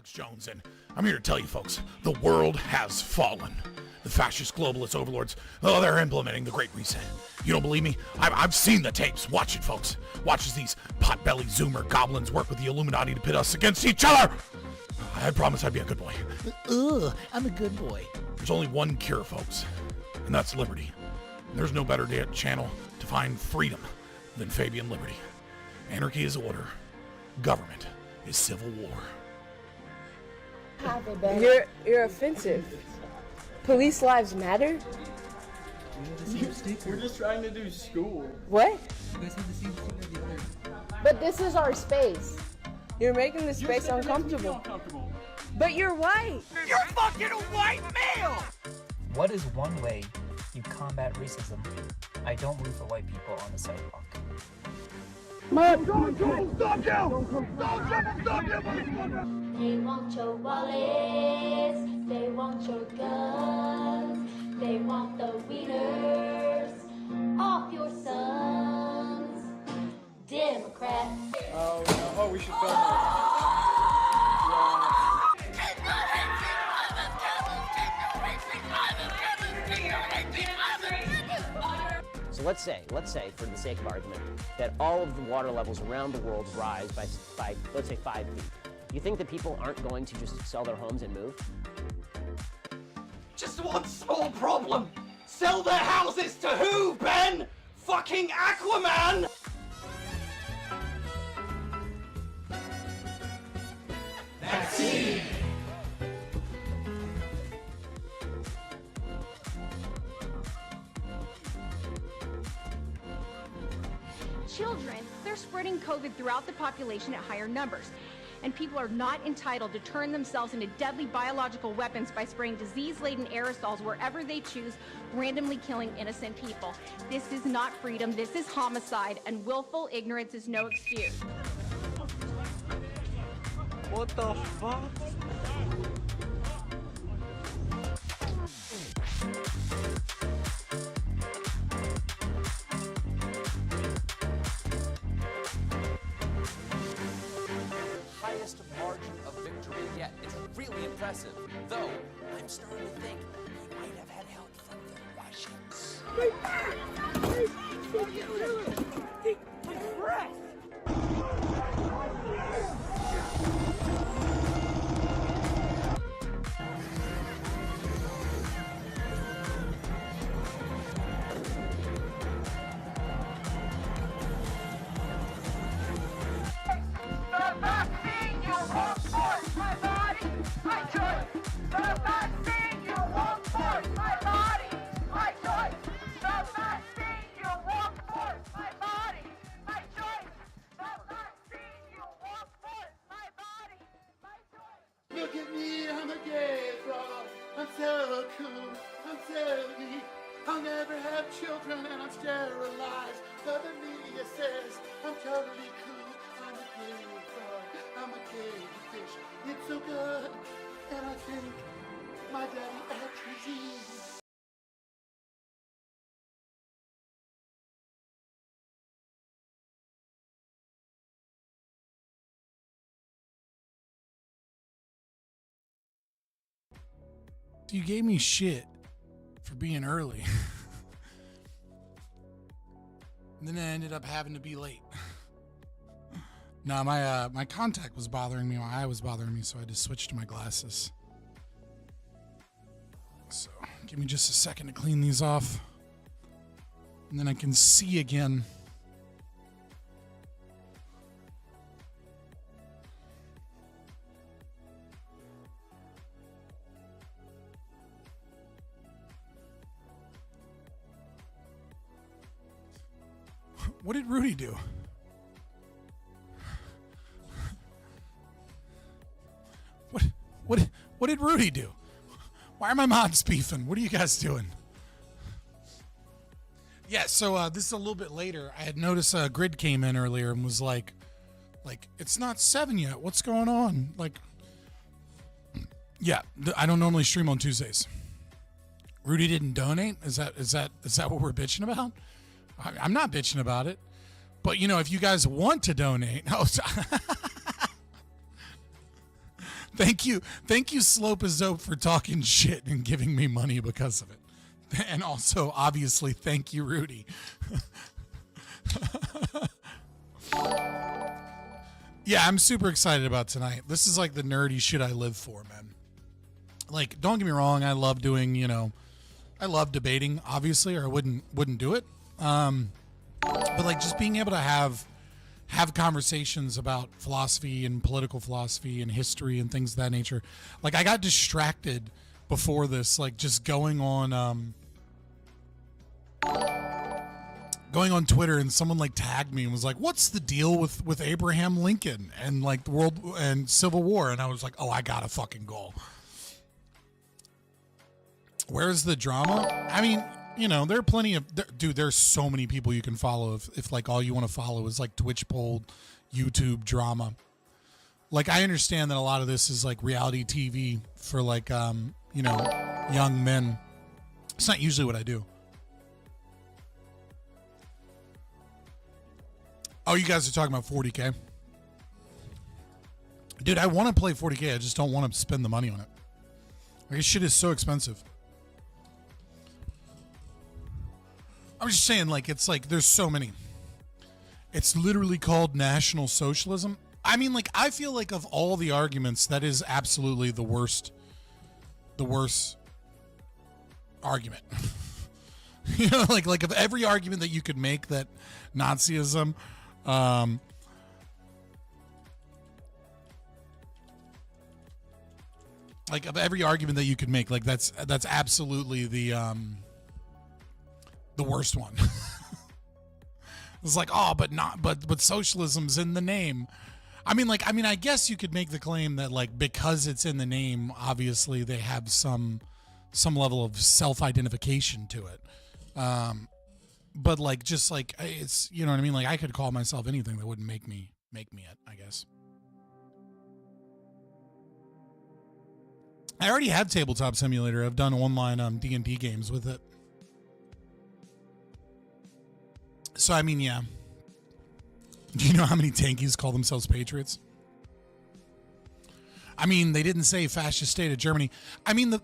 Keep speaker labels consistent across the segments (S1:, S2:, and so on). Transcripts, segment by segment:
S1: Alex Jones, and I'm here to tell you folks, the world has fallen. The fascist globalist overlords, oh, they're implementing the Great Reset. You don't believe me? I've seen the tapes. Watch it, folks. Watch as these pot-belly Zoomer goblins work with the Illuminati to pit us against each other. I promise I'd be a good boy.
S2: Ugh, I'm a good boy.
S1: There's only one cure, folks, and that's liberty. And there's no better channel to find freedom than Fabian Liberty. Anarchy is order. Government is civil war.
S3: You're offensive. Police lives matter?
S4: We're just trying to do school.
S3: What?
S5: You guys have the same sticker the other.
S6: But this is our space.
S3: You're making the space uncomfortable. But you're white.
S2: You're fucking a white male!
S7: What is one way you combat racism? I don't root for white people on the sidewalk.
S8: They want your wallets, they want your guns, they want the wieners off your sons. Democrats.
S4: Oh, no. Oh, we should film
S9: So let's say, for the sake of argument, that all of the water levels around the world rise by let's say 5 feet. You think that people aren't going to just sell their homes and move?
S2: Just one small problem. Sell their houses to who, Ben? Fucking Aquaman! Vaccine!
S10: Children, they're spreading COVID throughout the population at higher numbers. And people are not entitled to turn themselves into deadly biological weapons by spraying disease-laden aerosols wherever they choose, randomly killing innocent people. This is not freedom, this is homicide, and willful ignorance is no excuse.
S4: What the fuck?
S11: Highest margin of victory yet. It's really impressive. Though, I'm starting to think he might have had help from the Russians.
S2: Take my breath!
S12: Look at me, I'm a gay frog. I'm so cool, I'm so neat. I'll never have children and I'm sterilized. But the media says I'm totally cool. I'm a gay frog, I'm a gay fish. It's so good, and I think my daddy actually is.
S1: You gave me shit for being early. And then I ended up having to be late. No, my contact was bothering me, my eye was bothering me, so I had to switch to my glasses. So, give me just a second to clean these off. And then I can see again. What did Rudy do? What did Rudy do? Why are my mods beefing? What are you guys doing? Yeah, so this is a little bit later. I had noticed Grid came in earlier and was like, it's not 7 yet. What's going on? Like, yeah, I don't normally stream on Tuesdays. Rudy didn't donate? Is that what we're bitching about? I'm not bitching about it. But, you know, if you guys want to donate, Thank you, Slope is Dope, for talking shit and giving me money because of it. And also, obviously, thank you, Rudy. Yeah, I'm super excited about tonight. This is like the nerdy shit I live for, man. Like, don't get me wrong, I love doing, I love debating, obviously, or I wouldn't do it. But like just being able to have conversations about philosophy and political philosophy and history and things of that nature. Like I got distracted before this, like just going on Twitter, and someone like tagged me and was like, "What's the deal with Abraham Lincoln and like the world and Civil War?" And I was like, "Oh, I gotta fucking go." Where's the drama? I mean, there are plenty of dude. There's so many people you can follow if like all you want to follow is like Twitch poll, YouTube drama. Like I understand that a lot of this is like reality TV for like young men. It's not usually what I do. Oh, you guys are talking about 40K? Dude, I want to play 40K. I just don't want to spend the money on it. Like, this shit is so expensive. I'm just saying, like, it's like, there's so many. It's literally called National Socialism. I mean, like, I feel like of all the arguments, that is absolutely the worst argument. Like of every argument that you could make that Nazism, like of every argument that you could make, like that's absolutely the worst one. It's like, oh, but socialism's in the name. I mean, I guess you could make the claim that like because it's in the name, obviously they have some level of self-identification to it. But like just like it's, you know what I mean? Like I could call myself anything that wouldn't make me it, I guess. I already have Tabletop Simulator. I've done online D&D games with it. So I mean, yeah. Do you know how many tankies call themselves patriots? I mean, they didn't say fascist state of Germany. I mean,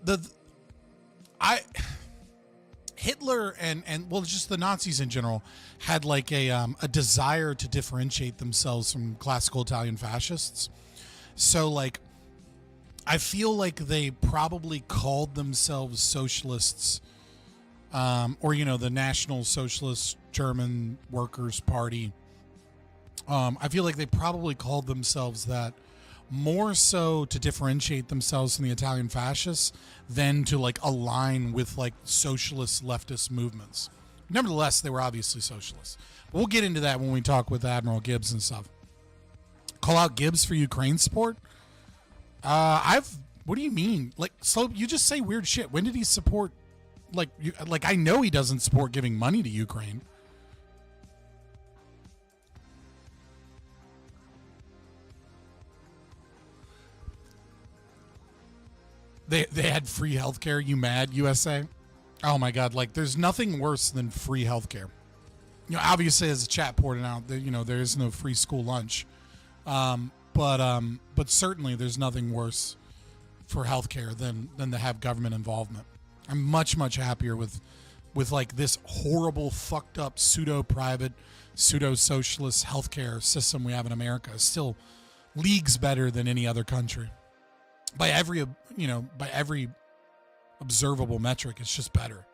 S1: Hitler and well, just the Nazis in general had like a desire to differentiate themselves from classical Italian fascists. So like, I feel like they probably called themselves socialists, or the National Socialist German Workers' Party. I feel like they probably called themselves that more so to differentiate themselves from the Italian fascists than to like align with like socialist leftist movements. Nevertheless, they were obviously socialists. But we'll get into that when we talk with AdmiralGibbs and stuff. Call out Gibbs for Ukraine support? What do you mean? Like, so you just say weird shit. When did he support? Like I know he doesn't support giving money to Ukraine. They had free healthcare. You mad, USA? Oh my God! Like, there's nothing worse than free healthcare. Obviously, as the chat pointed out, there is no free school lunch, but certainly there's nothing worse for healthcare than to have government involvement. I'm much happier with like this horrible, fucked up, pseudo-private, pseudo-socialist healthcare system we have in America. It's still leagues better than any other country. By every observable metric, it's just better.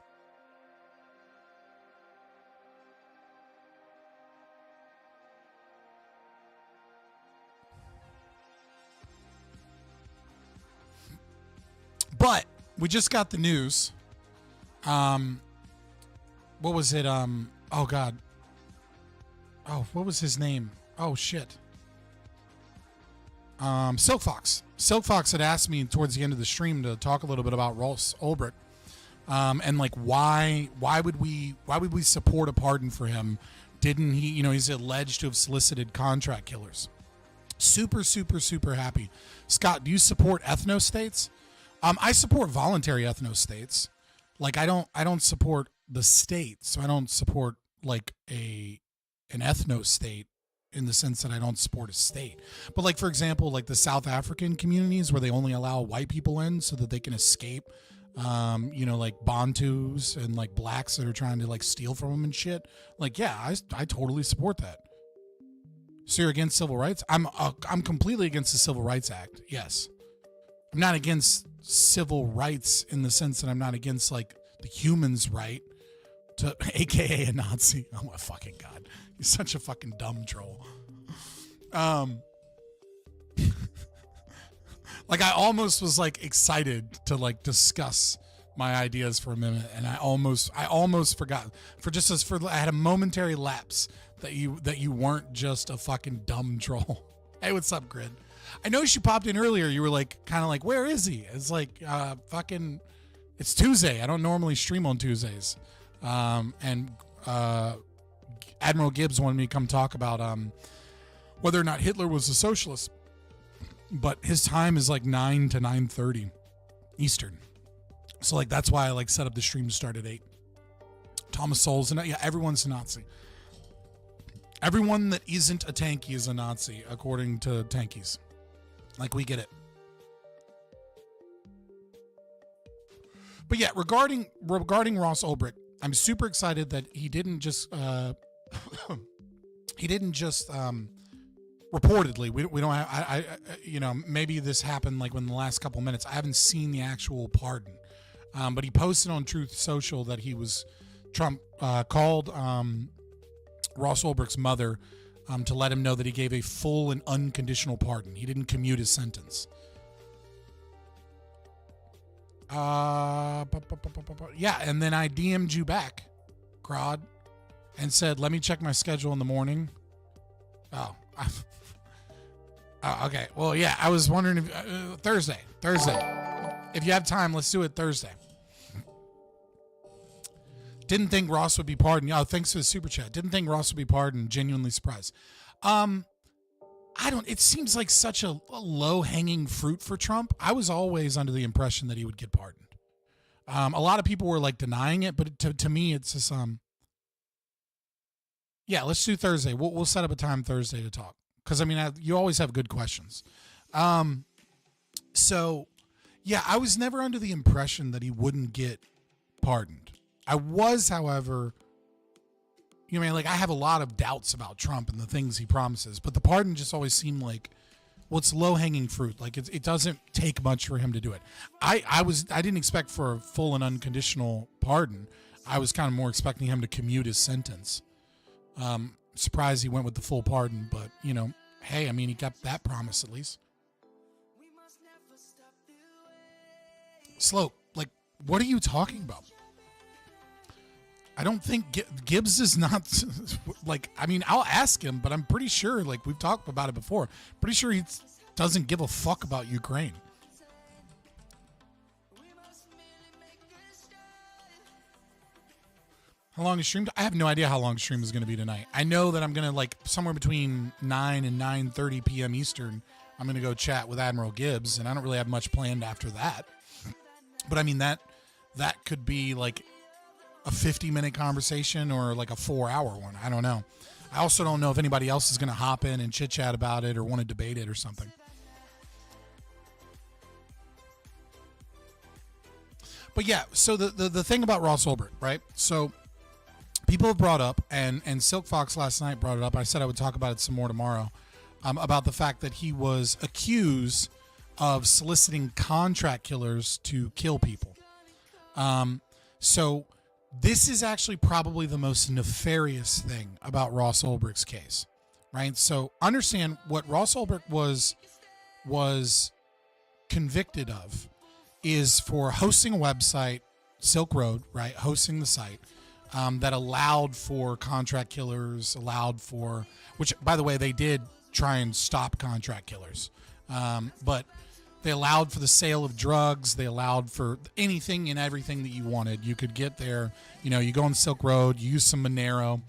S1: But we just got the news. What was it? Oh God. Oh, what was his name? Oh shit. Silk Fox. Silk Fox had asked me towards the end of the stream to talk a little bit about Ross Ulbricht, and like why would we support a pardon for him? Didn't he? He's alleged to have solicited contract killers. Super happy. Scott, do you support ethnostates? I support voluntary ethnostates. Like I don't support the state, so I don't support like an ethnostate in the sense that I don't support a state. But like, for example, like the South African communities where they only allow white people in so that they can escape, like Bantus and like blacks that are trying to like steal from them and shit. Like, yeah, I totally support that. So you're against civil rights? I'm completely against the Civil Rights Act. Yes. I'm not against civil rights in the sense that I'm not against like the human's right to, AKA a Nazi. Oh my fucking God. He's such a fucking dumb troll. Like I almost was like excited to like discuss my ideas for a minute, and I almost forgot I had a momentary lapse that you weren't just a fucking dumb troll. Hey, what's up, Grid? I noticed you popped in earlier. You were like kind of like, where is he? It's like it's Tuesday. I don't normally stream on Tuesdays. And AdmiralGibbs wanted me to come talk about whether or not Hitler was a socialist, but his time is like 9 to 9:30 Eastern, so like that's why I like set up the stream to start at 8. Thomas Sowell's everyone's a Nazi. Everyone that isn't a tanky is a Nazi, according to tankies. Like, we get it. But yeah, regarding Ross Ulbricht, I'm super excited that he didn't just reportedly, we don't have, I maybe this happened like in the last couple minutes. I haven't seen the actual pardon, but he posted on Truth Social that Trump called Ross Ulbricht's mother to let him know that he gave a full and unconditional pardon. He didn't commute his sentence. Yeah, and then I DM'd you back, Crod, and said, let me check my schedule in the morning. Oh, okay. Well, yeah, I was wondering if Thursday. If you have time, let's do it Thursday. Didn't think Ross would be pardoned. Oh, thanks for the super chat. Didn't think Ross would be pardoned. Genuinely surprised. It seems like such a low-hanging fruit for Trump. I was always under the impression that he would get pardoned. A lot of people were like denying it, but to me, it's just, yeah, let's do Thursday. We'll set up a time Thursday to talk. Cause you always have good questions. So yeah, I was never under the impression that he wouldn't get pardoned. I was, however, I have a lot of doubts about Trump and the things he promises, but the pardon just always seemed like, well, it's low-hanging fruit. Like it doesn't take much for him to do it. I didn't expect for a full and unconditional pardon. I was kind of more expecting him to commute his sentence. Surprised he went with the full pardon, but hey, he kept that promise at least. Slope, like, what are you talking about? I don't think Gibbs is not like, I'll ask him, but I'm pretty sure, like, we've talked about it before. Pretty sure he doesn't give a fuck about Ukraine. How long is stream? I have no idea how long stream is going to be tonight. I know that I'm going to, like, somewhere between 9 and 9:30 p.m. Eastern, I'm going to go chat with AdmiralGibbs, and I don't really have much planned after that. But that could be like a 50-minute conversation or like a 4-hour one. I don't know. I also don't know if anybody else is going to hop in and chit chat about it or want to debate it or something. But yeah, so the thing about Ross Ulbricht, right? So people have brought up, and Silk Fox last night brought it up. I said I would talk about it some more tomorrow, about the fact that he was accused of soliciting contract killers to kill people. So this is actually probably the most nefarious thing about Ross Ulbricht's case, right? So understand what Ross Ulbricht was convicted of is for hosting a website, Silk Road, right? Hosting the site that allowed for contract killers, which, by the way, they did try and stop contract killers. But they allowed for the sale of drugs. They allowed for anything and everything that you wanted. You could get there. You go on Silk Road, you use some Monero,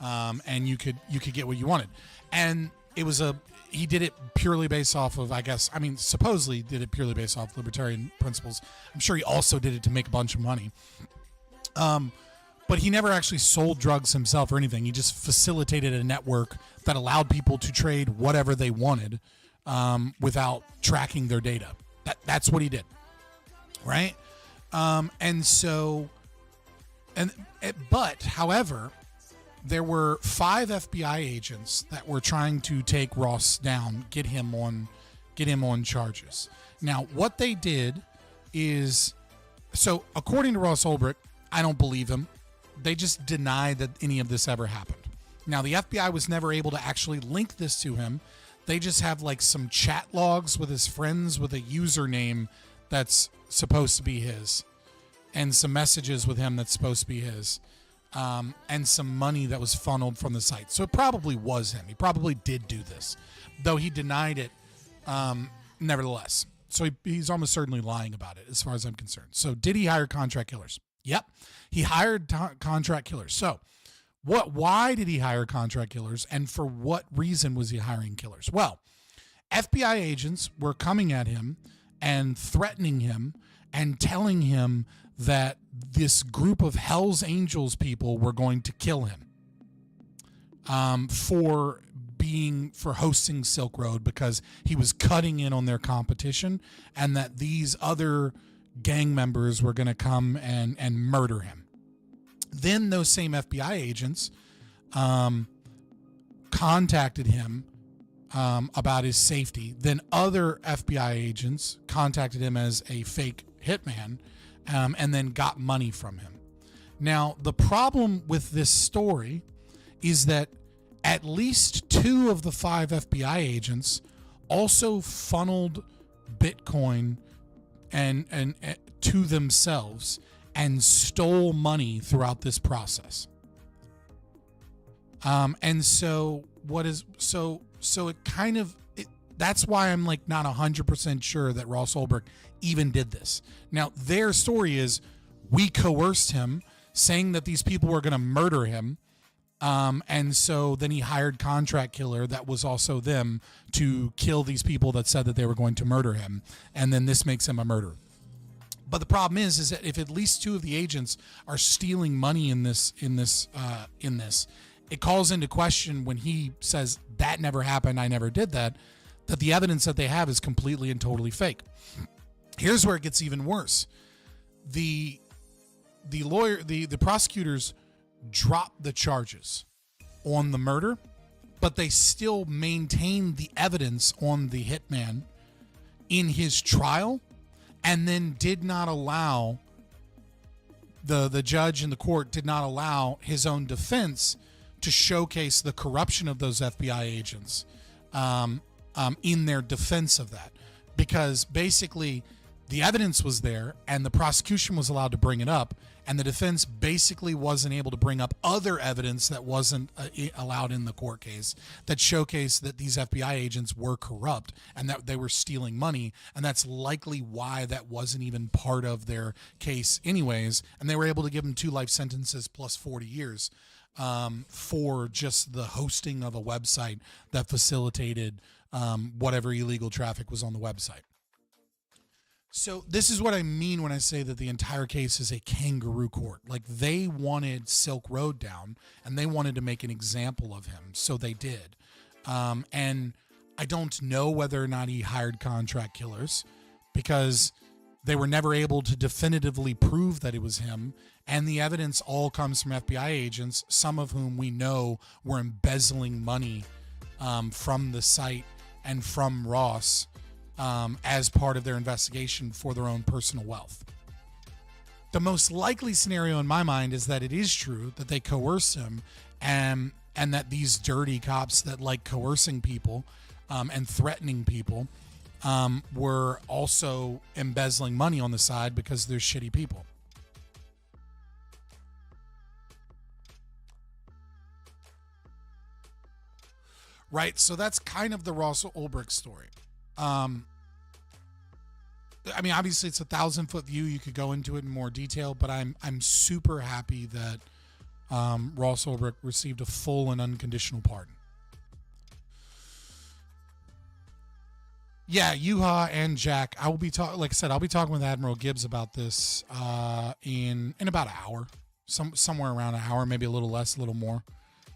S1: and you could get what you wanted. And he did it purely based off of, supposedly did it purely based off libertarian principles. I'm sure he also did it to make a bunch of money. But he never actually sold drugs himself or anything. He just facilitated a network that allowed people to trade whatever they wanted without tracking their data. That's what he did, right? However, there were 5 FBI agents that were trying to take Ross down, get him on charges. Now, what they did is, so according to Ross Ulbricht, I don't believe him. They just denied that any of this ever happened. Now, the FBI was never able to actually link this to him. They just have like some chat logs with his friends with a username that's supposed to be his, and some messages with him that's supposed to be his, and some money that was funneled from the site. So it probably was him. He probably did do this, though he denied it nevertheless. So he's almost certainly lying about it as far as I'm concerned. So did he hire contract killers? Yep. He hired contract killers. So why did he hire contract killers, and for what reason was he hiring killers? Well, FBI agents were coming at him and threatening him and telling him that this group of Hell's Angels people were going to kill him for hosting Silk Road, because he was cutting in on their competition, and that these other gang members were going to come and murder him. Then those same FBI agents contacted him about his safety. Then other FBI agents contacted him as a fake hitman, and then got money from him. Now, the problem with this story is that at least 2 of the 5 FBI agents also funneled Bitcoin and to themselves and stole money throughout this process. And so it kind of, that's why I'm like not 100% sure that Ross Ulbricht even did this. Now, their story is, we coerced him, saying that these people were going to murder him. And so then he hired contract killer that was also them to kill these people that said that they were going to murder him. And then this makes him a murderer. But the problem is that if at least 2 of the agents are stealing money in this, it calls into question, when he says that never happened, I never did that the evidence that they have is completely and totally fake. Here's where it gets even worse. The prosecutors dropped the charges on the murder, but they still maintained the evidence on the hitman in his trial, and then did not allow the judge in the court did not allow his own defense to showcase the corruption of those FBI agents in their defense of that, because basically the evidence was there and the prosecution was allowed to bring it up, and the defense basically wasn't able to bring up other evidence that wasn't allowed in the court case that showcased that these FBI agents were corrupt and that they were stealing money, and that's likely why that wasn't even part of their case anyways, and they were able to give them 2 life sentences plus 40 years for just the hosting of a website that facilitated whatever illegal traffic was on the website. So this is what I mean when I say that the entire case is a kangaroo court. Like, they wanted Silk Road down and they wanted to make an example of him. So they did. And I don't know whether or not he hired contract killers, because they were never able to definitively prove that it was him. And the evidence all comes from FBI agents, some of whom we know were embezzling money from the site and from Ross as part of their investigation for their own personal wealth. The most likely scenario in my mind is that it is true that they coerced him, and that these dirty cops that like coercing people and threatening people were also embezzling money on the side because they're shitty people. Right, so that's kind of the Ross Ulbricht story. I mean, obviously it's a 1,000-foot view. You could go into it in more detail, but I'm super happy that Ross Ulbricht received a full and unconditional pardon. Yeah, Yuha and Jack. I will be like I said, I'll be talking with AdmiralGibbs about this in about an hour. somewhere around an hour, maybe a little less, a little more.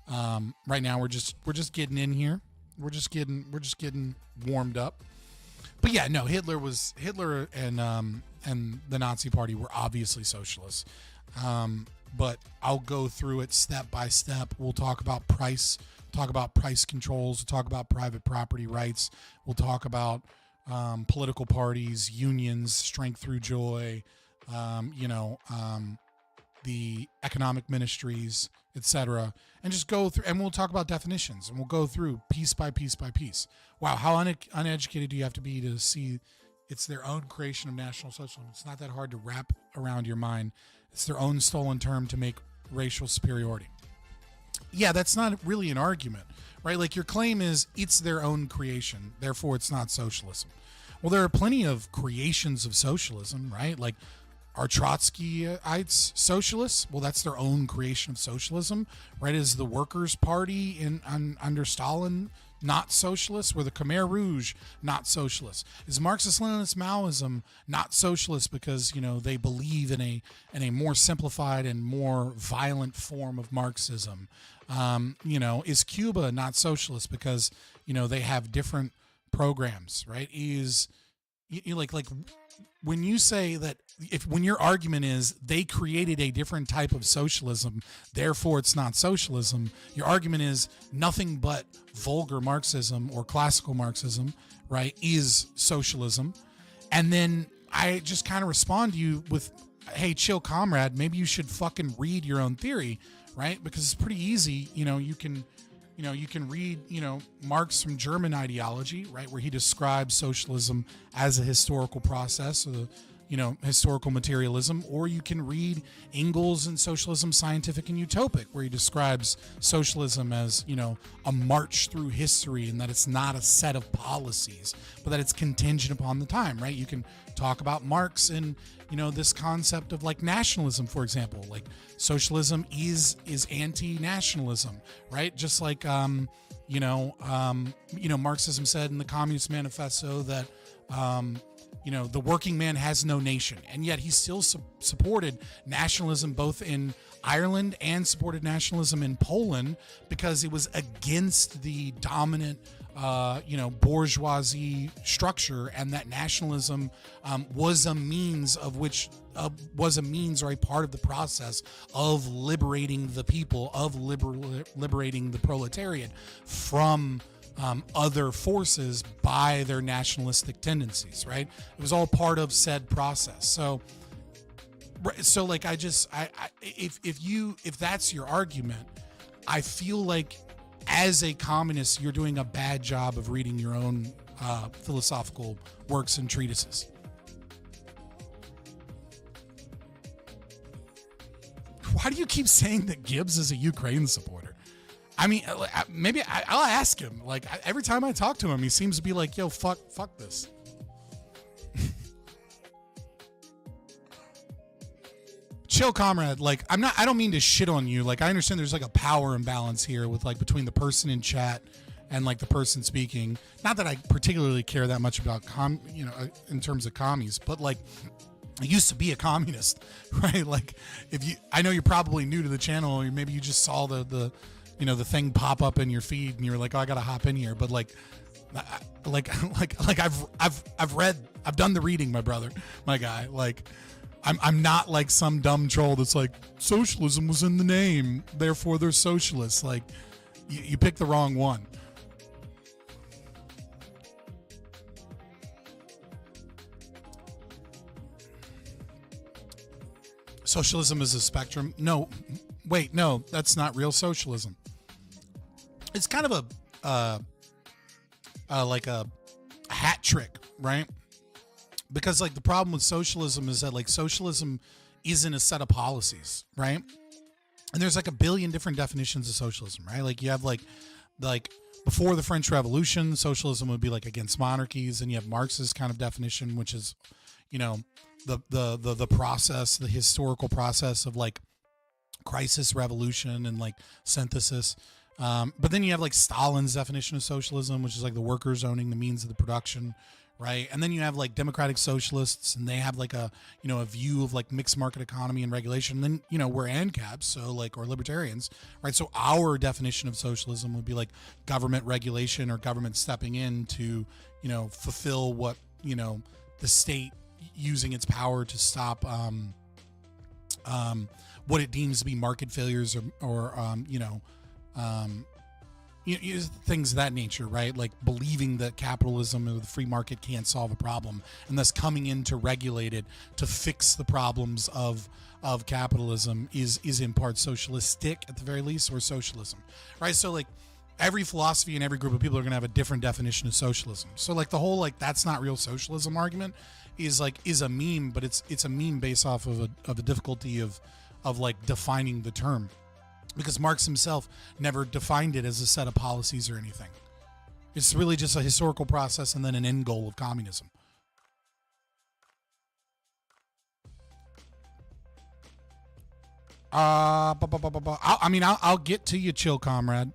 S1: Right now we're just getting in here. We're just getting warmed up. But yeah, no, Hitler and the Nazi Party were obviously socialists. But I'll go through it step by step. We'll talk about price controls. We'll talk about private property rights. We'll talk about political parties, unions, strength through joy, the economic ministries, etc. And just go through, and we'll talk about definitions, and we'll go through piece by piece by piece. Wow, how uneducated do you have to be to see it's their own creation of National Socialism? It's not that hard to wrap around your mind. It's their own stolen term to make racial superiority. Yeah, that's not really an argument, right? Like, your claim is it's their own creation, therefore it's not socialism. Well, there are plenty of creations of socialism, right? Like, are Trotskyites socialists? Well, that's their own creation of socialism, right? Is the Workers' Party under Stalin not socialist? Were the Khmer Rouge not socialist? Is Marxist-Leninist Maoism not socialist because, they believe in a more simplified and more violent form of Marxism? Is Cuba not socialist because, they have different programs, right? Is like when you say that, when your argument is they created a different type of socialism, therefore it's not socialism, your argument is nothing but vulgar Marxism or classical Marxism, right, is socialism. And then I just kind of respond to you with, hey, chill, comrade, maybe you should fucking read your own theory, right? Because it's pretty easy. You can read, Marx from German Ideology, right, where he describes socialism as a historical process, or historical materialism, or you can read Engels and Socialism, Scientific and Utopic, where he describes socialism as, a march through history, and that it's not a set of policies, but that it's contingent upon the time, right? You can talk about Marx and, this concept of like nationalism, for example. Like, socialism is anti-nationalism, right? Just like, Marxism said in the Communist Manifesto that, the working man has no nation, and yet he still supported nationalism both in Ireland and supported nationalism in Poland because it was against the dominant, bourgeoisie structure, and that nationalism was a means or a part of the process of liberating the people, of liberating the proletariat from other forces by their nationalistic tendencies, right? It was all part of said process. So like, if that's your argument, I feel like as a communist, you're doing a bad job of reading your own philosophical works and treatises. Why do you keep saying that Gibbs is a Ukraine supporter? I mean, maybe I'll ask him. Like, every time I talk to him, he seems to be like, yo, fuck this. Chill, comrade. Like, I don't mean to shit on you. Like, I understand there's like a power imbalance here with like between the person in chat and like the person speaking. Not that I particularly care that much about in terms of commies, but like, I used to be a communist, right? Like, I know you're probably new to the channel, or maybe you just saw the thing pop up in your feed and you were like, oh, I gotta hop in here. But I've done the reading, my brother, my guy. Like, I'm not like some dumb troll that's like, socialism was in the name, therefore they're socialists. Like, you picked the wrong one. Socialism is a spectrum. No, wait, no, that's not real socialism. It's kind of like a hat trick, right? Because like the problem with socialism is that like socialism isn't a set of policies, right? And there's like a billion different definitions of socialism, right? Like, you have like before the French Revolution, socialism would be like against monarchies, and you have Marx's kind of definition, which is, the process, the historical process of like crisis, revolution, and like synthesis. But then you have like Stalin's definition of socialism, which is like the workers owning the means of the production, right? And then you have like democratic socialists, and they have like a view of like mixed market economy and regulation. And then we're ANCAPs, so like, or libertarians, right? So our definition of socialism would be like government regulation or government stepping in to fulfill what the state using its power to stop what it deems to be market failures or things of that nature, right? Like believing that capitalism or the free market can't solve a problem, and thus coming in to regulate it to fix the problems of capitalism is in part socialistic at the very least, or socialism, right? So like every philosophy and every group of people are going to have a different definition of socialism. So like the whole like that's not real socialism argument is a meme, but it's a meme based off of a difficulty of like defining the term, because Marx himself never defined it as a set of policies or anything. It's really just a historical process and then an end goal of communism. I'll get to you, chill comrade.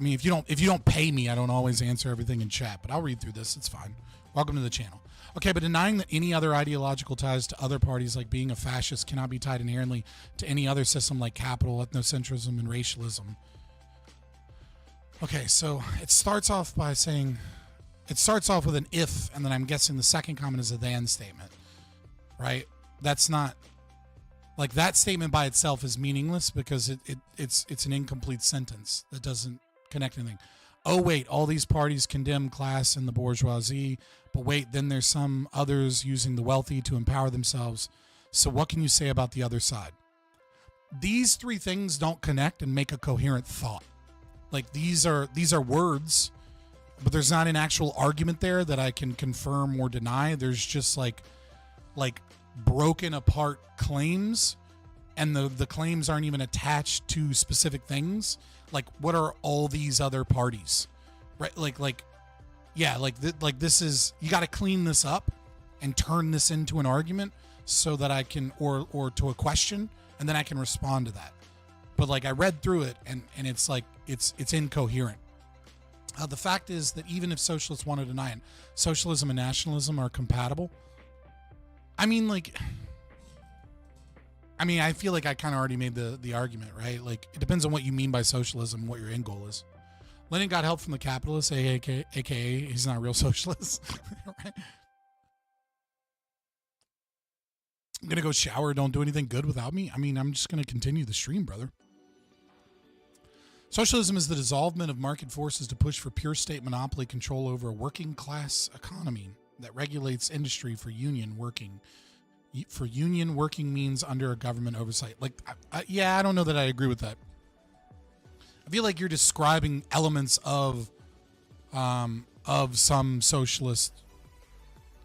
S1: If you don't pay me, I don't always answer everything in chat, but I'll read through this. It's fine. Welcome to the channel. Okay, but denying that any other ideological ties to other parties, like being a fascist, cannot be tied inherently to any other system like capital, ethnocentrism, and racialism. Okay, so it starts off with an if, and then I'm guessing the second comment is a then statement, right? That's not, like, that statement by itself is meaningless because it's an incomplete sentence that doesn't connect anything. Oh, wait, all these parties condemn class and the bourgeoisie, but wait, then there's some others using the wealthy to empower themselves. So what can you say about the other side? These three things don't connect and make a coherent thought. Like these are words, but there's not an actual argument there that I can confirm or deny. There's just like broken apart claims, and the claims aren't even attached to specific things. Like, what are all these other parties, right? This is, you got to clean this up and turn this into an argument so that I can, or to a question, and then I can respond to that. But like, I read through it and it's like, it's incoherent. The fact is that even if socialists want to deny it, socialism and nationalism are compatible. I feel like I kind of already made the argument, right? Like, it depends on what you mean by socialism and what your end goal is. Lenin got help from the capitalists, aka he's not a real socialist. Right? I'm going to go shower. Don't do anything good without me. I'm just going to continue the stream, brother. Socialism is the dissolvement of market forces to push for pure state monopoly control over a working class economy that regulates industry for union working. For union working means under a government oversight. Like, I don't know that I agree with that. I feel like you're describing elements of some socialist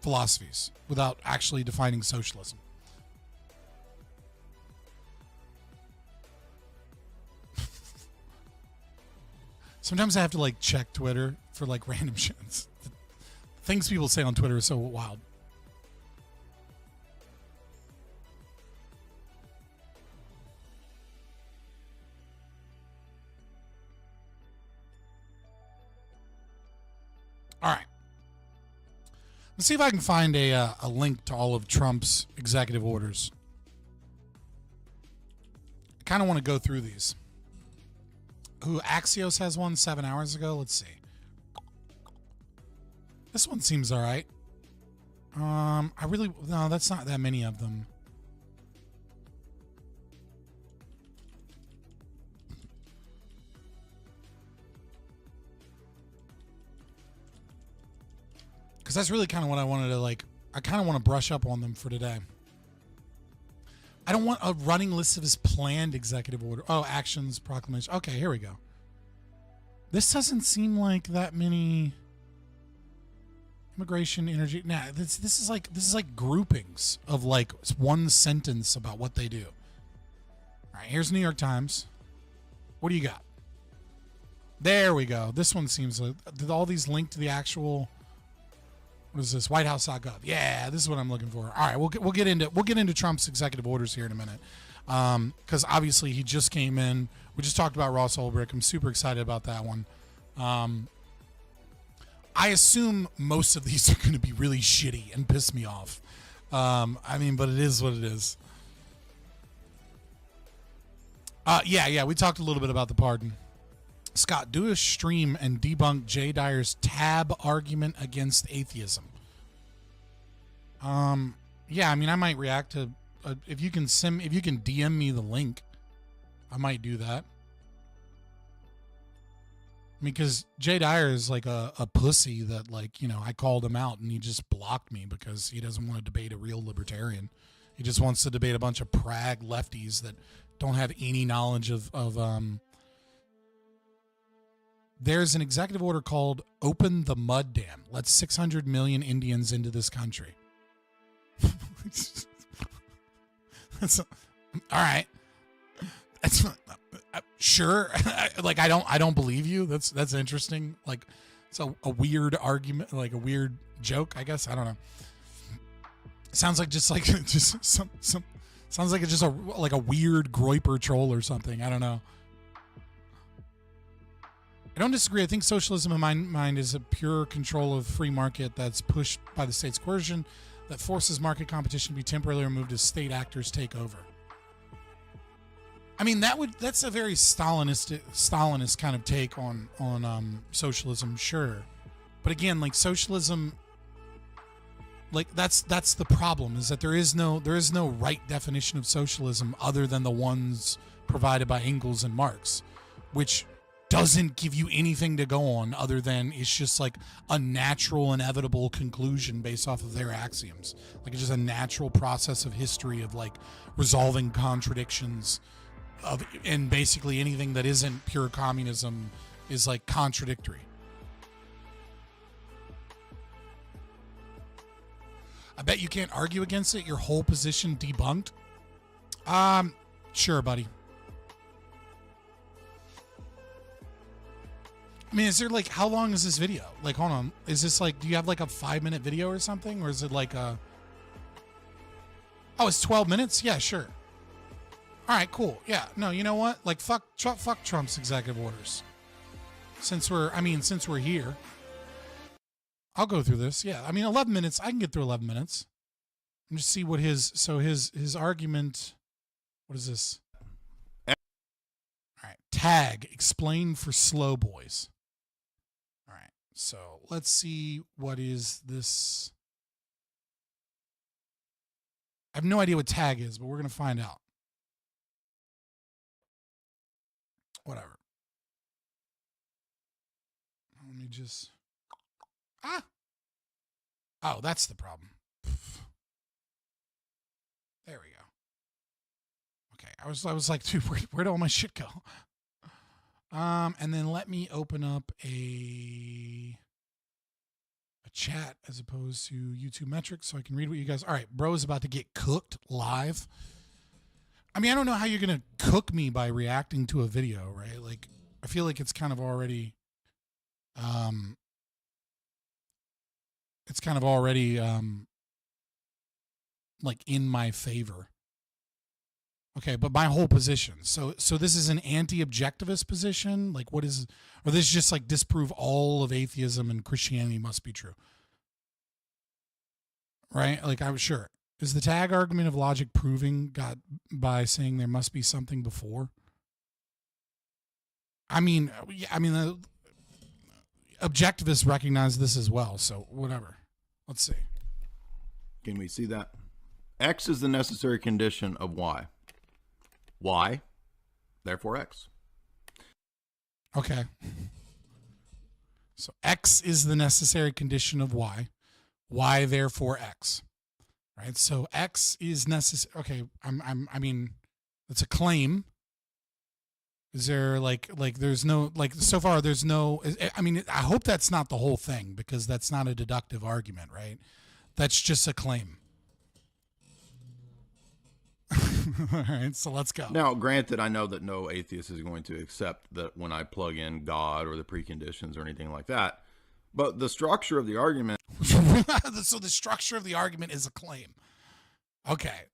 S1: philosophies without actually defining socialism. Sometimes I have to like check Twitter for like random shit. The things people say on Twitter are so wild. All right. Let's see if I can find a link to all of Trump's executive orders. I kind of want to go through these. Axios has one 7 hours ago. Let's see. This one seems all right. No, that's not that many of them. Because that's really kind of what I wanted to like. I kind of want to brush up on them for today. I don't want a running list of his planned executive order. Oh, actions, proclamation. Okay, here we go. This doesn't seem like that many. Immigration, energy. Nah, this is like groupings of like one sentence about what they do. All right, here's New York Times. What do you got? There we go. This one seems like, did all these link to the actual? What is this? WhiteHouse.gov. Yeah, this is what I'm looking for. All right, we'll get into Trump's executive orders here in a minute, because obviously he just came in. We just talked about Ross Ulbricht. I'm super excited about that one. I assume most of these are going to be really shitty and piss me off. I mean, but it is what it is. Yeah, we talked a little bit about the pardon. Scott, do a stream and debunk Jay Dyer's tab argument against atheism. Yeah, I mean, I might react to if you can DM me the link, I might do that. I mean, because Jay Dyer is like a pussy that, like, you know, I called him out and he just blocked me because he doesn't want to debate a real libertarian. He just wants to debate a bunch of prag lefties that don't have any knowledge of there's an executive order called Open the Mud Dam. Let 600 million Indians into this country. All right. That's sure. Like, I don't believe you. That's interesting. Like, it's a weird argument, like a weird joke, I guess. I don't know. Sounds like just some sounds like it's just like a weird Groyper troll or something. I don't know. I don't disagree. I think socialism in my mind is a pure control of free market that's pushed by the state's coercion that forces market competition to be temporarily removed as state actors take over. I mean, that's a very Stalinist kind of take on socialism, sure. But again, like, socialism, like, that's the problem, is that there is no right definition of socialism other than the ones provided by Engels and Marx, which doesn't give you anything to go on other than it's just like a natural, inevitable conclusion based off of their axioms. Like, it's just a natural process of history of, like, resolving contradictions of, and basically anything that isn't pure communism is, like, contradictory. I bet you can't argue against it. Your whole position debunked. Sure, buddy. I mean, is there, like, how long is this video? Like, hold on. Is this, like, do you have, like, a 5-minute video or something? Or is it, like, a... Oh, it's 12 minutes? Yeah, sure. All right, cool. Yeah, no, you know what? Like, fuck Trump's executive orders. Since we're here, I'll go through this. Yeah, I mean, 11 minutes. I can get through 11 minutes. And just see what his argument... What is this? All right, tag, explain for slow boys. All right, so let's see what is this. I have no idea what tag is, but we're going to find out. Whatever. Let me just... Oh, that's the problem. There we go. Okay, I was like, dude, where'd all my shit go? And then let me open up a chat as opposed to YouTube metrics so I can read what you guys... All right, bro is about to get cooked live. I mean, I don't know how you're going to cook me by reacting to a video, right? Like, I feel like it's kind of already... like, in my favor. Okay, but my whole position. So this is an anti-objectivist position? Like, what is... Or this is just, like, disprove all of atheism and Christianity must be true? Right? Like, I'm sure. Is the tag argument of logic proving got by saying there must be something before? I mean, objectivists recognize this as well, so whatever. Let's see.
S13: Can we see that? X is the necessary condition of Y. Y, therefore X.
S1: Okay. So X is the necessary condition of Y. Y, therefore X. Right? So X is necessary. Okay, I mean, it's a claim. Is there like there's no, like, so far there's no, I mean, I hope that's not the whole thing because that's not a deductive argument, right? That's just a claim. All right, so let's go.
S13: Now, granted, I know that no atheist is going to accept that when I plug in God or the preconditions or anything like that, but the structure of the argument...
S1: So the structure of the argument is a claim. Okay.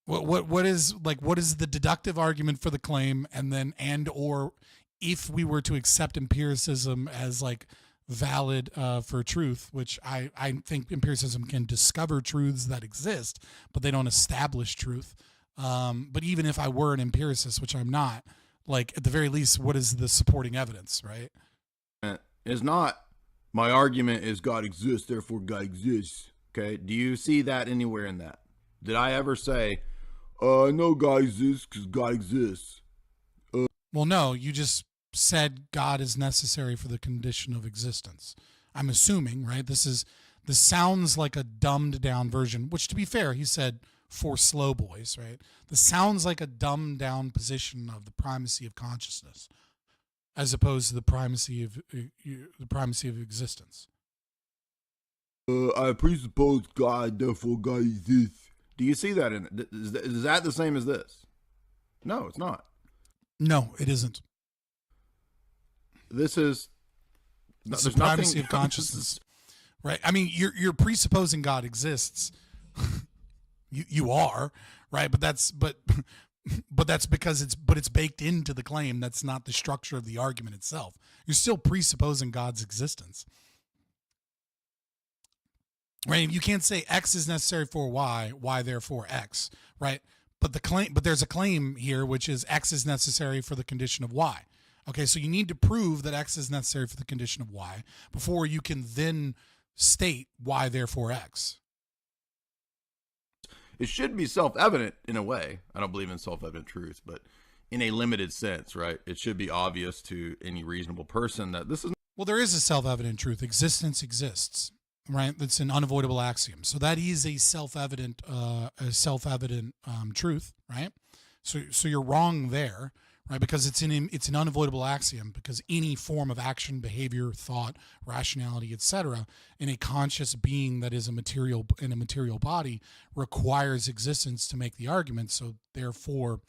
S1: What is the deductive argument for the claim, and then or if we were to accept empiricism as, like, valid for truth, which I think empiricism can discover truths that exist, but they don't establish truth. But even if I were an empiricist, which I'm not, like at the very least, what is the supporting evidence, right?
S13: It's not, my argument is God exists, therefore God exists. Okay. Do you see that anywhere in that? Did I ever say, no, God exists because God exists?
S1: Well, no, you just said God is necessary for the condition of existence. I'm assuming, right? This sounds like a dumbed down version, which to be fair, he said for slow boys, right? This sounds like a dumbed down position of the primacy of consciousness as opposed to the primacy of existence.
S13: I presuppose God, therefore God exists. Do you see that in it? Is that the same as this? No, it's not.
S1: No, it isn't.
S13: This is
S1: it's the primacy of consciousness, right? I mean, you're presupposing God exists. you are, right? But that's because it's baked into the claim. That's not the structure of the argument itself. You're still presupposing God's existence, right? You can't say X is necessary for Y, Y therefore X, right? But there's a claim here which is X is necessary for the condition of Y. Okay, so you need to prove that X is necessary for the condition of Y before you can then state Y therefore X.
S13: It should be self-evident in a way. I don't believe in self-evident truth, but in a limited sense, right? It should be obvious to any reasonable person that this is.
S1: Well, there is a self-evident truth. Existence exists, right? That's an unavoidable axiom. So that is a self-evident truth, right? So you're wrong there, right? Because it's an unavoidable axiom, because any form of action, behavior, thought, rationality, etc., in a conscious being that is in a material body requires existence to make the argument. So therefore,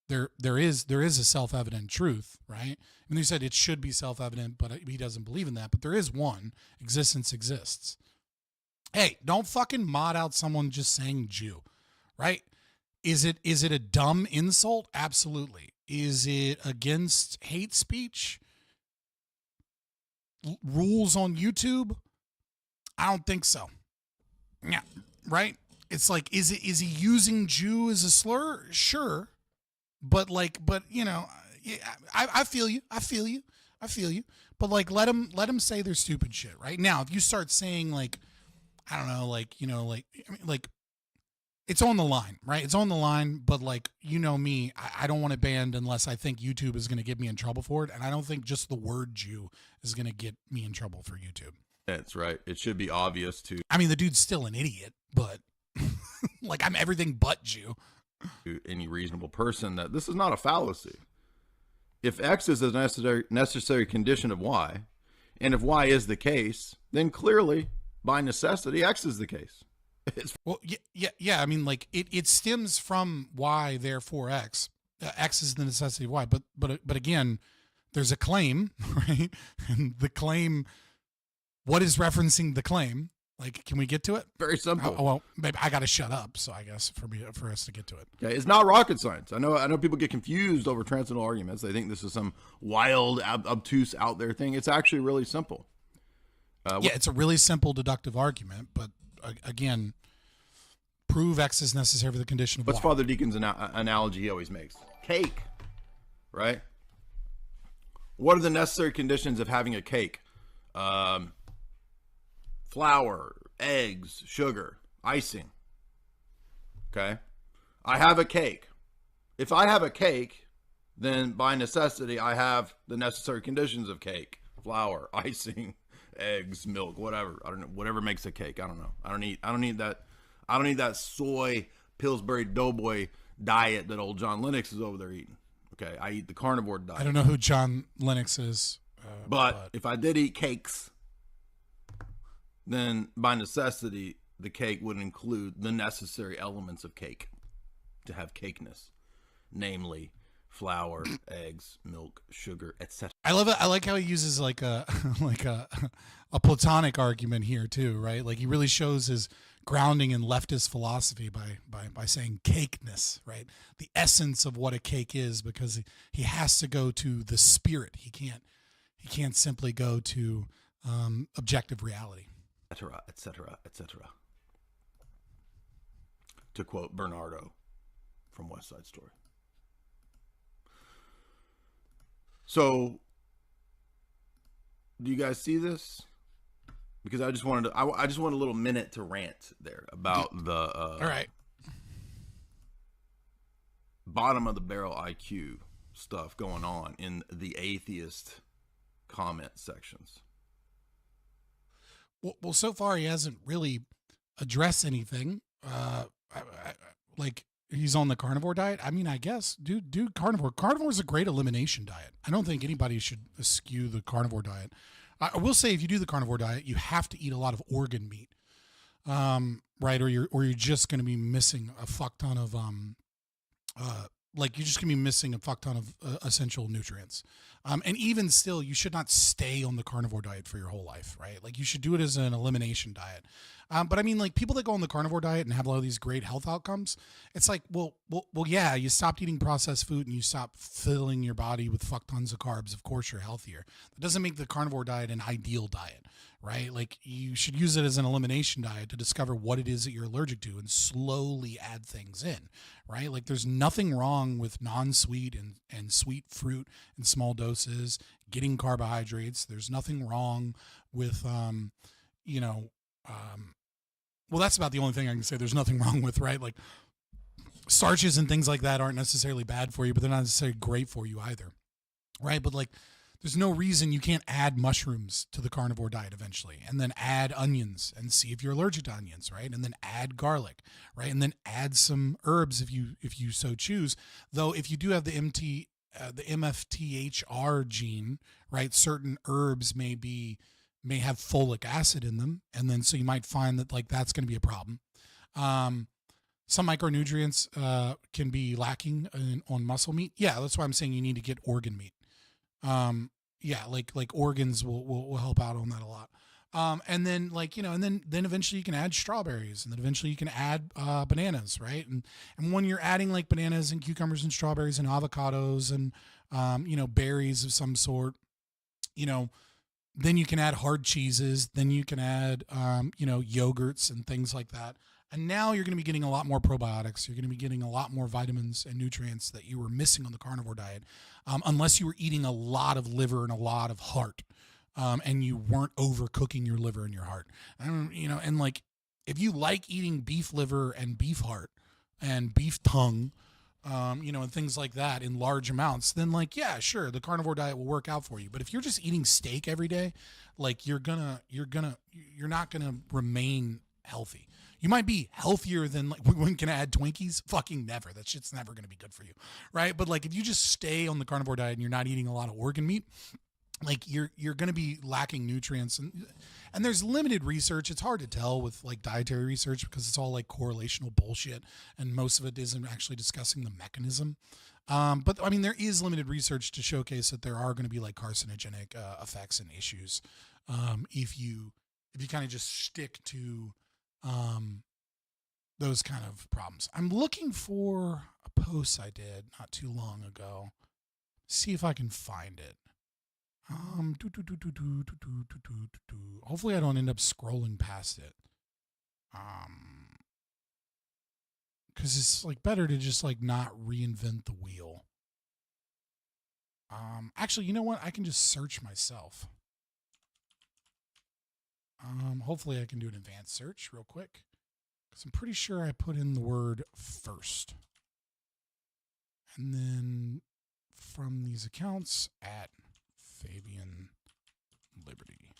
S1: there is a self-evident truth, right? And you said it should be self-evident, but he doesn't believe in that. But there is one. Existence exists. Hey, don't fucking mod out someone just saying Jew, right? Is it a dumb insult? Absolutely. Is it against hate speech? Rules on YouTube? I don't think so. Yeah, right? It's like, is he using Jew as a slur? Sure. But you know, I feel you. But like, let him say their stupid shit, right? Now, if you start saying like, I don't know, like, you know, like, I mean, like, it's on the line, right? It's on the line, but like, you know me, I don't want it banned unless I think YouTube is going to get me in trouble for it. And I don't think just the word Jew is going to get me in trouble for YouTube.
S13: That's right. It should be obvious to.
S1: I mean, the dude's still an idiot, but like, I'm everything but Jew.
S13: To any reasonable person that this is not a fallacy. If X is a necessary condition of Y, and if Y is the case, then clearly, by necessity, X is the case.
S1: Well, yeah. I mean, like it stems from Y, therefore X. X is the necessity of Y. But again, there's a claim, right? And the claim, what is referencing the claim? Like, can we get to it?
S13: Very simple.
S1: Well, maybe I got to shut up. So I guess for us to get to it.
S13: Okay, it's not rocket science. I know people get confused over transcendental arguments. They think this is some wild, obtuse, out there thing. It's actually really simple.
S1: Yeah, it's a really simple deductive argument, but again, prove X is necessary for the condition of
S13: What's
S1: Y.
S13: Father Deacon's analogy he always makes? Cake, right? What are the necessary conditions of having a cake? Flour, eggs, sugar, icing. Okay? I have a cake. If I have a cake, then by necessity, I have the necessary conditions of cake. Flour, icing, eggs, milk, whatever. I don't know. Whatever makes a cake. I don't know. I don't need that soy Pillsbury Doughboy diet that old John Lennox is over there eating. Okay, I eat the carnivore diet.
S1: I don't know who John Lennox is.
S13: But if I did eat cakes, then by necessity, the cake would include the necessary elements of cake to have cakeness, namely flour, eggs, milk, sugar, etc.
S1: I love it. I like how he uses like a Platonic argument here too, right? Like he really shows his grounding in leftist philosophy by saying cakeness, right? The essence of what a cake is, because he has to go to the spirit. He can't simply go to objective reality.
S13: Etc., etc., etc. To quote Bernardo from West Side Story. So, do you guys see this? Because I just wanted to, I just want a little minute to rant there about the
S1: all right,
S13: bottom of the barrel IQ stuff going on in the atheist comment sections.
S1: Well, so far he hasn't really addressed anything. Like he's on the carnivore diet. I mean, I guess, dude, carnivore is a great elimination diet. I don't think anybody should eschew the carnivore diet. I will say, if you do the carnivore diet, you have to eat a lot of organ meat, right? Or you're just going to be missing a fuck ton of like you're just gonna be missing a fuck ton of essential nutrients. And even still, you should not stay on the carnivore diet for your whole life, right? Like you should do it as an elimination diet. But I mean, like people that go on the carnivore diet and have a lot of these great health outcomes, it's like, well, yeah, you stopped eating processed food and you stopped filling your body with fuck tons of carbs. Of course, you're healthier. That doesn't make the carnivore diet an ideal diet, right? Like you should use it as an elimination diet to discover what it is that you're allergic to and slowly add things in, right? Like there's nothing wrong with non-sweet and sweet fruit in small doses, getting carbohydrates. There's nothing wrong with, well, that's about the only thing I can say there's nothing wrong with, right? Like starches and things like that aren't necessarily bad for you, but they're not necessarily great for you either, right? But like there's no reason you can't add mushrooms to the carnivore diet eventually, and then add onions and see if you're allergic to onions, right? And then add garlic, right? And then add some herbs if you so choose. Though if you do have the MFTHR gene, right, certain herbs may have folic acid in them, and then so you might find that like that's going to be a problem. Some micronutrients can be lacking on muscle meat. Yeah, that's why I'm saying you need to get organ meat. Yeah, like organs will help out on that a lot. And then and then eventually you can add strawberries, and then eventually you can add bananas, right? And when you're adding like bananas and cucumbers and strawberries and avocados and berries of some sort, then you can add hard cheeses, then you can add yogurts and things like that. And now you're going to be getting a lot more probiotics. You're going to be getting a lot more vitamins and nutrients that you were missing on the carnivore diet, unless you were eating a lot of liver and a lot of heart, and you weren't overcooking your liver and your heart. And like if you like eating beef liver and beef heart and beef tongue, and things like that in large amounts, then like, yeah, sure, the carnivore diet will work out for you. But if you're just eating steak every day, like you're not gonna remain healthy. You might be healthier than like when can I add Twinkies? Fucking never. That shit's never going to be good for you, right? But like if you just stay on the carnivore diet and you're not eating a lot of organ meat, like you're going to be lacking nutrients. And there's limited research. It's hard to tell with like dietary research because it's all like correlational bullshit, and most of it isn't actually discussing the mechanism. But I mean, there is limited research to showcase that there are going to be like carcinogenic effects and issues if you kind of just stick to those kind of problems. I'm looking for a post I did not too long ago. See if I can find it. Hopefully I don't end up scrolling past it. Because it's like better to just like not reinvent the wheel. Actually, you know what? I can just search myself. Hopefully I can do an advanced search real quick, because I'm pretty sure I put in the word first. And then from these accounts at Fabian Liberty.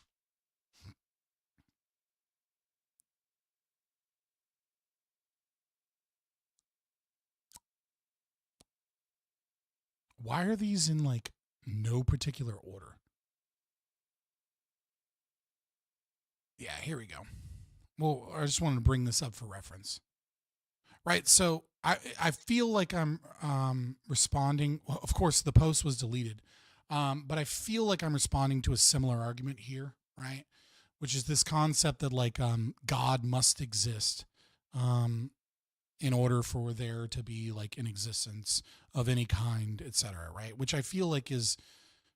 S1: Why are these in like no particular order? Yeah, here we go. Well, I just wanted to bring this up for reference. Right, so I feel like I'm responding. Well, of course, the post was deleted, but I feel like I'm responding to a similar argument here, right? Which is this concept that like God must exist in order for there to be like an existence of any kind, etc. Right? Which I feel like is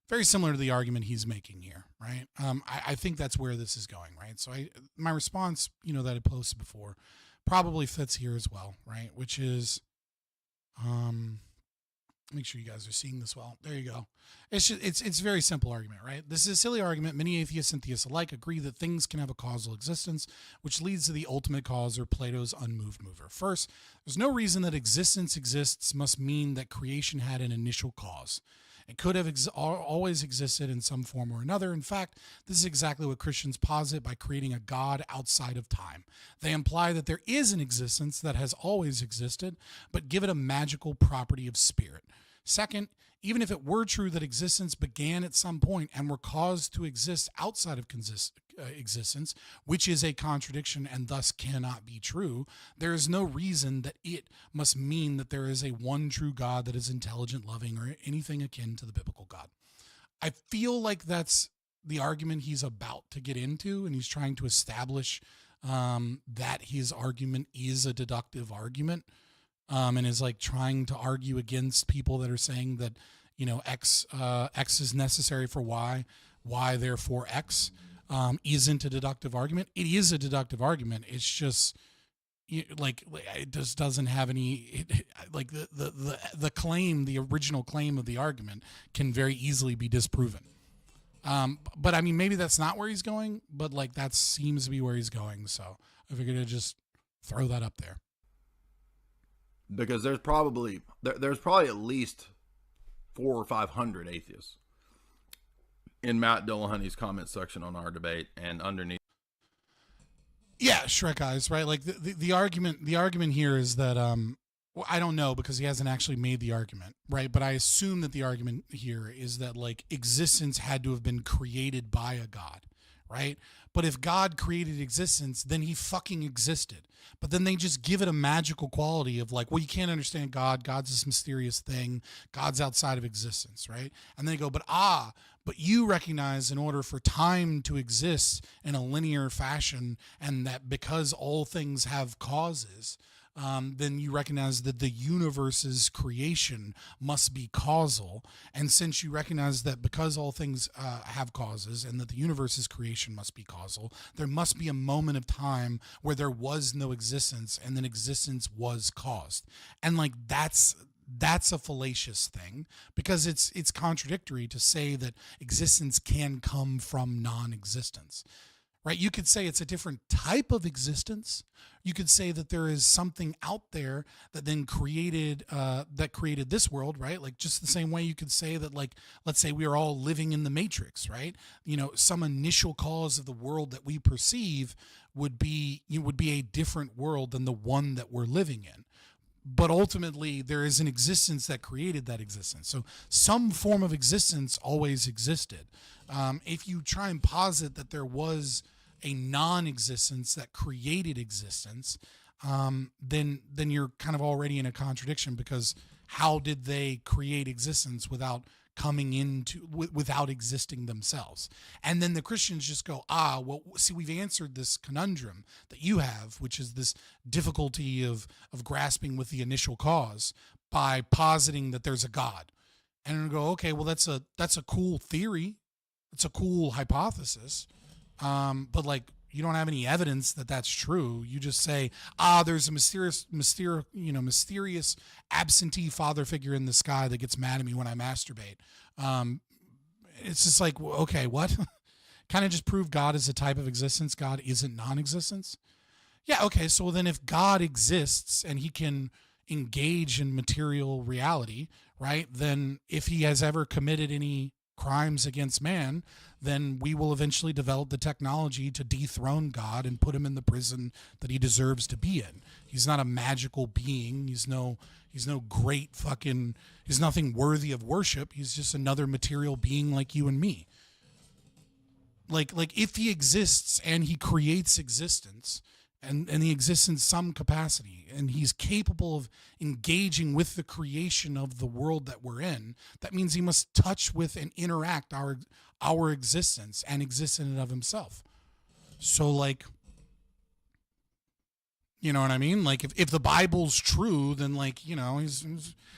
S1: very similar to the argument he's making here, right? I think that's where this is going, right? So my response, that I posted before probably fits here as well, right? Which is, make sure you guys are seeing this well. There you go. It's a very simple argument, right? This is a silly argument. Many atheists and theists alike agree that things can have a causal existence, which leads to the ultimate cause, or Plato's unmoved mover. First, there's no reason that existence exists must mean that creation had an initial cause. It could have always existed in some form or another. In fact, this is exactly what Christians posit by creating a God outside of time. They imply that there is an existence that has always existed, but give it a magical property of spirit. Second, even if it were true that existence began at some point and were caused to exist outside of existence, which is a contradiction and thus cannot be true, there is no reason that it must mean that there is a one true God that is intelligent, loving, or anything akin to the biblical God. I feel like that's the argument he's about to get into, and he's trying to establish that his argument is a deductive argument. And is like trying to argue against people that are saying that, X is necessary for Y therefore X isn't a deductive argument. It is a deductive argument. It's just it just doesn't have any, the claim, the original claim of the argument can very easily be disproven. But I mean, maybe that's not where he's going, but that seems to be where he's going. So I figured I'd just throw that up there.
S13: Because there's probably at least 400 or 500 atheists in Matt Dillahunty's comment section on our debate and underneath.
S1: Yeah, Shrek Eyes, right? The argument here is that I don't know, because he hasn't actually made the argument, right? But I assume that the argument here is that existence had to have been created by a God, right? But if God created existence, then he fucking existed. But then they just give it a magical quality of you can't understand God. God's this mysterious thing. God's outside of existence, right? And they go, but you recognize in order for time to exist in a linear fashion, and that because all things have causes, then you recognize that the universe's creation must be causal. And since you recognize that because all things have causes and that the universe's creation must be causal, there must be a moment of time where there was no existence and then existence was caused. And that's a fallacious thing, because it's contradictory to say that existence can come from non-existence. Right? You could say it's a different type of existence. You could say that there is something out there that then created this world, right? Just the same way you could say that, let's say we are all living in the Matrix, right? Some initial cause of the world that we perceive would be a different world than the one that we're living in. But ultimately, there is an existence that created that existence. So some form of existence always existed. If you try and posit that there was a non-existence that created existence, then you're kind of already in a contradiction, because how did they create existence without without existing themselves? And then the Christians just go, see, we've answered this conundrum that you have, which is this difficulty of grasping with the initial cause, by positing that there's a God. And go, okay, well, that's a cool theory. It's a cool hypothesis. But you don't have any evidence that that's true. You just say, there's a mysterious absentee father figure in the sky that gets mad at me when I masturbate. It's just okay, what? Kind of just prove God is a type of existence. God isn't non-existence. Yeah. Okay. So then if God exists and he can engage in material reality, right? Then if he has ever committed any crimes against man, then we will eventually develop the technology to dethrone God and put him in the prison that he deserves to be in. He's not a magical being. He's no great he's nothing worthy of worship. He's just another material being like you and me. If he exists and he creates existence, and he exists in some capacity, and he's capable of engaging with the creation of the world that we're in, that means he must touch with and interact our existence and exist in and of himself. So you know what I mean? If the Bible's true, then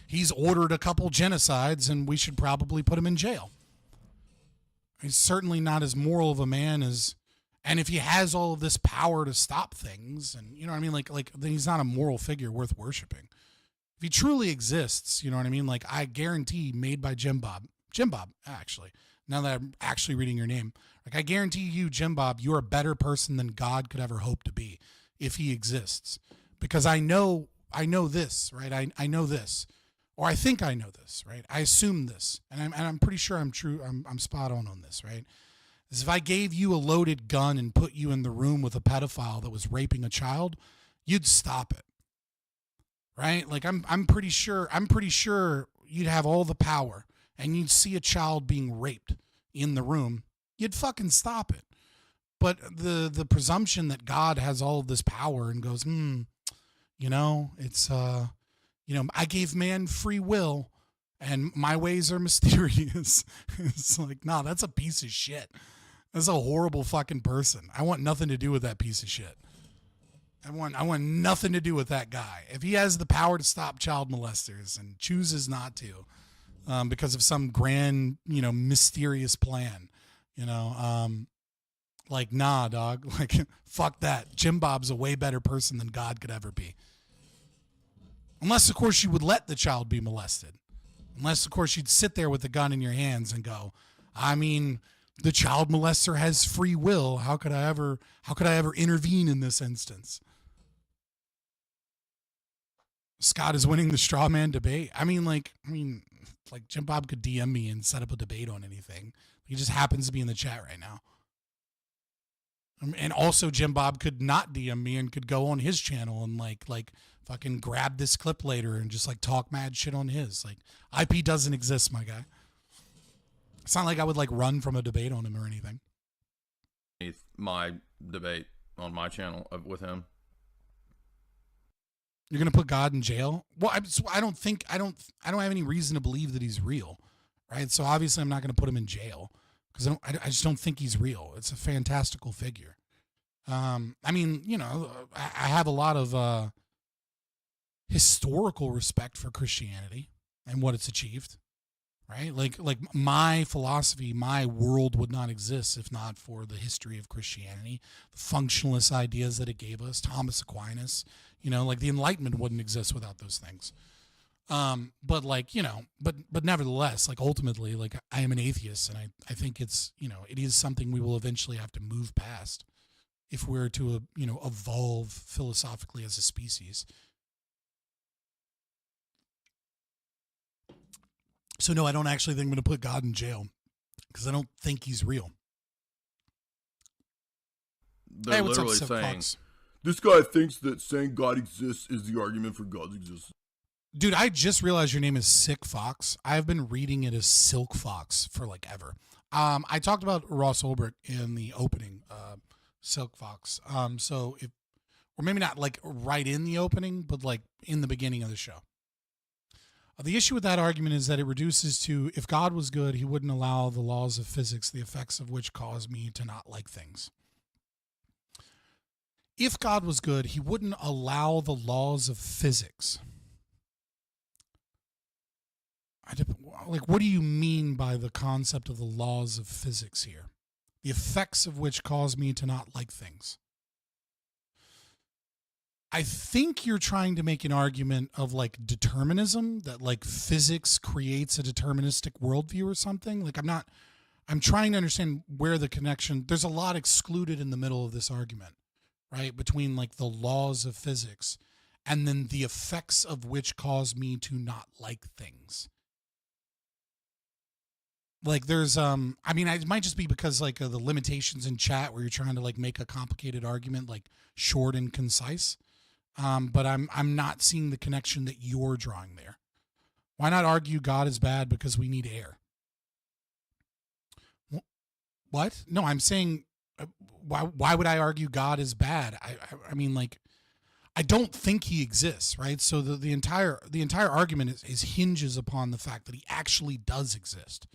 S1: he's ordered a couple genocides, and we should probably put him in jail. He's certainly not as moral of a man as, and if he has all of this power to stop things, and you know what I mean, like then he's not a moral figure worth worshiping. If he truly exists, you know what I mean? Like, I guarantee, made by Jim Bob, actually, now that I'm actually reading your name, like, I guarantee you, Jim Bob, you're a better person than God could ever hope to be if he exists. Because I know this, right? I know this, or I think I know this, right? I assume this, and I'm pretty sure I'm true. I'm spot on this, right? Is if I gave you a loaded gun and put you in the room with a pedophile that was raping a child, you'd stop it. Right? Like, I'm pretty sure you'd have all the power, and you'd see a child being raped in the room, you'd fucking stop it. But the presumption that God has all of this power and goes, you know, it's you know, I gave man free will and my ways are mysterious. It's like, nah, that's a piece of shit. That's a horrible fucking person. I want nothing to do with that piece of shit. I want nothing to do with that guy. If he has the power to stop child molesters and chooses not to, because of some grand, you know, mysterious plan, you know, like, nah, dog, like, fuck that. Jim Bob's a way better person than God could ever be. Unless, of course, you would let the child be molested. Unless, of course, you'd sit there with the gun in your hands and go, I mean, the child molester has free will. How could I ever intervene in this instance? Scott is winning the straw man debate. I mean, like Jim Bob could DM me and set up a debate on anything. He just happens to be in the chat right now. And also Jim Bob could not DM me and could go on his channel and like fucking grab this clip later and just like talk mad shit on his. Like, IP doesn't exist, my guy. It's not like I would like run from a debate on him or anything.
S13: My debate on my channel with him.
S1: You're gonna put God in jail? Well, I don't have any reason to believe that he's real, right? So obviously I'm not gonna put him in jail because I just don't think he's real. It's a fantastical figure. I mean, you know, I have a lot of historical respect for Christianity and what it's achieved, right? Like my philosophy, my world would not exist if not for the history of Christianity, the functionalist ideas that it gave us, Thomas Aquinas, you know, like the Enlightenment wouldn't exist without those things. But like, you know, but nevertheless, like ultimately, like I am an atheist and I think it's, you know, it is something we will eventually have to move past if we're to, you know, evolve philosophically as a species. So no, I don't actually think I'm going to put God in jail because I don't think he's real.
S13: They're
S1: hey, what's
S13: literally
S1: up,
S13: saying,
S1: Fox?
S13: this guy thinks that saying God exists is the argument for God's existence.
S1: Dude, I just realized your name is Sick Fox. I've been reading it as Silk Fox for like ever. I talked about Ross Ulbricht in the opening, Silk Fox. So if, or maybe not like right in the opening, but like in the beginning of the show. The issue with that argument is that it reduces to, if God was good, he wouldn't allow the laws of physics, the effects of which cause me to not like things. If God was good, he wouldn't allow the laws of physics. Like, what do you mean by the concept of the laws of physics here? The effects of which cause me to not like things. I think you're trying to make an argument of like determinism, that like physics creates a deterministic worldview or something. Like I'm trying to understand where the connection, there's a lot excluded in the middle of this argument, right? Between like the laws of physics and then the effects of which cause me to not like things. Like there's, I mean, it might just be because like the limitations in chat where you're trying to like make a complicated argument, like short and concise. But I'm not seeing the connection that you're drawing there. Why not argue God is bad because we need air? What? No, I'm saying, why would I argue God is bad? I mean, like, I don't think he exists, right? So the entire argument is hinges upon the fact that he actually does exist,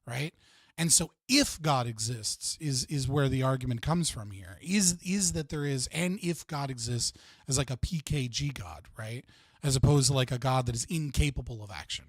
S1: right? And so if God exists is where the argument comes from here, is that there is, and if God exists as like a PKG God, right? As opposed to like a God that is incapable of action,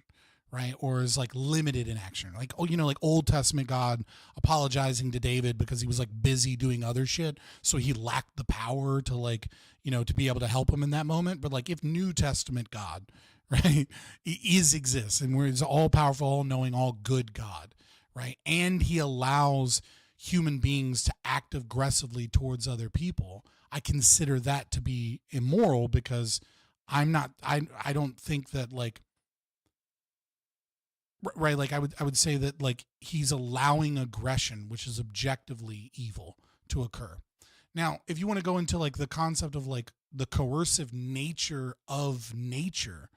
S1: right? Or is like limited in action. Like, oh, you know, like Old Testament God apologizing to David because he was like busy doing other shit. So he lacked the power to like, you know, to be able to help him in that moment. But like if New Testament God, right, exists and where he's all powerful, all knowing, all good God, right? And he allows human beings to act aggressively towards other people, I consider that to be immoral because I don't think that like, right, like I would say that like he's allowing aggression, which is objectively evil, to occur. Now, if you want to go into like the concept of like the coercive nature of nature,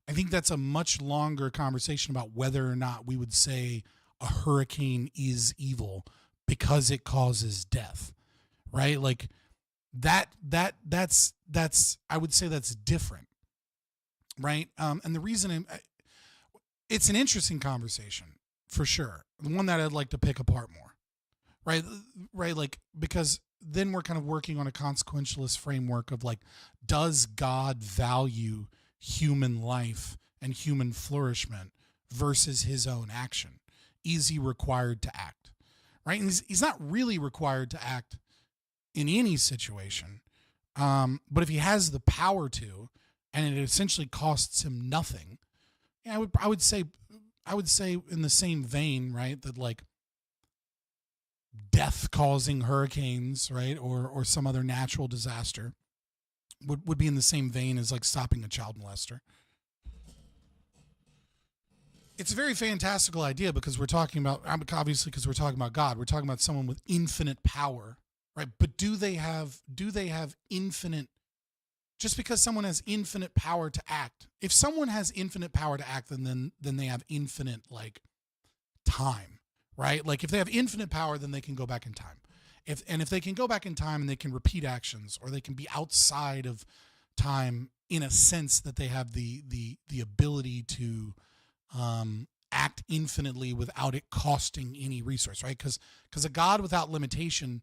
S1: I think that's a much longer conversation about whether or not we would say a hurricane is evil because it causes death, right? Like that's I would say that's different, right? And the reason it's an interesting conversation for sure, the one that I'd like to pick apart more, right? Like because then we're kind of working on a consequentialist framework of like, does God value human life and human flourishment versus his own action? Is he required to act? Right? And he's not really required to act in any situation. But if he has the power to, and it essentially costs him nothing, yeah, I would say in the same vein, right, that like death causing hurricanes, right, or some other natural disaster would be in the same vein as like stopping a child molester. It's a very fantastical idea because we're talking about, obviously because we're talking about God, we're talking about someone with infinite power, right? But do they have infinite, just because someone has infinite power to act, if someone has infinite power to act, then they have infinite like time, right? Like if they have infinite power, then they can go back in time. If they can go back in time and they can repeat actions, or they can be outside of time in a sense that they have the ability to act infinitely without it costing any resource, right? Because a God without limitation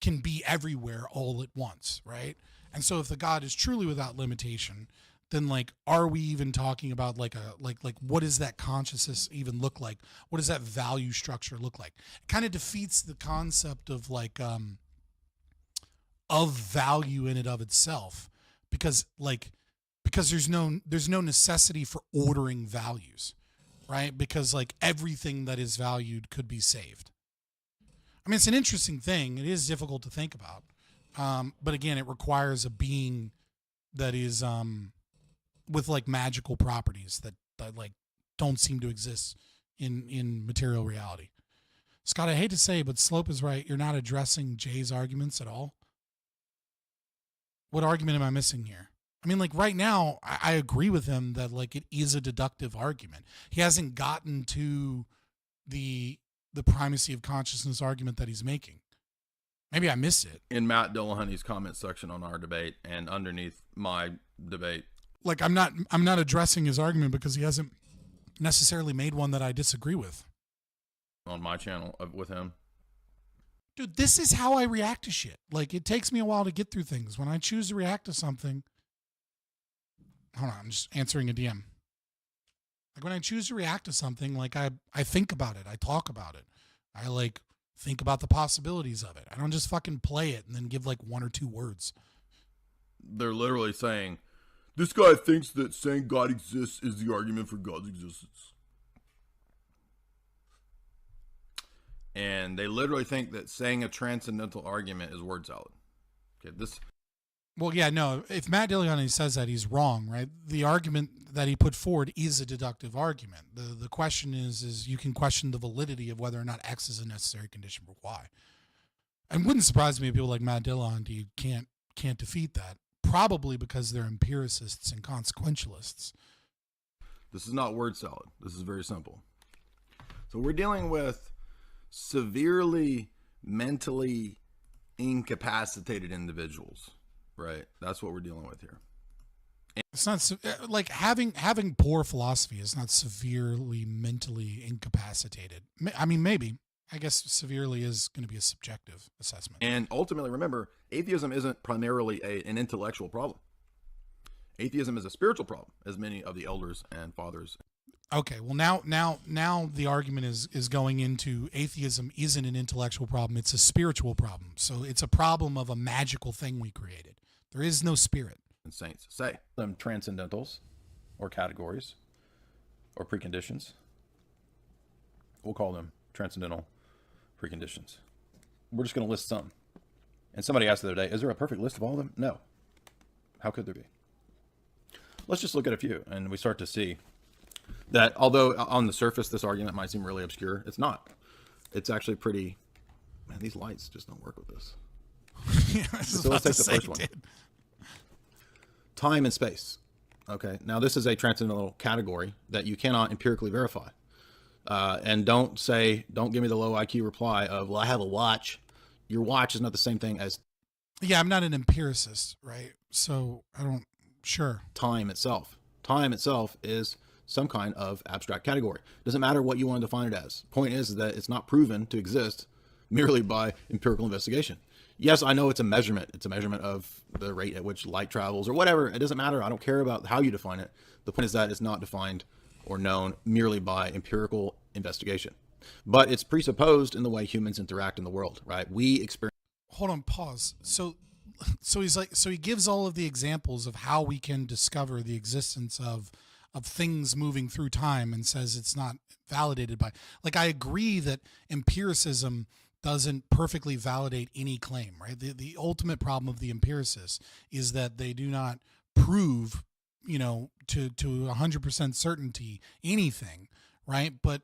S1: can be everywhere all at once, right? And so if the God is truly without limitation, then like, are we even talking about like what does that consciousness even look like? What does that value structure look like? It kind of defeats the concept of like of value in and of itself, because there's no necessity for ordering values, right? Because like everything that is valued could be saved. I mean, it's an interesting thing. It is difficult to think about. But again, it requires a being that is with like magical properties that like don't seem to exist in material reality. Scott, I hate to say, but Slope is right. You're not addressing Jay's arguments at all. What argument am I missing here? I mean, like right now, I agree with him that like it is a deductive argument. He hasn't gotten to the primacy of consciousness argument that he's making. Maybe I missed it.
S13: In Matt Dillahunty's comment section on our debate and underneath my debate.
S1: Like I'm not addressing his argument because he hasn't necessarily made one that I disagree with.
S13: On my channel with him.
S1: Dude, this is how I react to shit. Like it takes me a while to get through things. When I choose to react to something, hold on, I'm just answering a DM. Like when I choose to react to something, like I think about it, I talk about it, I like think about the possibilities of it. I don't just fucking play it and then give like one or two words.
S13: They're literally saying, this guy thinks that saying God exists is the argument for God's existence. And they literally think that saying a transcendental argument is word salad. Okay,
S1: Well, yeah, no, if Matt Dillahunty says that, he's wrong, right? The argument that he put forward is a deductive argument. The question is you can question the validity of whether or not X is a necessary condition for Y. And it wouldn't surprise me if people like Matt Dillahunty can't defeat that, probably because they're empiricists and consequentialists.
S13: This is not word salad. This is very simple. So we're dealing with severely mentally incapacitated individuals. Right. That's what we're dealing with here.
S1: It's not like having poor philosophy is not severely mentally incapacitated. I mean, maybe. I guess severely is going to be a subjective assessment.
S13: And ultimately, remember, atheism isn't primarily an intellectual problem. Atheism is a spiritual problem, as many of the elders and fathers.
S1: Okay, well now the argument is going into atheism isn't an intellectual problem, it's a spiritual problem. So it's a problem of a magical thing we created. There is no spirit.
S13: And saints say them transcendentals or categories or preconditions. We'll call them transcendental preconditions. We're just going to list some. And somebody asked the other day, is there a perfect list of all of them? No. How could there be? Let's just look at a few, and we start to see that although on the surface this argument might seem really obscure, it's not. It's actually pretty... Man, these lights just don't work with this.
S1: Yeah,
S13: so let's take the first one. Time and space. Okay, now this is a transcendental category that you cannot empirically verify. And don't give me the low IQ reply of, well, I have a watch. Your watch is not the same thing as...
S1: Yeah, I'm not an empiricist, right? So I don't... Sure.
S13: Time itself. Time itself is some kind of abstract category. Doesn't matter what you want to define it as. Point is that it's not proven to exist merely by empirical investigation. Yes, I know it's a measurement. It's a measurement of the rate at which light travels or whatever. It doesn't matter. I don't care about how you define it. The point is that it's not defined or known merely by empirical investigation. But it's presupposed in the way humans interact in the world, right? We experience...
S1: Hold on, pause. So he gives all of the examples of how we can discover the existence of things moving through time and says it's not validated by... Like, I agree that empiricism doesn't perfectly validate any claim, right? The ultimate problem of the empiricists is that they do not prove, to 100% certainty anything, right? But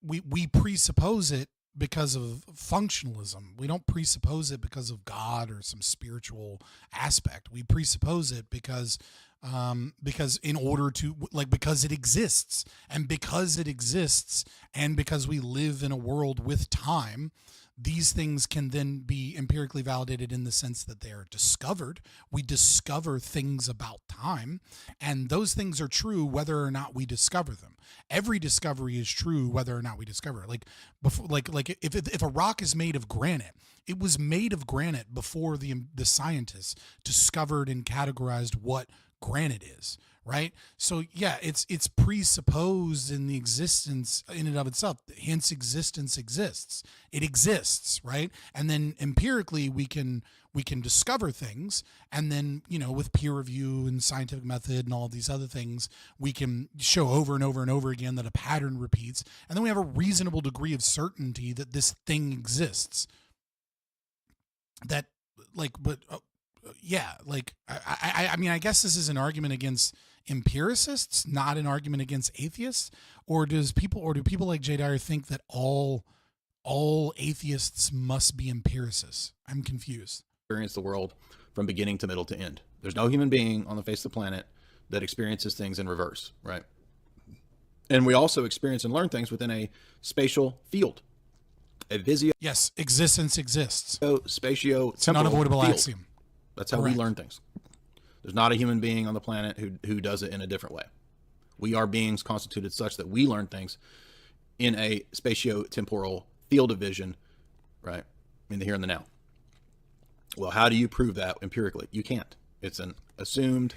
S1: we presuppose it because of functionalism. We don't presuppose it because of God or some spiritual aspect. We presuppose it because in order to, because it exists, and because we live in a world with time, these things can then be empirically validated in the sense that they are discovered. We discover things about time, and those things are true whether or not we discover them. Every discovery is true whether or not we discover it. If a rock is made of granite, it was made of granite before the scientists discovered and categorized what granite is, right? So yeah, it's presupposed in the existence in and of itself. Hence, existence exists. It exists, right? And then empirically, we can discover things, and then with peer review and scientific method and all of these other things, we can show over and over and over again that a pattern repeats, and then we have a reasonable degree of certainty that this thing exists. I mean, I guess this is an argument against empiricists, not an argument against atheists. Or do people like Jay Dyer think that all atheists must be empiricists? I'm confused.
S13: Experience the world from beginning to middle to end. There's no human being on the face of the planet that experiences things in reverse, right? And we also experience and learn things within a spatial field.
S1: Yes, existence exists.
S13: Spatio-temporal
S1: It's an unavoidable
S13: field.
S1: Axiom.
S13: That's how
S1: Correct.
S13: we learn things. There's not a human being on the planet who does it in a different way. We are beings constituted such that we learn things in a spatio-temporal field of vision, right? In the here and the now. Well, how do you prove that empirically? You can't. It's an assumed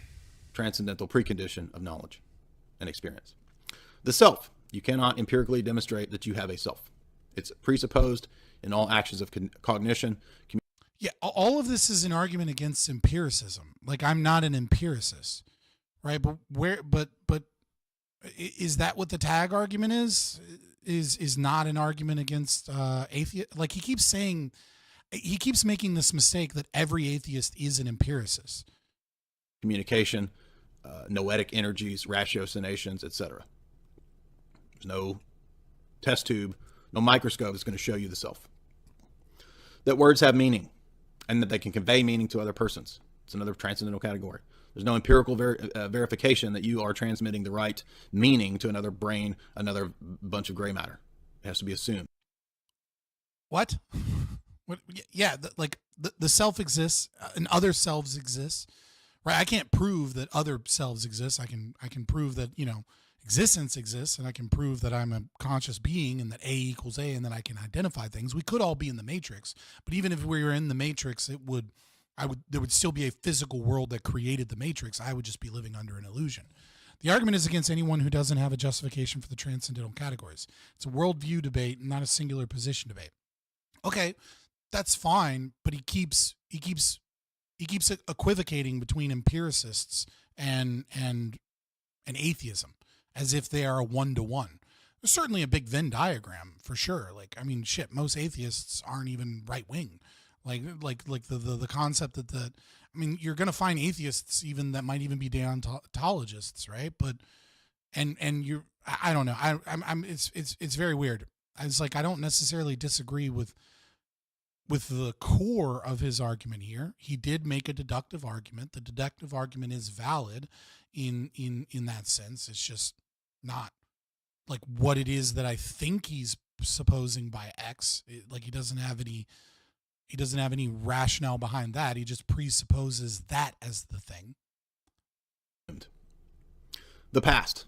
S13: transcendental precondition of knowledge and experience. The self. You cannot empirically demonstrate that you have a self. It's presupposed in all actions of cognition.
S1: Yeah, all of this is an argument against empiricism. Like, I'm not an empiricist, right? But is that what the tag argument is? Is not an argument against atheist? Like, he keeps making this mistake that every atheist is an empiricist.
S13: Communication, noetic energies, ratiocinations, etc. There's no test tube, no microscope that's going to show you the self. That words have meaning, and that they can convey meaning to other persons. It's another transcendental category. There's no empirical verification that you are transmitting the right meaning to another brain, another bunch of gray matter. It has to be assumed.
S1: What? What? Yeah, the self exists, and other selves exist, right? I can't prove that other selves exist. I can prove that existence exists, and I can prove that I'm a conscious being and that A equals A, and then I can identify things. We could all be in the Matrix, but even if we were in the Matrix, there would still be a physical world that created the Matrix. I would just be living under an illusion. The argument is against anyone who doesn't have a justification for the transcendental categories. It's a worldview debate, not a singular position debate. Okay, that's fine, but he keeps equivocating between empiricists and atheism as if they are a one-to-one. There's certainly a big Venn diagram for sure. Like, I mean, shit, most atheists aren't even right wing. Like the concept that I mean, you're gonna find atheists even that might even be deontologists, right? But and you're, I don't know. It's very weird. It's like I don't necessarily disagree with the core of his argument here. He did make a deductive argument. The deductive argument is valid in that sense. It's just not like what it is that I think he's supposing by X. Like he doesn't have any rationale behind that. He just presupposes that as the thing.
S13: The past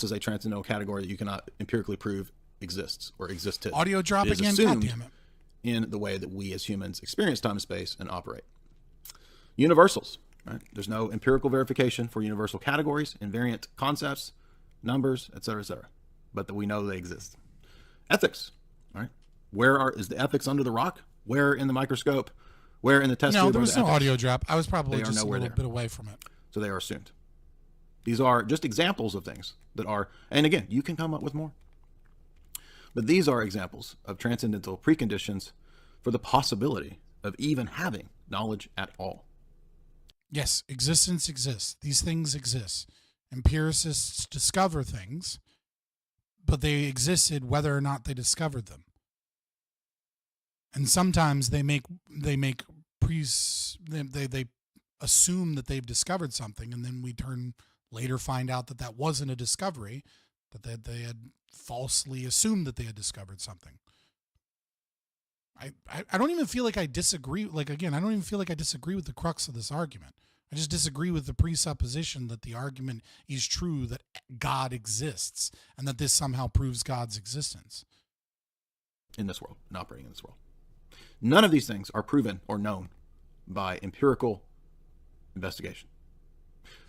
S13: is a transcendental category that you cannot empirically prove exists or existed.
S1: Audio drop
S13: It is
S1: again.
S13: assumed
S1: God damn it.
S13: in the way that we as humans experience time and space and operate. Universals, right? There's no empirical verification for universal categories, invariant concepts, numbers, etc., but that we know they exist. Ethics, right? Is the ethics under the rock? Where in the microscope? Where in the test tube?
S1: No, there was no
S13: ethics?
S1: audio drop. I was probably
S13: They are
S1: just a
S13: nowhere
S1: little
S13: there.
S1: bit away from it.
S13: So they are assumed. These are just examples of things that are, and again, you can come up with more. But these are examples of transcendental preconditions for the possibility of even having knowledge at all.
S1: Yes, existence exists. These things exist. Empiricists discover things, but they existed whether or not they discovered them. And sometimes they assume that they've discovered something, and then we later find out that that wasn't a discovery, that they had falsely assumed that they had discovered something. I don't even feel like I disagree. Like, again, I don't even feel like I disagree with the crux of this argument. I just disagree with the presupposition that the argument is true, that God exists, and that this somehow proves God's existence.
S13: In this world, and operating in this world. None of these things are proven or known by empirical investigation.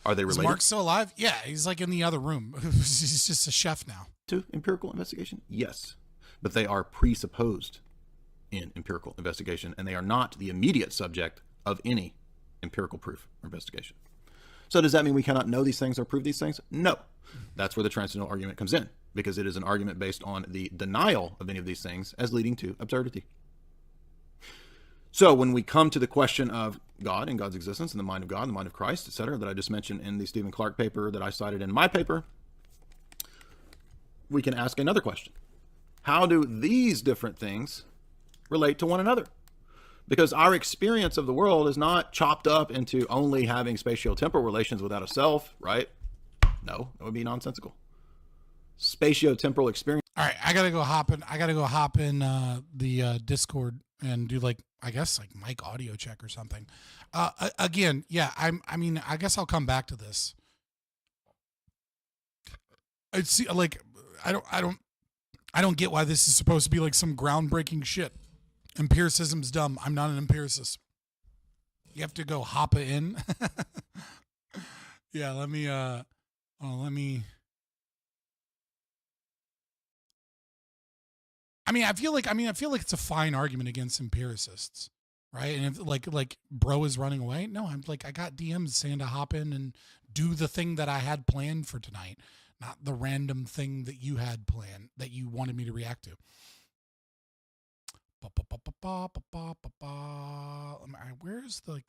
S13: Are they related?
S1: Is Mark still alive? Yeah, he's like in the other room. He's just a chef now.
S13: To empirical investigation? Yes. But they are presupposed in empirical investigation, and they are not the immediate subject of any empirical proof or investigation. So does that mean we cannot know these things or prove these things? No. That's where the transcendental argument comes in, because it is an argument based on the denial of any of these things as leading to absurdity. So when we come to the question of God and God's existence and the mind of God, the mind of Christ, etc., that I just mentioned in the Stephen Clark paper that I cited in my paper, we can ask another question. How do these different things relate to one another? Because our experience of the world is not chopped up into only having spatio-temporal relations without a self, right? No, that would be nonsensical. Spatio-temporal experience.
S1: All right, I gotta go hop in the Discord and do I guess mic audio check or something. Again, yeah, I guess I'll come back to this. I don't get why this is supposed to be like some groundbreaking shit. Empiricism's dumb. I'm not an empiricist. You have to go hop it in. Yeah, let me I feel like it's a fine argument against empiricists, right? And if like bro is running away, no, I'm like, I got DMs saying to hop in and do the thing that I had planned for tonight, not the random thing that you had planned that you wanted me to react to. Where's the, I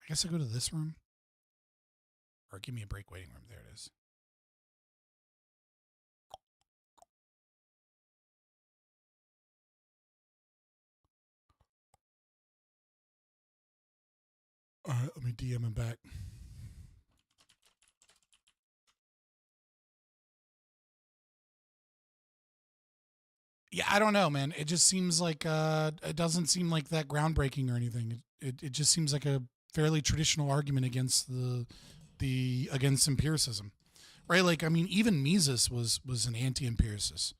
S1: guess I go to this room, or give me a break waiting room. There it is. All right, let me DM him back. Yeah, I don't know, man. It just seems like it doesn't seem like that groundbreaking or anything. It just seems like a fairly traditional argument against against empiricism, right? Like, I mean, even Mises was an anti-empiricist.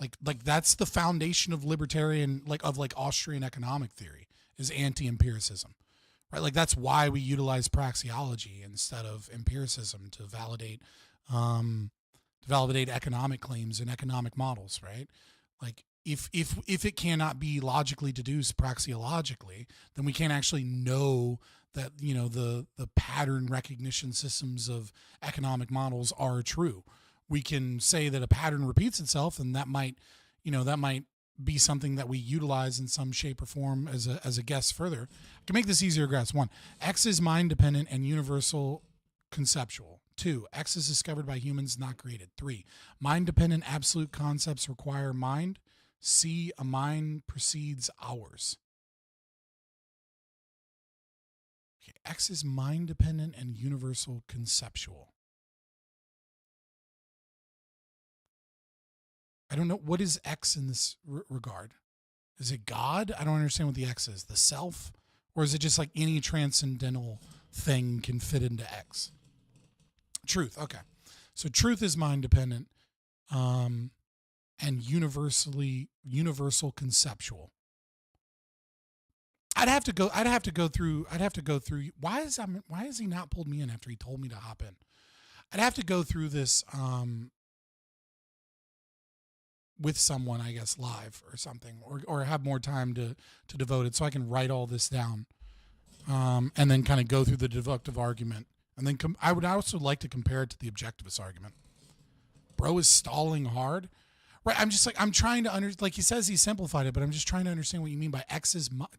S1: Like that's the foundation of libertarian, of Austrian economic theory, is anti-empiricism, right? Like that's why we utilize praxeology instead of empiricism to validate to validate economic claims and economic models, right? Like if it cannot be logically deduced praxeologically, then we can't actually know that, you know, the pattern recognition systems of economic models are true. We can say that a pattern repeats itself, and that might be something that we utilize in some shape or form as a guess further. I can make this easier to grasp. 1, X is mind dependent and universal conceptual. 2, X is discovered by humans, not created. 3, mind dependent absolute concepts require mind. C, a mind precedes ours. Okay, X is mind dependent and universal conceptual. I don't know. What is X in this regard? Is it God? I don't understand what the X is. The self? Or is it just like any transcendental thing can fit into X? Truth. Okay. So truth is mind dependent and universal conceptual. I'd have to go through. Why has he not pulled me in after he told me to hop in? I'd have to go through this with someone, I guess, live or something, or have more time to devote it so I can write all this down, and then kind of go through the deductive argument, and then I would also like to compare it to the objectivist argument. Bro is stalling hard, right? I'm trying to like he says he simplified it, but I'm just trying to understand what you mean by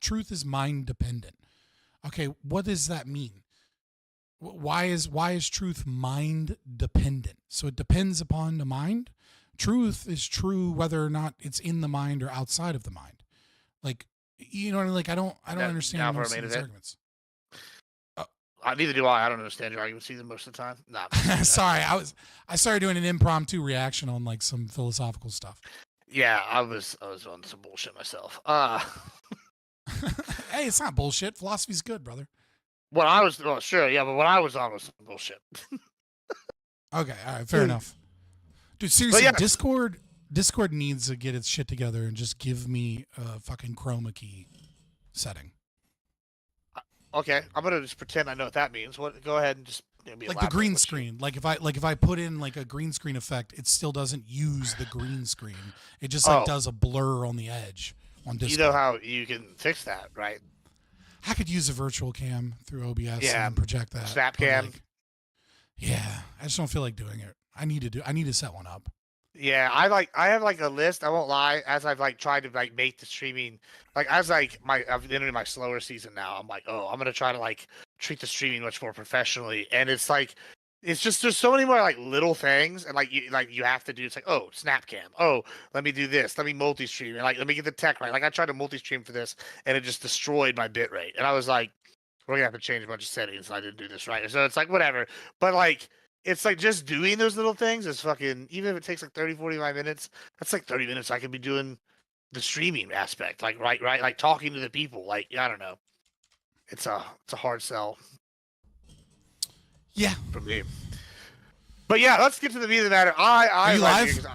S1: truth is mind dependent. Okay, what does that mean? Why is truth mind dependent? So it depends upon the mind. Truth is true whether or not it's in the mind or outside of the mind. Like, you know what I mean? Like, I don't understand most of these arguments.
S14: Neither do I. I don't understand your arguments either most of the time. Nah.
S1: Sorry, I started doing an impromptu reaction on like some philosophical stuff.
S14: Yeah, I was on some bullshit myself.
S1: Hey, it's not bullshit. Philosophy's good, brother.
S14: When I was sure, yeah, but when I was on was some bullshit.
S1: Okay, all right, fair enough. Dude, seriously, yeah. Discord needs to get its shit together and just give me a fucking chroma key setting.
S14: Okay, I'm gonna just pretend I know what that means. Go ahead and just
S1: like the green screen. Like if I put in like a green screen effect, it still doesn't use the green screen. It just does a blur on the edge on Discord.
S14: You know how you can fix that, right?
S1: I could use a virtual cam through OBS and project that.
S14: Snap cam.
S1: Like, yeah, I just don't feel like doing it. I need to set one up.
S14: Yeah, I have like a list. I won't lie. As I've like tried to like make the streaming, like as like I've entered my slower season now. I'm like, I'm gonna try to like treat the streaming much more professionally. And it's like, it's just there's so many more like little things, and like you have to do. It's like, snap cam. Let me do this. Let me multi-stream, and like let me get the tech right. Like I tried to multi-stream for this, and it just destroyed my bit rate. And I was like, we're gonna have to change a bunch of settings. And I didn't do this right. So it's like whatever. But like. It's like just doing those little things is fucking, even if it takes like 30, 45 minutes, that's like 30 minutes I could be doing the streaming aspect. Like, right, like talking to the people. Like, I don't know. It's a hard sell.
S1: Yeah.
S14: For me. But yeah, let's get to the meat of the matter.
S1: Are you live?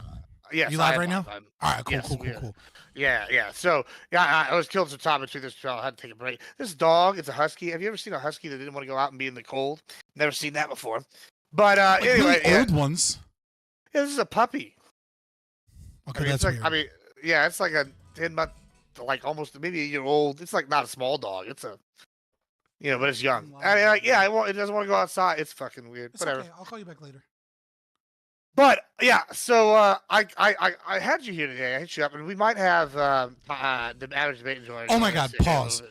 S14: Yes.
S1: You live right now? All right, cool.
S14: Yeah. So, yeah, I was killed some time between this trial. I had to take a break. This dog, it's a husky. Have you ever seen a husky that didn't want to go out and be in the cold? Never seen that before. But anyway,
S1: really old ones.
S14: Yeah, this is a puppy.
S1: Okay, that's
S14: like,
S1: weird.
S14: It's like a 10-month, like almost maybe a year old. It's like not a small dog. It's a, but it's young. It doesn't want to go outside. It's fucking weird.
S1: It's
S14: whatever.
S1: Okay. I'll call you back later.
S14: But yeah, so I had you here today. I hit you up, and we might have the average debate join.
S1: Oh my God! Pause.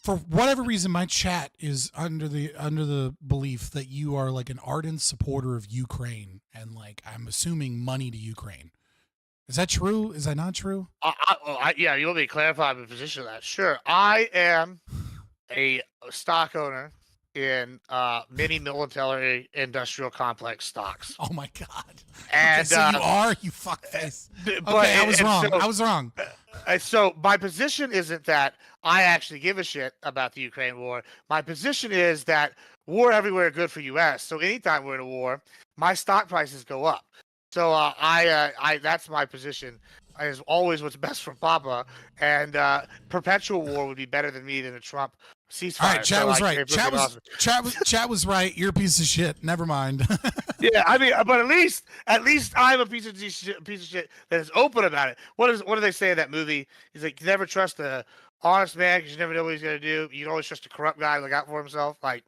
S1: For whatever reason, my chat is under the belief that you are like an ardent supporter of Ukraine, and like I'm assuming money to Ukraine. Is that true? Is that not true?
S14: Yeah, you want me to clarify my position on that? Sure. I am a stock owner in many military industrial complex stocks.
S1: Oh my God!
S14: And
S1: okay, so you are, you fuckface. Okay, I was wrong. I was wrong.
S14: So my position isn't that I actually give a shit about the Ukraine war. My position is that war everywhere good for U.S. So anytime we're in a war, my stock prices go up. So I that's my position. Is always what's best for Papa, and perpetual war would be better than me than a Trump ceasefire.
S1: All right, chat was right. Chat was right. You're a piece of shit. Never mind.
S14: Yeah, I mean, but at least I'm a piece of shit that is open about it. What do they say in that movie? He's like, you never trust a honest man because you never know what he's gonna do. You can always trust a corrupt guy to look out for himself. Like,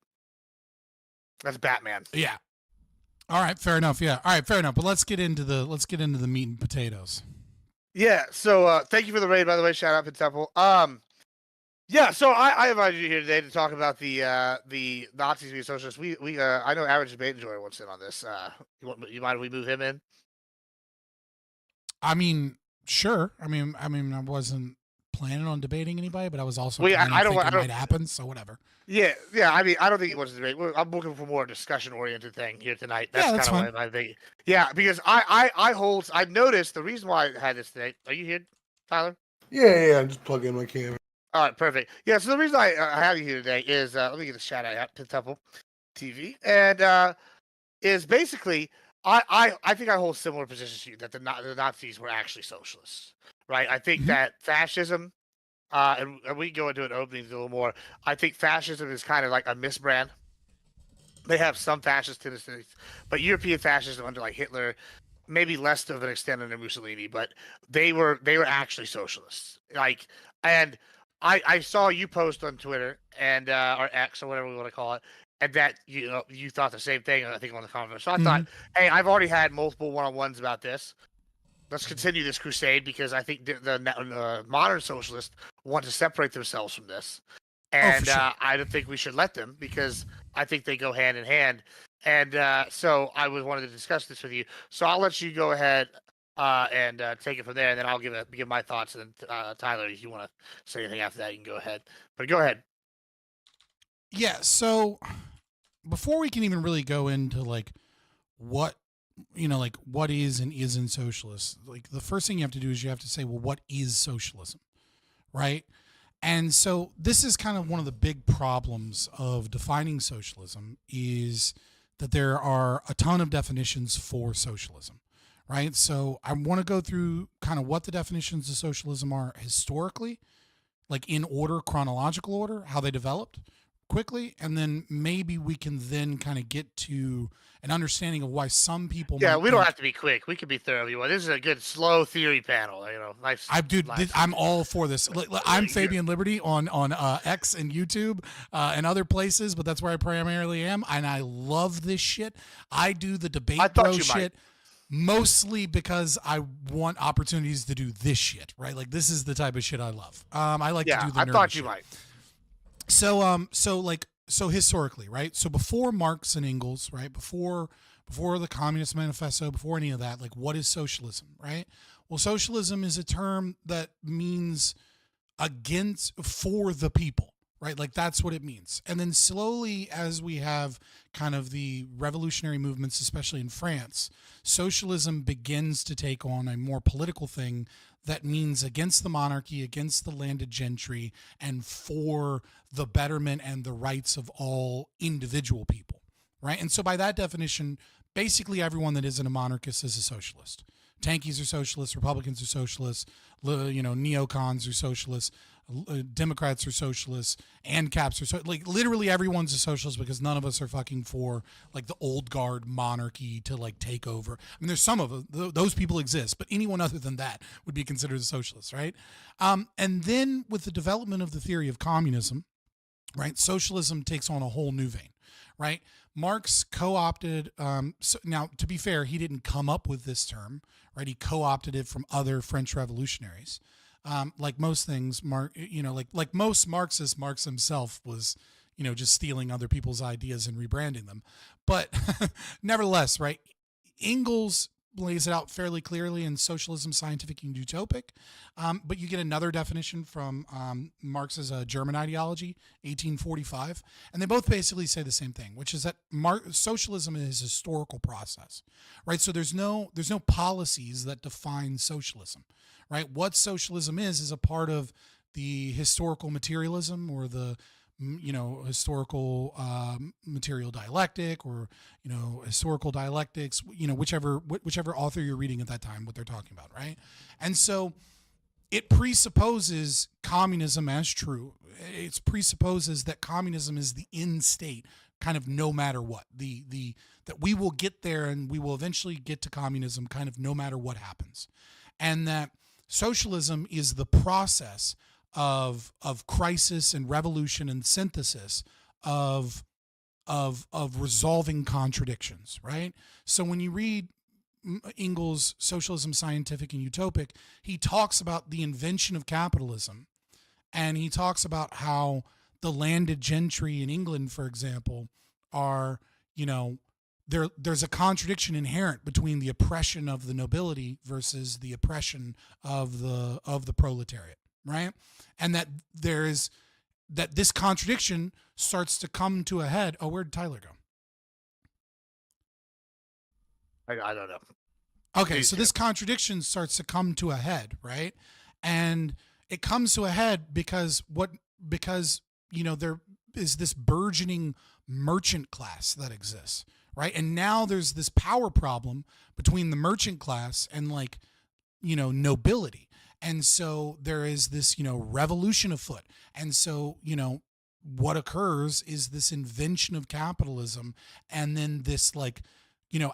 S14: that's Batman.
S1: Yeah. All right, fair enough. Yeah. All right, fair enough. But let's get into the meat and potatoes.
S14: Yeah. So thank you for the raid, by the way. Shout out to Temple. Yeah. So I invited you here today to talk about the Nazis being socialists. We I know Average Debate Enjoyer wants in on this. You mind if we move him in?
S1: I mean, sure. I mean, I wasn't planning on debating anybody, but I was also
S14: I don't
S1: thinking it might happen. So whatever.
S14: Yeah. I mean, I don't think he wants to debate. I'm looking for more discussion-oriented thing here tonight. That's kind of what I think. Yeah, because I've noticed the reason why I had this today. Are you here, Tyler?
S15: Yeah, I'm just plugging in my camera.
S14: All right, perfect. Yeah, so the reason I have you here today is let me get a shout out to Temple TV, and is basically I think I hold similar positions to you that the Nazis were actually socialists, right? I think that fascism. And we can go into an opening a little more. I think fascism is kind of like a misbrand. They have some fascist tendencies, but European fascism under like Hitler, maybe less of an extent under Mussolini, but they were actually socialists. Like, and I saw you post on Twitter and or X or whatever we want to call it, and that you thought the same thing. I think on the conference. So I thought, hey, I've already had multiple one-on-ones about this. Let's continue this crusade because I think the modern socialists want to separate themselves from this, and I don't think we should let them because I think they go hand in hand. And so I wanted to discuss this with you. So I'll let you go ahead and take it from there, and then I'll give my thoughts. And then Tyler, if you want to say anything after that, you can go ahead. But go ahead.
S1: Yeah. So before we can even really go into like what is and isn't socialist, like the first thing you have to do is you have to say, well, what is socialism, right? And so this is kind of one of the big problems of defining socialism is that there are a ton of definitions for socialism, right? So I want to go through kind of what the definitions of socialism are historically, like in order, chronological order, how they developed quickly, and then maybe we can then kind of get to an understanding of why some people.
S14: Yeah, we don't have to be quick. We can be thorough. This is a good slow theory panel. Nice.
S1: I'm all for this. I'm Fabian Liberty on X and YouTube and other places, but that's where I primarily am, and I love this shit. I do the debate bro shit. Mostly because I want opportunities to do this shit, right? Like this is the type of shit I love. I like to do the nerdy
S14: I thought you
S1: shit.
S14: might.
S1: So historically, right? So before Marx and Engels, right? Before the Communist Manifesto, before any of that, like what is socialism, right? Well, socialism is a term that means for the people, right? Like that's what it means. And then slowly, as we have kind of the revolutionary movements, especially in France, socialism begins to take on a more political thing that means against the monarchy, against the landed gentry, and for the betterment and the rights of all individual people, right? And so by that definition, basically everyone that isn't a monarchist is a socialist. Tankies are socialists, Republicans are socialists, neocons are socialists, Democrats are socialists, ANCAPs are like literally everyone's a socialist because none of us are fucking for like the old guard monarchy to like take over. I mean, there's some of those people exist, but anyone other than that would be considered a socialist, right? And then with the development of the theory of communism, right, socialism takes on a whole new vein, right? Marx co-opted. So now, to be fair, he didn't come up with this term, right? He co-opted it from other French revolutionaries. Like most things, like most Marxists, Marx himself was, just stealing other people's ideas and rebranding them. But nevertheless, right, Engels lays it out fairly clearly in Socialism, Scientific and Utopic. But you get another definition from Marx's German Ideology, 1845. And they both basically say the same thing, which is that socialism is a historical process, right? So there's no policies that define socialism, right? What socialism is a part of the historical materialism or the historical material dialectic or historical dialectics, whichever author you're reading at that time, what they're talking about, right? And so it presupposes communism as true. It presupposes that communism is the end state, kind of no matter what. That we will get there and we will eventually get to communism kind of no matter what happens. And that socialism is the process of crisis and revolution and synthesis of resolving contradictions, right? So when you read Engels' Socialism, Scientific and Utopic, he talks about the invention of capitalism, and he talks about how the landed gentry in England, for example, are, there's a contradiction inherent between the oppression of the nobility versus the oppression of the proletariat, right? And that this contradiction starts to come to a head. Oh, where'd Tyler go?
S14: I don't know.
S1: Okay, so this contradiction starts to come to a head, right? And it comes to a head because there is this burgeoning merchant class that exists, right? And now there's this power problem between the merchant class and nobility. And so there is this, revolution afoot. And so, what occurs is this invention of capitalism, and then this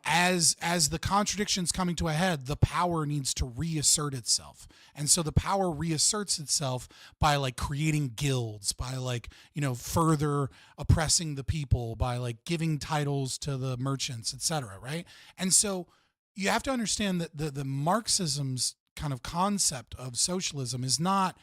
S1: as the contradiction's coming to a head, the power needs to reassert itself. And so the power reasserts itself by creating guilds, by further oppressing the people, by giving titles to the merchants, etc. Right? And so you have to understand that the Marxism's kind of concept of socialism is not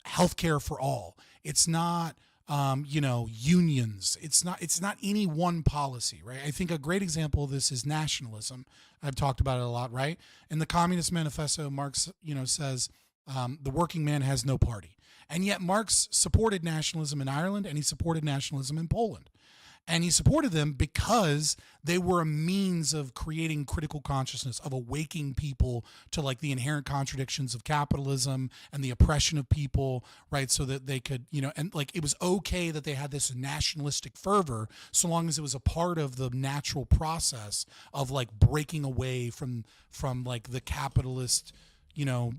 S1: healthcare for all. It's not unions. It's not any one policy, right? I think a great example of this is nationalism. I've talked about it a lot, right? In the Communist Manifesto, Marx, says the working man has no party. And yet Marx supported nationalism in Ireland, and he supported nationalism in Poland. And he supported them because they were a means of creating critical consciousness, of awakening people to the inherent contradictions of capitalism and the oppression of people, right? So that they could, and it was okay that they had this nationalistic fervor so long as it was a part of the natural process of breaking away from the capitalist,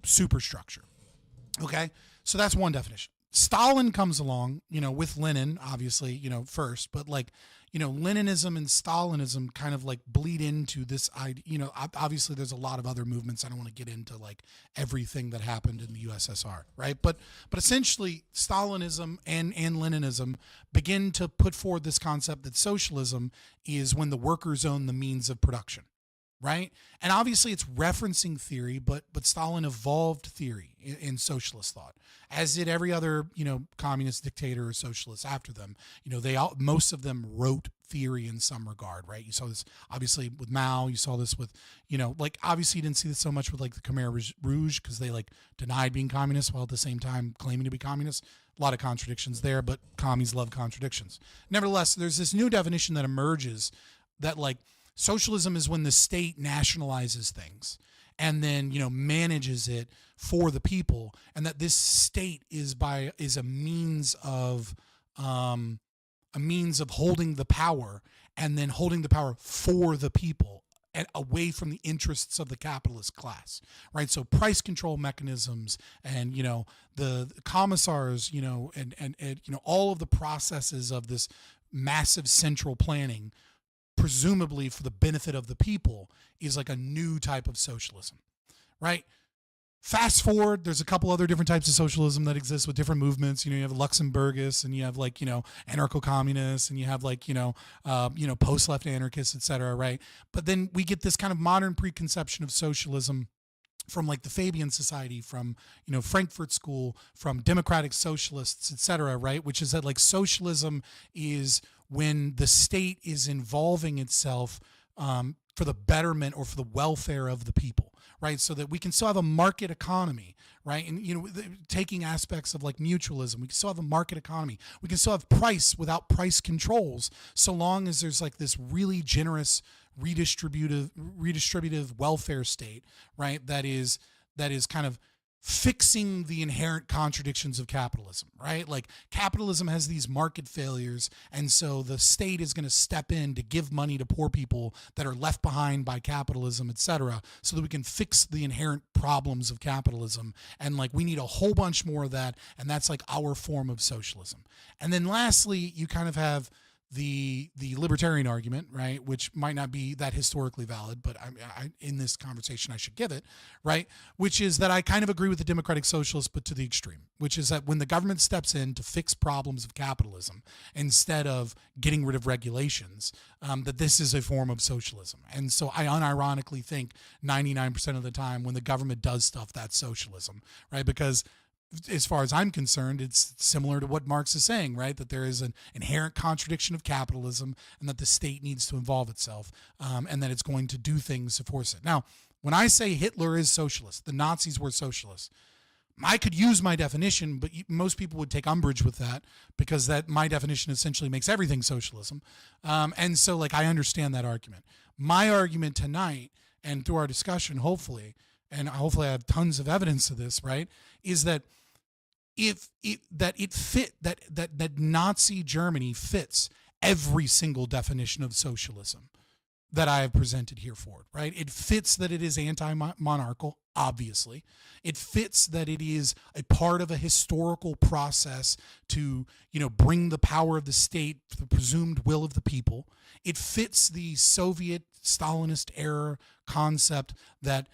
S1: superstructure. Okay? So that's one definition. Stalin comes along, with Lenin, obviously, first, but Leninism and Stalinism kind of bleed into this idea. Obviously there's a lot of other movements. I don't want to get into everything that happened in the USSR, right? But essentially Stalinism and Leninism begin to put forward this concept that socialism is when the workers own the means of production. Right? And obviously it's referencing theory, but Stalin evolved theory in socialist thought, as did every other, communist dictator or socialist after them. Most of them wrote theory in some regard, right? You saw this obviously with Mao, you saw this with, obviously you didn't see this so much with the Khmer Rouge because they denied being communist while at the same time claiming to be communist. A lot of contradictions there, but commies love contradictions. Nevertheless, there's this new definition that emerges that socialism is when the state nationalizes things and then, manages it for the people, and that this state is a means of holding the power, and then holding the power for the people and away from the interests of the capitalist class, right? So price control mechanisms and, the commissars, and all of the processes of this massive central planning, presumably for the benefit of the people, is a new type of socialism, right? Fast forward, there's a couple other different types of socialism that exist with different movements. You have Luxemburgists, and you have anarcho-communists, and you have post-left anarchists, etc. Right? But then we get this kind of modern preconception of socialism from the Fabian Society, from Frankfurt School, from democratic socialists, etc. Right? Which is that socialism is when the state is involving itself for the betterment or for the welfare of the people, right? So that we can still have a market economy, right? And taking aspects of mutualism, we can still have a market economy. We can still have price without price controls, so long as there's this really generous redistributive welfare state, right? That is kind of fixing the inherent contradictions of capitalism, right? Capitalism has these market failures, and so the state is going to step in to give money to poor people that are left behind by capitalism, etc., so that we can fix the inherent problems of capitalism. And we need a whole bunch more of that, and that's our form of socialism. And then lastly, you kind of have the libertarian argument, right, which might not be that historically valid, but I in this conversation I should give it, right, which is that I kind of agree with the democratic socialists, but to the extreme, which is that when the government steps in to fix problems of capitalism instead of getting rid of regulations, that this is a form of socialism. And so I unironically think 99% of the time when the government does stuff, that's socialism, right? Because as far as I'm concerned, it's similar to what Marx is saying, right? That there is an inherent contradiction of capitalism and that the state needs to involve itself, and that it's going to do things to force it. Now, when I say Hitler is socialist, the Nazis were socialists, I could use my definition, but most people would take umbrage with that because that my definition essentially makes everything socialism. And so, like, I understand that argument. My argument tonight, and through our discussion, hopefully, and hopefully I have tons of evidence of this, right, is that that Nazi Germany fits every single definition of socialism that I have presented here forward, right? It fits that it is anti-monarchical, obviously. It fits that it is a part of a historical process to, bring the power of the state to the presumed will of the people. It fits the Soviet Stalinist era concept that,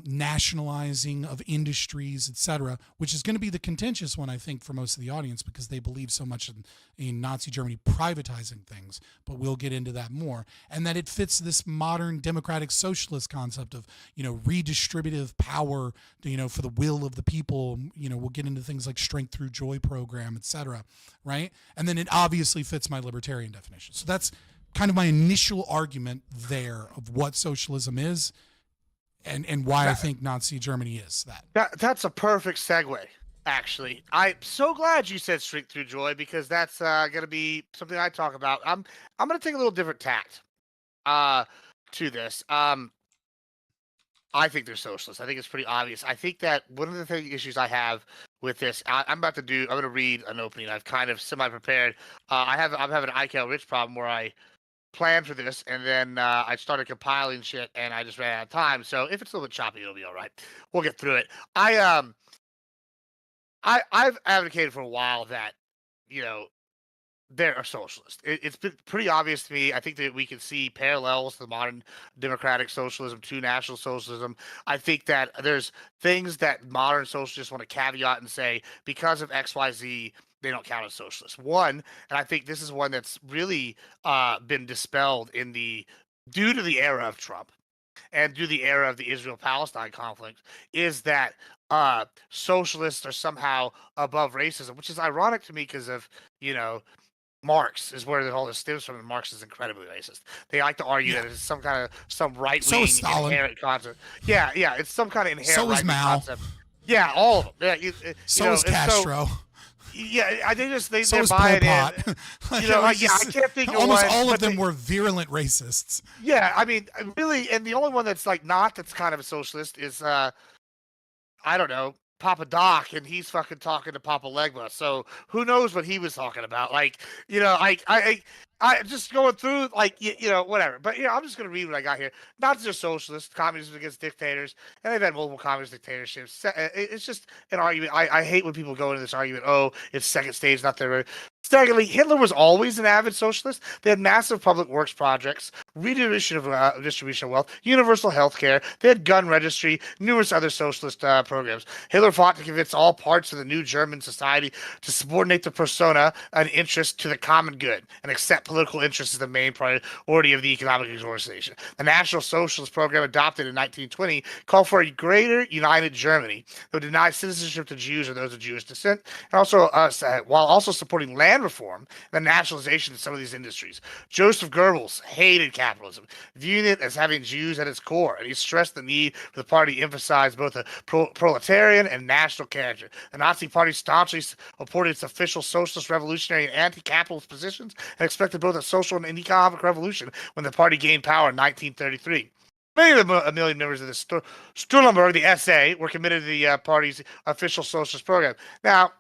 S1: nationalizing of industries, etc., which is going to be the contentious one, I think, for most of the audience because they believe so much in Nazi Germany privatizing things, but we'll get into that more. And that it fits this modern democratic socialist concept of, redistributive power, for the will of the people. We'll get into things like strength through joy program, etc., right? And then it obviously fits my libertarian definition. So that's kind of my initial argument there of what socialism is. And why I think Nazi Germany is that.
S14: That's a perfect segue, actually. I'm so glad you said strength through joy because that's going to be something I talk about. I'm going to take a little different tact to this. I think they're socialists. I think it's pretty obvious. I think that one of the issues I have with this, I'm going to read an opening. I've kind of semi-prepared. I'm having an IKL Rich problem where I planned for this, and then I started compiling shit, and I just ran out of time. So if it's a little bit choppy, it'll be all right. We'll get through it. I've advocated for a while that they're a socialist. It's been pretty obvious to me. I think that we can see parallels to the modern democratic socialism to national socialism. I think that there's things that modern socialists want to caveat and say because of X, Y, Z. They don't count as socialists. One, and I think this is one that's really been dispelled due to the era of Trump and due to the era of the Israel-Palestine conflict, is that socialists are somehow above racism, which is ironic to me because of, Marx is where all this stems from, and Marx is incredibly racist. They like to argue that it's some right-wing inherent concept. Yeah, it's some kind of inherent right-wing concept. Yeah, all of them. Yeah,
S1: so is Castro.
S14: Yeah, they
S1: so
S14: buy it
S1: in.
S14: I can't think of
S1: almost all of them were virulent racists.
S14: Yeah, I mean, really, and the only one that's that's kind of a socialist is I don't know, Papa Doc, and he's fucking talking to Papa Legba. So who knows what he was talking about? I just going through whatever. But I'm just gonna read what I got here. Nazis are socialists, communism against dictators, and they've had multiple communist dictatorships. It's just an argument. I hate when people go into this argument. Oh, it's second stage, not their. Secondly, Hitler was always an avid socialist. They had massive public works projects, redistribution of wealth, universal health care. They had gun registry, numerous other socialist programs. Hitler fought to convince all parts of the new German society to subordinate the persona and interest to the common good and accept political interest as the main priority of the economic organization. The National Socialist program adopted in 1920 called for a greater united Germany that would deny citizenship to Jews or those of Jewish descent, and also while also supporting land reform and the nationalization of some of these industries. Joseph Goebbels hated capitalism, viewing it as having Jews at its core, and he stressed the need for the party to emphasize both a proletarian and national character. The Nazi Party staunchly supported its official socialist, revolutionary, and anti-capitalist positions and expected both a social and an economic revolution when the party gained power in 1933. Many of the a million members of the Stuhlenberg, the SA, were committed to the party's official socialist program. Now,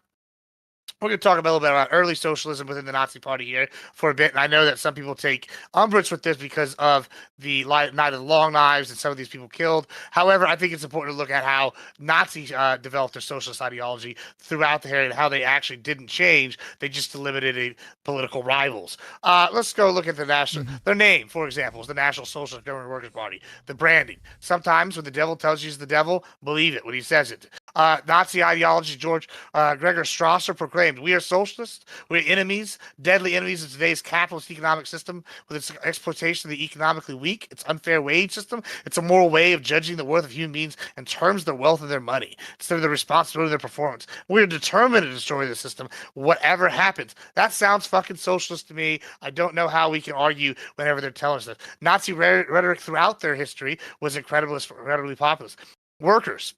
S14: We're going to talk a little bit about early socialism within the Nazi Party here for a bit. And I know that some people take umbrage with this because of the Night of the Long Knives and some of these people killed. However, I think it's important to look at how Nazis developed their socialist ideology throughout the period and how they actually didn't change. They just eliminated political rivals. Let's go look at the national. Their name, for example, is the National Socialist German Workers' Party. The branding. Sometimes when the devil tells you he's the devil, believe it when he says it. Nazi ideology, George Gregor Strasser proclaimed, "We are socialists. We're enemies, deadly enemies of today's capitalist economic system with its exploitation of the economically weak, its unfair wage system. It's a moral way of judging the worth of human beings in terms of their wealth and their money, instead of the responsibility of their performance. We are determined to destroy the system, whatever happens." That sounds fucking socialist to me. I don't know how we can argue whenever they're telling us this. Nazi rhetoric throughout their history was incredibly populist. Workers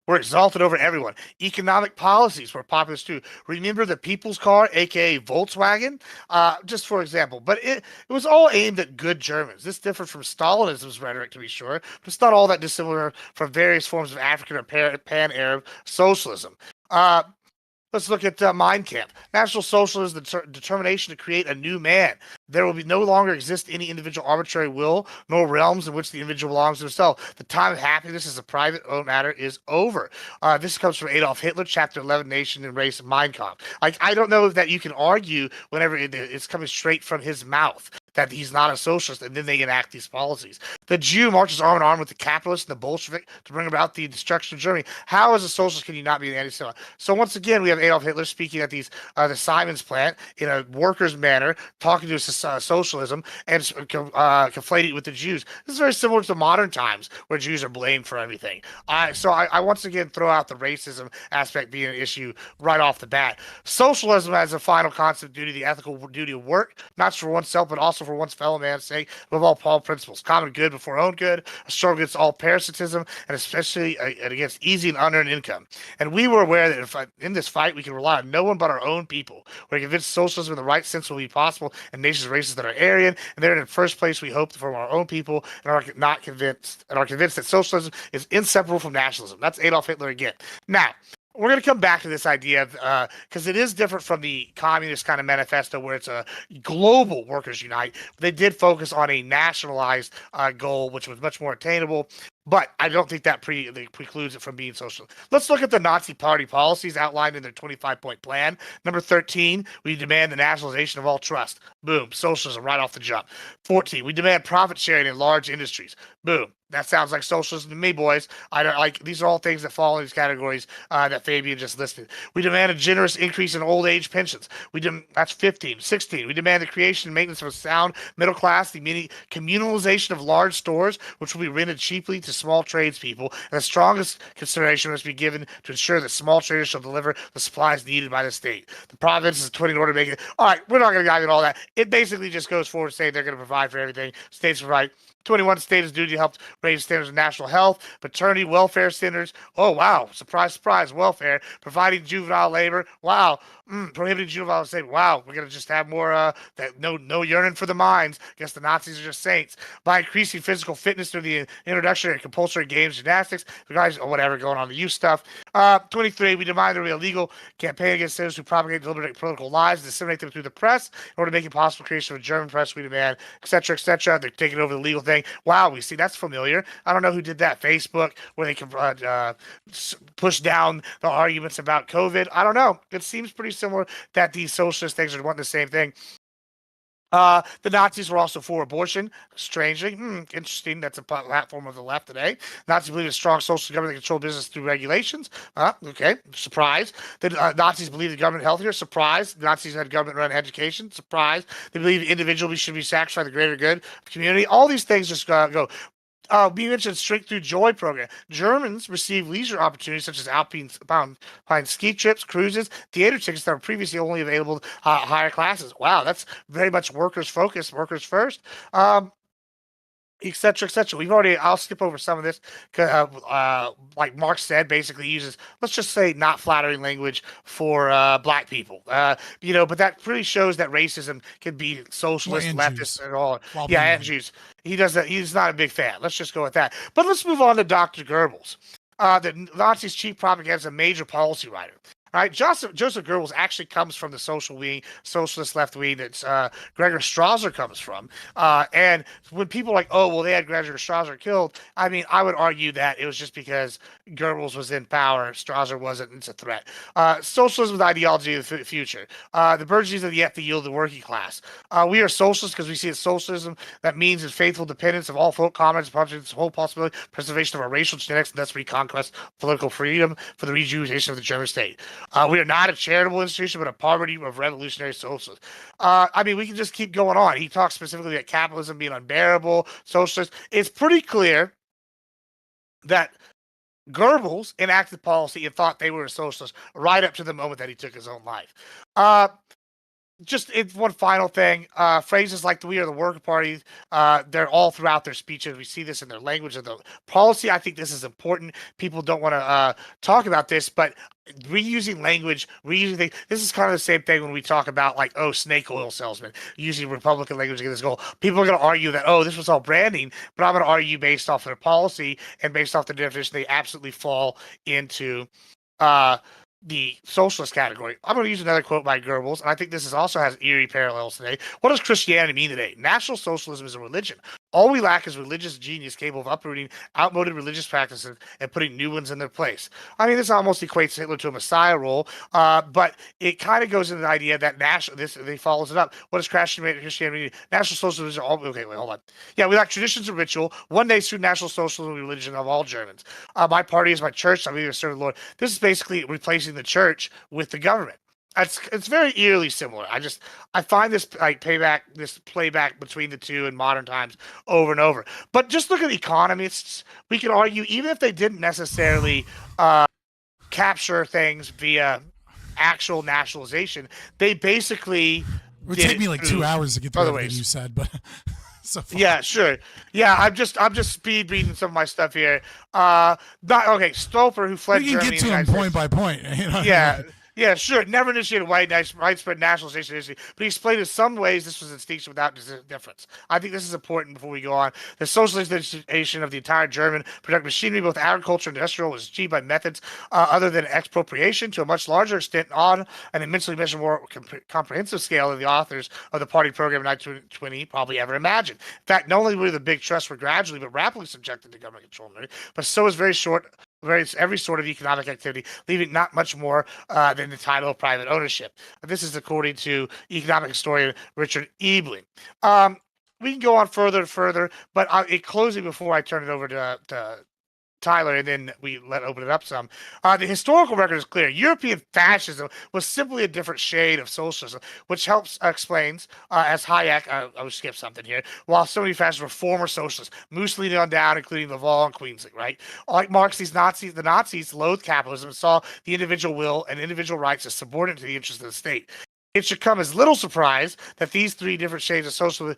S14: were exalted over everyone. Economic policies were populist too. Remember the people's car, aka Volkswagen? Just for example. But it was all aimed at good Germans. This differed from Stalinism's rhetoric, to be sure, but it's not all that dissimilar from various forms of African or pan-Arab socialism. Let's look at Mein Kampf. National Socialism is the determination to create a new man. There will no longer exist any individual arbitrary will, nor realms in which the individual belongs to himself. The time of happiness as a private own matter is over. This comes from Adolf Hitler, Chapter 11, Nation and Race, Mein Kampf. I don't know that you can argue whenever it's coming straight from his mouth that he's not a socialist, and then they enact these policies. The Jew marches arm in arm with the capitalist and the Bolshevik to bring about the destruction of Germany. How, as a socialist, can you not be an anti-Semite? So once again, we have Adolf Hitler speaking at the Siemens plant in a worker's manner, talking to socialism and conflating it with the Jews. This is very similar to modern times where Jews are blamed for everything. So I once again throw out the racism aspect being an issue right off the bat. Socialism has a final concept duty, the ethical duty of work, not just for oneself, but also for one's fellow man's sake, above all Paul principles. Common good before own good, a struggle against all parasitism, and especially against easy and unearned income. And we were aware that in this fight, we can rely on no one but our own people. We're convinced socialism in the right sense will be possible in nations and races that are Aryan, and they're in the first place we hope from our own people, and are convinced that socialism is inseparable from nationalism. That's Adolf Hitler again. Now, we're going to come back to this idea because it is different from the communist kind of manifesto where it's a global workers unite. They did focus on a nationalized goal, which was much more attainable. But I don't think that precludes it from being social. Let's look at the Nazi Party policies outlined in their 25-point plan. Number 13, we demand the nationalization of all trust. Boom, socialism right off the jump. 14, we demand profit sharing in large industries. Boom. That sounds like socialism to me, boys. I don't like these are all things that fall in these categories that Fabian just listed. We demand a generous increase in old age pensions. That's 15. 16. We demand the creation and maintenance of a sound middle class, the communalization of large stores, which will be rented cheaply to small tradespeople, and the strongest consideration must be given to ensure that small traders shall deliver the supplies needed by the state. The province is 20 in order to make it. All right, we're not going to dive into all that. It basically just goes forward saying they're going to provide for everything. States provide. 21, state is duty to help raise standards of national health, paternity, welfare centers. Oh, wow. Surprise, surprise. Welfare. Providing juvenile labor. Wow. Prohibiting juvenile labor. Wow. We're going to just have more, no yearning for the mines. Guess the Nazis are just saints. By increasing physical fitness through the introduction of compulsory games, gymnastics, guys, or whatever going on the youth stuff. 23, we demand there be a legal campaign against those who propagate deliberate political lies and disseminate them through the press in order to make it possible creation of a German press. We demand, etc., etc. They're taking over the legal thing. Wow, we see that's familiar. I don't know who did that. Facebook, where they can push down the arguments about COVID. I don't know. It seems pretty similar that these socialist things are wanting the same thing. The Nazis were also for abortion. Strangely, interesting. That's a platform of the left today. Nazis believe in strong social government that control business through regulations. Okay, surprise. The Nazis believe the government healthier. Surprise. The Nazis had government-run education. Surprise. They believe the individual should be sacrificed for the greater good of the community. All these things just go. We mentioned Strength Through Joy program. Germans receive leisure opportunities such as alpine ski trips, cruises, theater tickets that were previously only available to higher classes. Wow, that's very much workers focused, workers first. Etc., etc. I'll skip over some of this. Like Marx said, basically uses, let's just say, not flattering language for black people. But that really shows that racism can be socialist, leftist, and all. And Jews. He does that. He's not a big fan. Let's just go with that. But let's move on to Dr. Goebbels. The Nazis' chief propaganda is a major policy writer. right? Joseph Goebbels actually comes from the social wing, socialist left wing that Gregor Strasser comes from. And when people are like, oh, well, they had Gregor Strasser killed, I mean, I would argue that it was just because Goebbels was in power, Strasser wasn't. It's a threat. Socialism is the ideology of the future. The burgeoning of the yet to yield the working class. We are socialists because we see it socialism that means in faithful dependence of all folk comments, the whole possibility, preservation of our racial genetics, and thus reconquest political freedom for the rejuvenation of the German state. We are not a charitable institution, but a party of revolutionary socialists. I mean, we can just keep going on. He talks specifically about capitalism being unbearable, socialist. It's pretty clear that Goebbels enacted policy and thought they were a socialist right up to the moment that he took his own life. Just one final thing, phrases like "we are the worker party," they're all throughout their speeches. We see this in their language of the policy. I think this is important. People don't want to talk about this, but reusing language, reusing things. This is kind of the same thing when we talk about like, oh, snake oil salesman, using Republican language against this goal. People are going to argue that, oh, this was all branding, but I'm going to argue based off their policy and based off the definition, they absolutely fall into the socialist category. I'm going to use another quote by Goebbels, and I think this also has eerie parallels today. What does Christianity mean today? National Socialism is a religion. All we lack is religious genius capable of uprooting outmoded religious practices and putting new ones in their place. I mean, this almost equates Hitler to a messiah role, but it kind of goes into the idea that they follows it up. What does Christianity mean? National Socialism is all okay. Wait, hold on. Yeah, we lack traditions and ritual. One day, through National Socialism, religion of all Germans. My party is my church. I'm here to serve the Lord. This is basically replacing the church with the government. It's very eerily similar. I find this playback between the two in modern times over and over. But just look at the economy. We can argue even if they didn't necessarily capture things via actual nationalization, they basically
S1: it would take me like 2 hours to get through everything you said, but so far.
S14: Yeah, sure. Yeah, I'm just speed reading some of my stuff here. Stouffer, who fled
S1: we can
S14: Germany,
S1: get to them point by point. You know?
S14: Yeah. Yeah, sure. Never initiated widespread nationalization initiative, but he explained in some ways this was instinctual without difference. I think this is important before we go on. The socialization of the entire German productive machinery, both agriculture and industrial, was achieved by methods other than expropriation to a much larger extent on an immensely much more comprehensive scale than the authors of the party program in 1920 probably ever imagined. In fact, not only were the big trusts were gradually but rapidly subjected to government control, but so was every sort of economic activity, leaving not much more than the title of private ownership. This is according to economic historian Richard Ebling. We can go on further, but in closing, before I turn it over to Tyler, and then we open it up some. The historical record is clear. European fascism was simply a different shade of socialism, which explains, as Hayek, I'll skip something here, while so many fascists were former socialists, Mussolini on down, including Laval and Queensland, right? Like Marx, the Nazis loathed capitalism and saw the individual will and individual rights as subordinate to the interests of the state. It should come as little surprise that these three different shades of socialism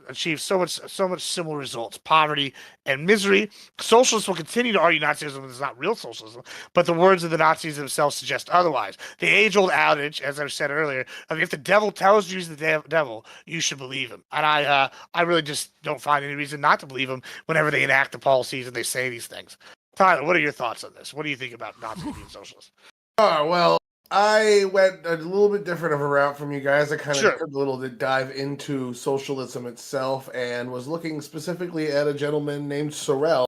S14: achieve so much similar results: poverty and misery. Socialists will continue to argue Nazism is not real socialism, but the words of the Nazis themselves suggest otherwise. The age-old adage, as I said earlier, of if the devil tells you he's the devil, you should believe him. And I really just don't find any reason not to believe him whenever they enact the policies and they say these things. Tyler, what are your thoughts on this? What do you think about Nazis being socialists?
S15: Well, I went a little bit different of a route from you guys. I kind of took a little to dive into socialism itself and was looking specifically at a gentleman named Sorel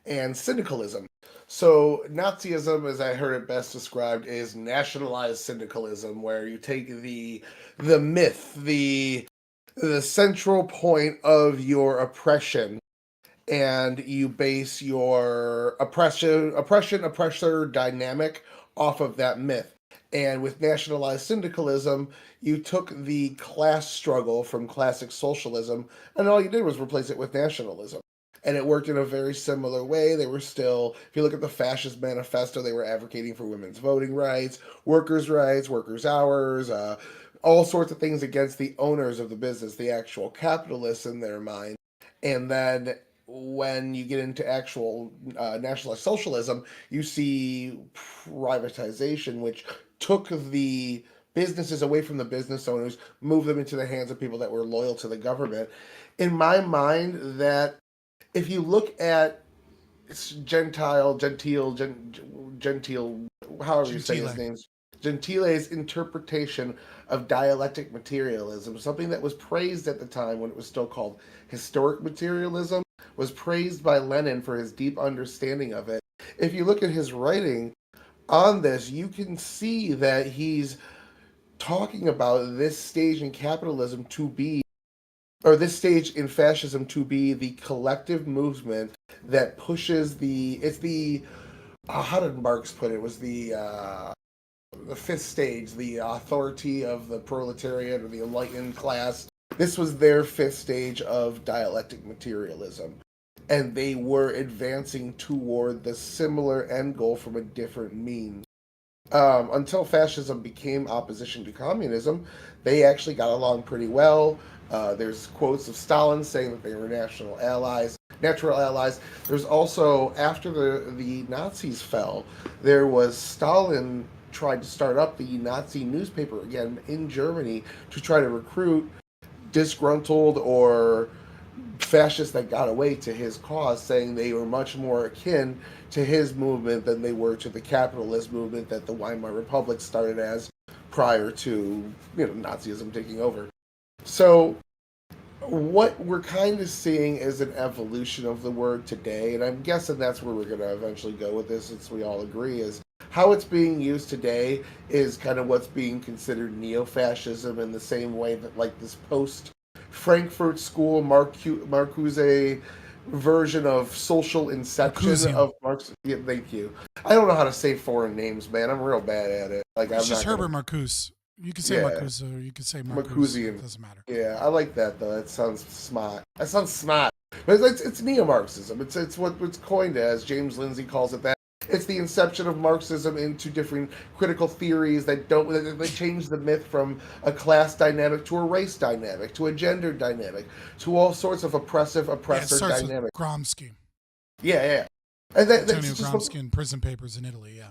S15: and syndicalism. So Nazism, as I heard it best described, is nationalized syndicalism, where you take the myth, the central point of your oppression, and you base your oppressor dynamic off of that myth. And with nationalized syndicalism, you took the class struggle from classic socialism, and all you did was replace it with nationalism. And it worked in a very similar way. They were still, if you look at the Fascist Manifesto, they were advocating for women's voting rights, workers' hours, all sorts of things against the owners of the business, the actual capitalists in their mind. And then when you get into actual nationalist socialism, you see privatization, which took the businesses away from the business owners, moved them into the hands of people that were loyal to the government. In my mind, that if you look at genteel however you say his
S1: Gentile.
S15: names, Gentile's interpretation of dialectic materialism, something that was praised at the time when it was still called historic materialism, was praised by Lenin for his deep understanding of it. If you look at his writing on this, you can see that he's talking about this stage in capitalism to be, or this stage in fascism to be the collective movement that pushes how did Marx put it? It was the fifth stage, the authority of the proletariat or the enlightened class. This was their fifth stage of dialectic materialism. And they were advancing toward the similar end goal from a different means. Until fascism became opposition to communism, they actually got along pretty well. There's quotes of Stalin saying that they were natural allies. There's also, after the Nazis fell, there was Stalin tried to start up the Nazi newspaper again in Germany to try to recruit disgruntled or fascists that got away to his cause, saying they were much more akin to his movement than they were to the capitalist movement that the Weimar Republic started as prior to Nazism taking over. So what we're kind of seeing is an evolution of the word today, and I'm guessing that's where we're going to eventually go with this, since we all agree, is how it's being used today is kind of what's being considered neo-fascism, in the same way that like this post-Frankfurt School Marcuse version of social inception of Marx. Yeah, thank you. I don't know how to say foreign names, man. I'm real bad at it. Like,
S1: It's just Herbert Marcuse. You can say Marcuse or you can say Marcuse. It doesn't matter.
S15: Yeah, I like that though. That sounds smart. But it's neo-Marxism. It's what's coined as, James Lindsay calls it that. It's the inception of Marxism into different critical theories that change the myth from a class dynamic to a race dynamic to a gender dynamic to all sorts of oppressor dynamic.
S1: With Gramsci.
S15: Yeah. And
S1: Antonio Gramsci in Prison Papers in Italy. Yeah.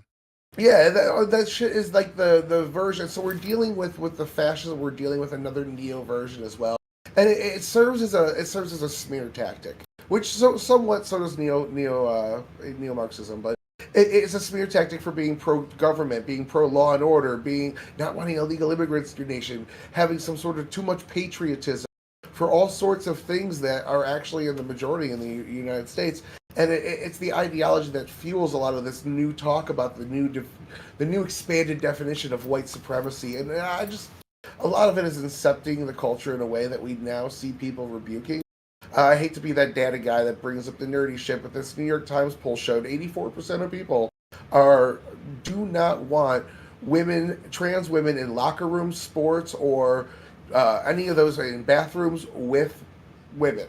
S15: Yeah, that shit is like the version. So we're dealing with the fascism. We're dealing with another neo version as well, and it serves as a smear tactic, which somewhat so does neo Marxism, but it's a smear tactic for being pro-government, being pro-law and order, being not wanting illegal immigrants in your nation, having some sort of too much patriotism for all sorts of things that are actually in the majority in the United States. And it's the ideology that fuels a lot of this new talk about the new expanded definition of white supremacy. And a lot of it is incepting the culture in a way that we now see people rebuking. I hate to be that data guy that brings up the nerdy shit, but this New York Times poll showed 84% of people do not want trans women in locker rooms, sports, or any of those in bathrooms with women.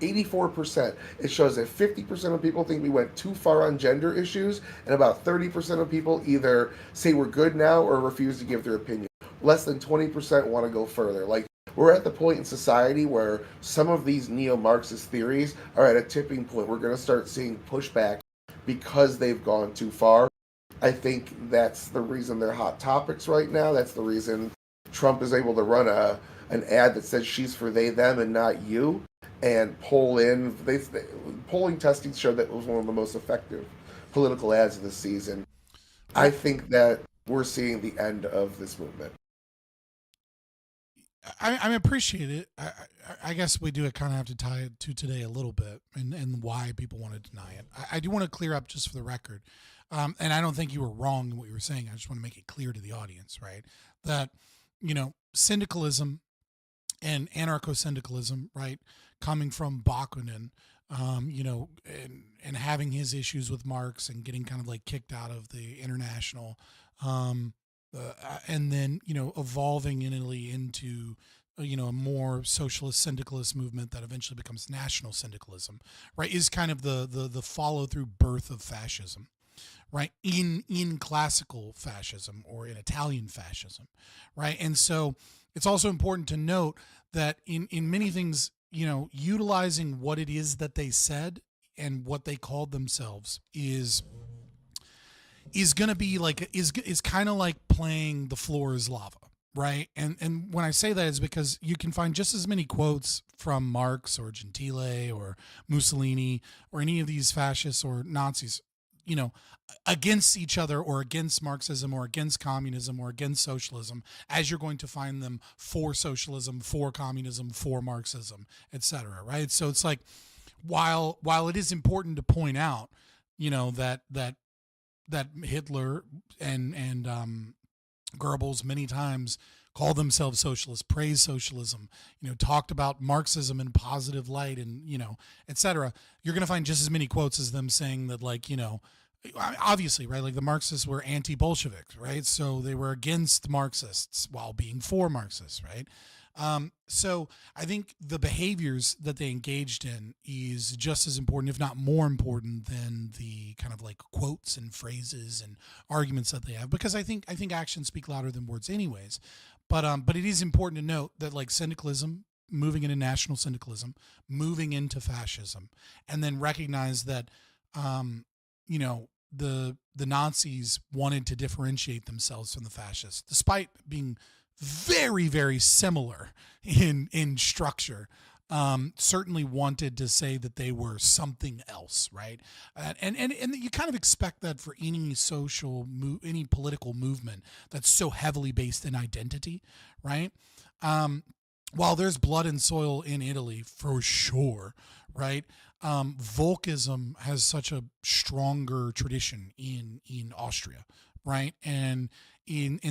S15: 84%. It shows that 50% of people think we went too far on gender issues, and about 30% of people either say we're good now or refuse to give their opinion. Less than 20% want to go further. Like, we're at the point in society where some of these neo-Marxist theories are at a tipping point. We're going to start seeing pushback because they've gone too far. I think that's the reason they're hot topics right now. That's the reason Trump is able to run an ad that says she's for they, them, and not you, and polling testing showed that it was one of the most effective political ads of the season. I think that we're seeing the end of this movement.
S1: I appreciate it. I guess we do kind of have to tie it to today a little bit and why people want to deny it. I do want to clear up just for the record, and I don't think you were wrong in what you were saying. I just want to make it clear to the audience, right? That, syndicalism and anarcho-syndicalism, right, coming from Bakunin, and having his issues with Marx and getting kind of like kicked out of the International, and then evolving in Italy into a more socialist syndicalist movement that eventually becomes national syndicalism, right, is kind of the follow through birth of fascism, right, in classical fascism or in Italian fascism, right. And so it's also important to note that in many things, utilizing what it is that they said and what they called themselves is going to be like, is kind of like playing the floor is lava, right? And when I say that is because you can find just as many quotes from Marx or Gentile or Mussolini or any of these fascists or Nazis, against each other or against Marxism or against communism or against socialism, as you're going to find them for socialism, for communism, for Marxism, etc. Right? So it's like, while it is important to point out, that Hitler and Goebbels many times called themselves socialists, praised socialism, talked about Marxism in positive light, and etc. You're going to find just as many quotes as them saying that, obviously, right? Like the Marxists were anti-Bolsheviks, right? So they were against Marxists while being for Marxists, right? So I think the behaviors that they engaged in is just as important, if not more important, than the kind of like quotes and phrases and arguments that they have, because I think actions speak louder than words anyways. But it is important to note that, like, syndicalism, moving into national syndicalism, moving into fascism, and then recognize that, the Nazis wanted to differentiate themselves from the fascists, despite being very, very similar in structure. Certainly wanted to say that they were something else, right? And you kind of expect that for any any political movement that's so heavily based in identity, right? While there's blood and soil in Italy for sure, right? Volkism has such a stronger tradition in Austria, right? And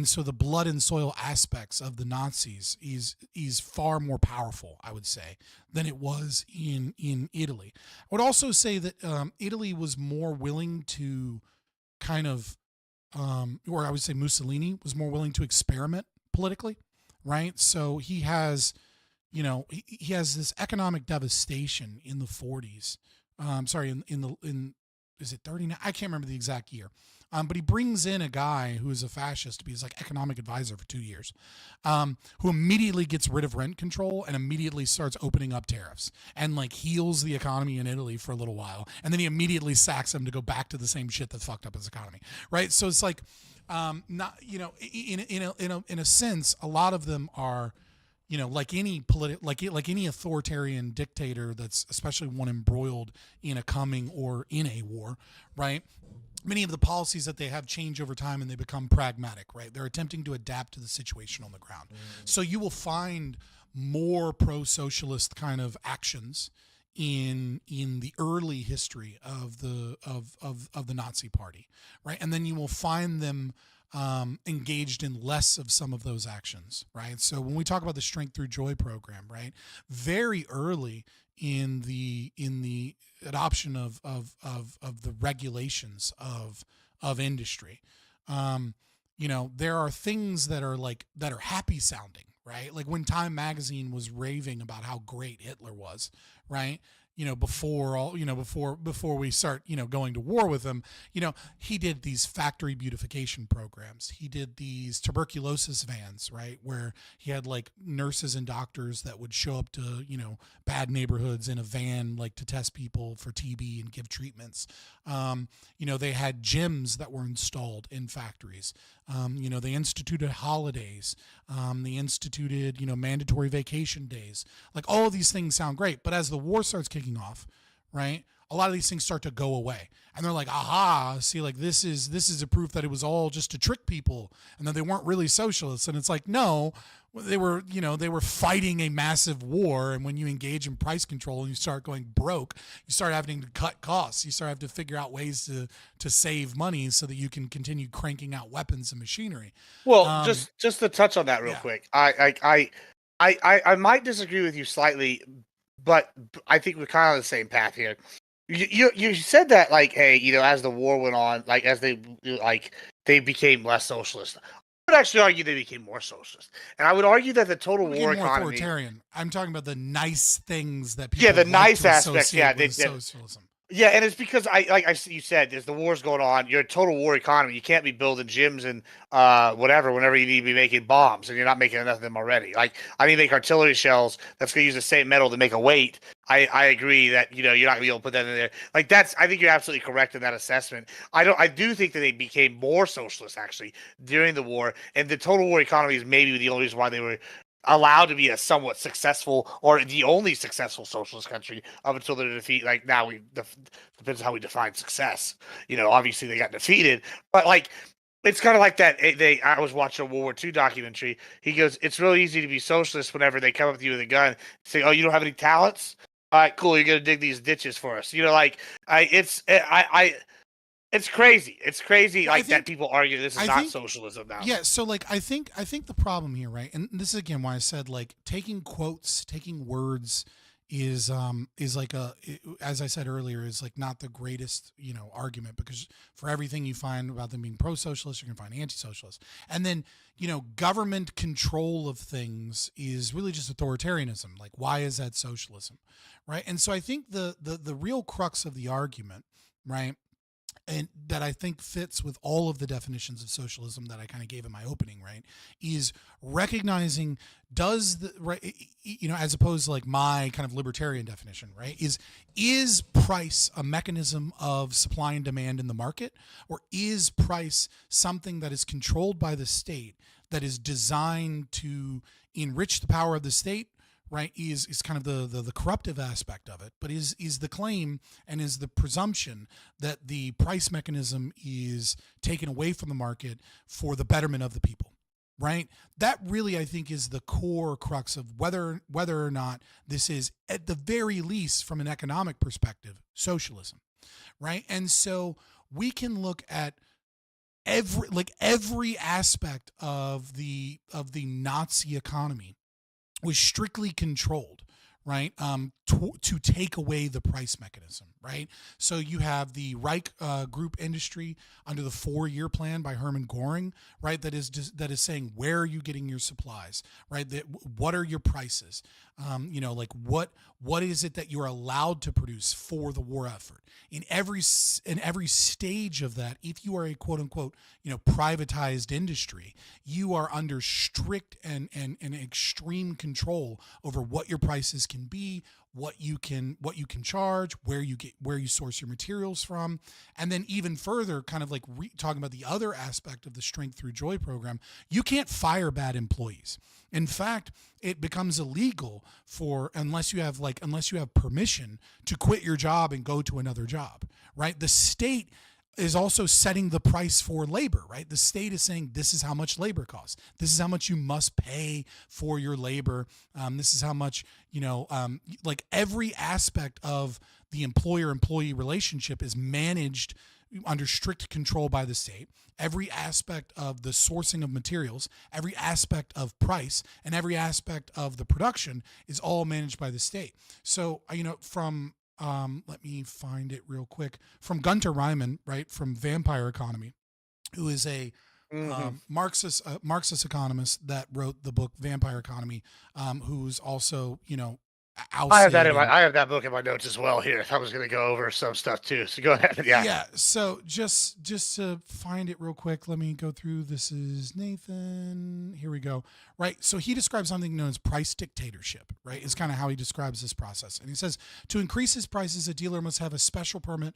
S1: so the blood and soil aspects of the Nazis is far more powerful, I would say, than it was in Italy. I would also say that Italy was more willing to kind of, or I would say Mussolini was more willing to experiment politically, right? So he has, he has this economic devastation in the 40s. Is it 39? I can't remember the exact year. But he brings in a guy who is a fascist to be his economic advisor for 2 years, who immediately gets rid of rent control and immediately starts opening up tariffs and heals the economy in Italy for a little while, and then he immediately sacks him to go back to the same shit that fucked up his economy, right? So it's not in a sense, a lot of them are, like any any authoritarian dictator that's especially one embroiled in a coming or in a war, right? Many of the policies that they have change over time and they become pragmatic, right? They're attempting to adapt to the situation on the ground. So you will find more pro-socialist kind of actions in the early history of the Nazi Party, right? And then you will find them engaged in less of some of those actions, right? So when we talk about the Strength Through Joy program, right, very early in the adoption of the regulations of industry, there are things that are happy sounding, right? Like when Time magazine was raving about how great Hitler was, right? Before we start, going to war with him, he did these factory beautification programs. He did these tuberculosis vans, right? Where he had nurses and doctors that would show up to, bad neighborhoods in a van, to test people for TB and give treatments. They had gyms that were installed in factories. They instituted holidays. They instituted, mandatory vacation days. All of these things sound great, but as the war starts kicking off, right, a lot of these things start to go away, and they're like, aha, see, this is a proof that it was all just to trick people and that they weren't really socialists. And it's no, they were fighting a massive war, and when you engage in price control and you start going broke, you start having to cut costs. You start having to figure out ways to save money so that you can continue cranking out weapons and machinery.
S14: Well, just to touch on that real quick, I might disagree with you slightly, but I think we're kind of on the same path here. You said that hey, as the war went on, as they became less socialist. I would actually argue they became more socialist, and I would argue that the total war economy.
S1: Authoritarian. I'm talking about the nice things that people.
S14: Yeah, the nice aspects. Yeah,
S1: socialism.
S14: Yeah, and it's because you said, as the war's going on, you're a total war economy. You can't be building gyms and whenever you need to be making bombs, and you're not making enough of them already. I need to make artillery shells that's going to use the same metal to make a weight. I agree that you're not going to be able to put that in there. I think you're absolutely correct in that assessment. I do think that they became more socialist actually during the war, and the total war economy is maybe the only reason why they were. allowed to be a somewhat successful or the only successful socialist country up until their defeat. Like now, depends on how we define success. Obviously they got defeated, but like it's kind of like that. I was watching a World War II documentary. He goes, "It's really easy to be socialist whenever they come up to you with a gun, say, 'Oh, you don't have any talents? All right, cool. You're gonna dig these ditches for us.'" It's crazy. It's crazy. That people argue this is not socialism now.
S1: Yeah. So like, I think the problem here, right? And this is again why I said like taking quotes, taking words is like as I said earlier, is like not the greatest, argument, because for everything you find about them being pro-socialist, you're gonna find anti-socialist. And then, government control of things is really just authoritarianism. Like, why is that socialism? Right. And so I think the real crux of the argument, right, and that I think fits with all of the definitions of socialism that I kind of gave in my opening, right, is recognizing as opposed to like my kind of libertarian definition, right, is price a mechanism of supply and demand in the market, or is price something that is controlled by the state that is designed to enrich the power of the state, right, is kind of the corruptive aspect of it, but is the claim and is the presumption that the price mechanism is taken away from the market for the betterment of the people, right? That really, I think, is the core crux of whether or not this is, at the very least, from an economic perspective, socialism, right? And so we can look at every aspect of the Nazi economy was strictly controlled, right, to take away the price mechanism, right? So you have the Reich group industry under the 4-year plan by Hermann Göring, right, that is saying, where are you getting your supplies, right? What are your prices? Like what is it that you're allowed to produce for the war effort? In every stage of that, if you are a quote unquote, privatized industry, you are under strict and extreme control over what your prices can be, what you can charge, where you source your materials from. And then even further, kind of like talking about the other aspect of the Strength Through Joy program, you can't fire bad employees. In fact, it becomes illegal unless you have permission to quit your job and go to another job, right? The state is also setting the price for labor, right? The state is saying, this is how much labor costs. This is how much you must pay for your labor. This is how much, like every aspect of the employer-employee relationship is managed under strict control by the state. Every aspect of the sourcing of materials, every aspect of price, and every aspect of the production is all managed by the state. So, from let me find it real quick. From Gunter Reimann, right, from Vampire Economy, who is a Marxist economist that wrote the book Vampire Economy, who's also,
S14: I have that book in my notes as well here. I was going to go over some stuff too. So go ahead. Yeah.
S1: Yeah. So just to find it real quick, let me go through. This is Nathan. Here we go. Right. So he describes something known as price dictatorship, right? Is kind of how he describes this process. And he says, to increase his prices, a dealer must have a special permit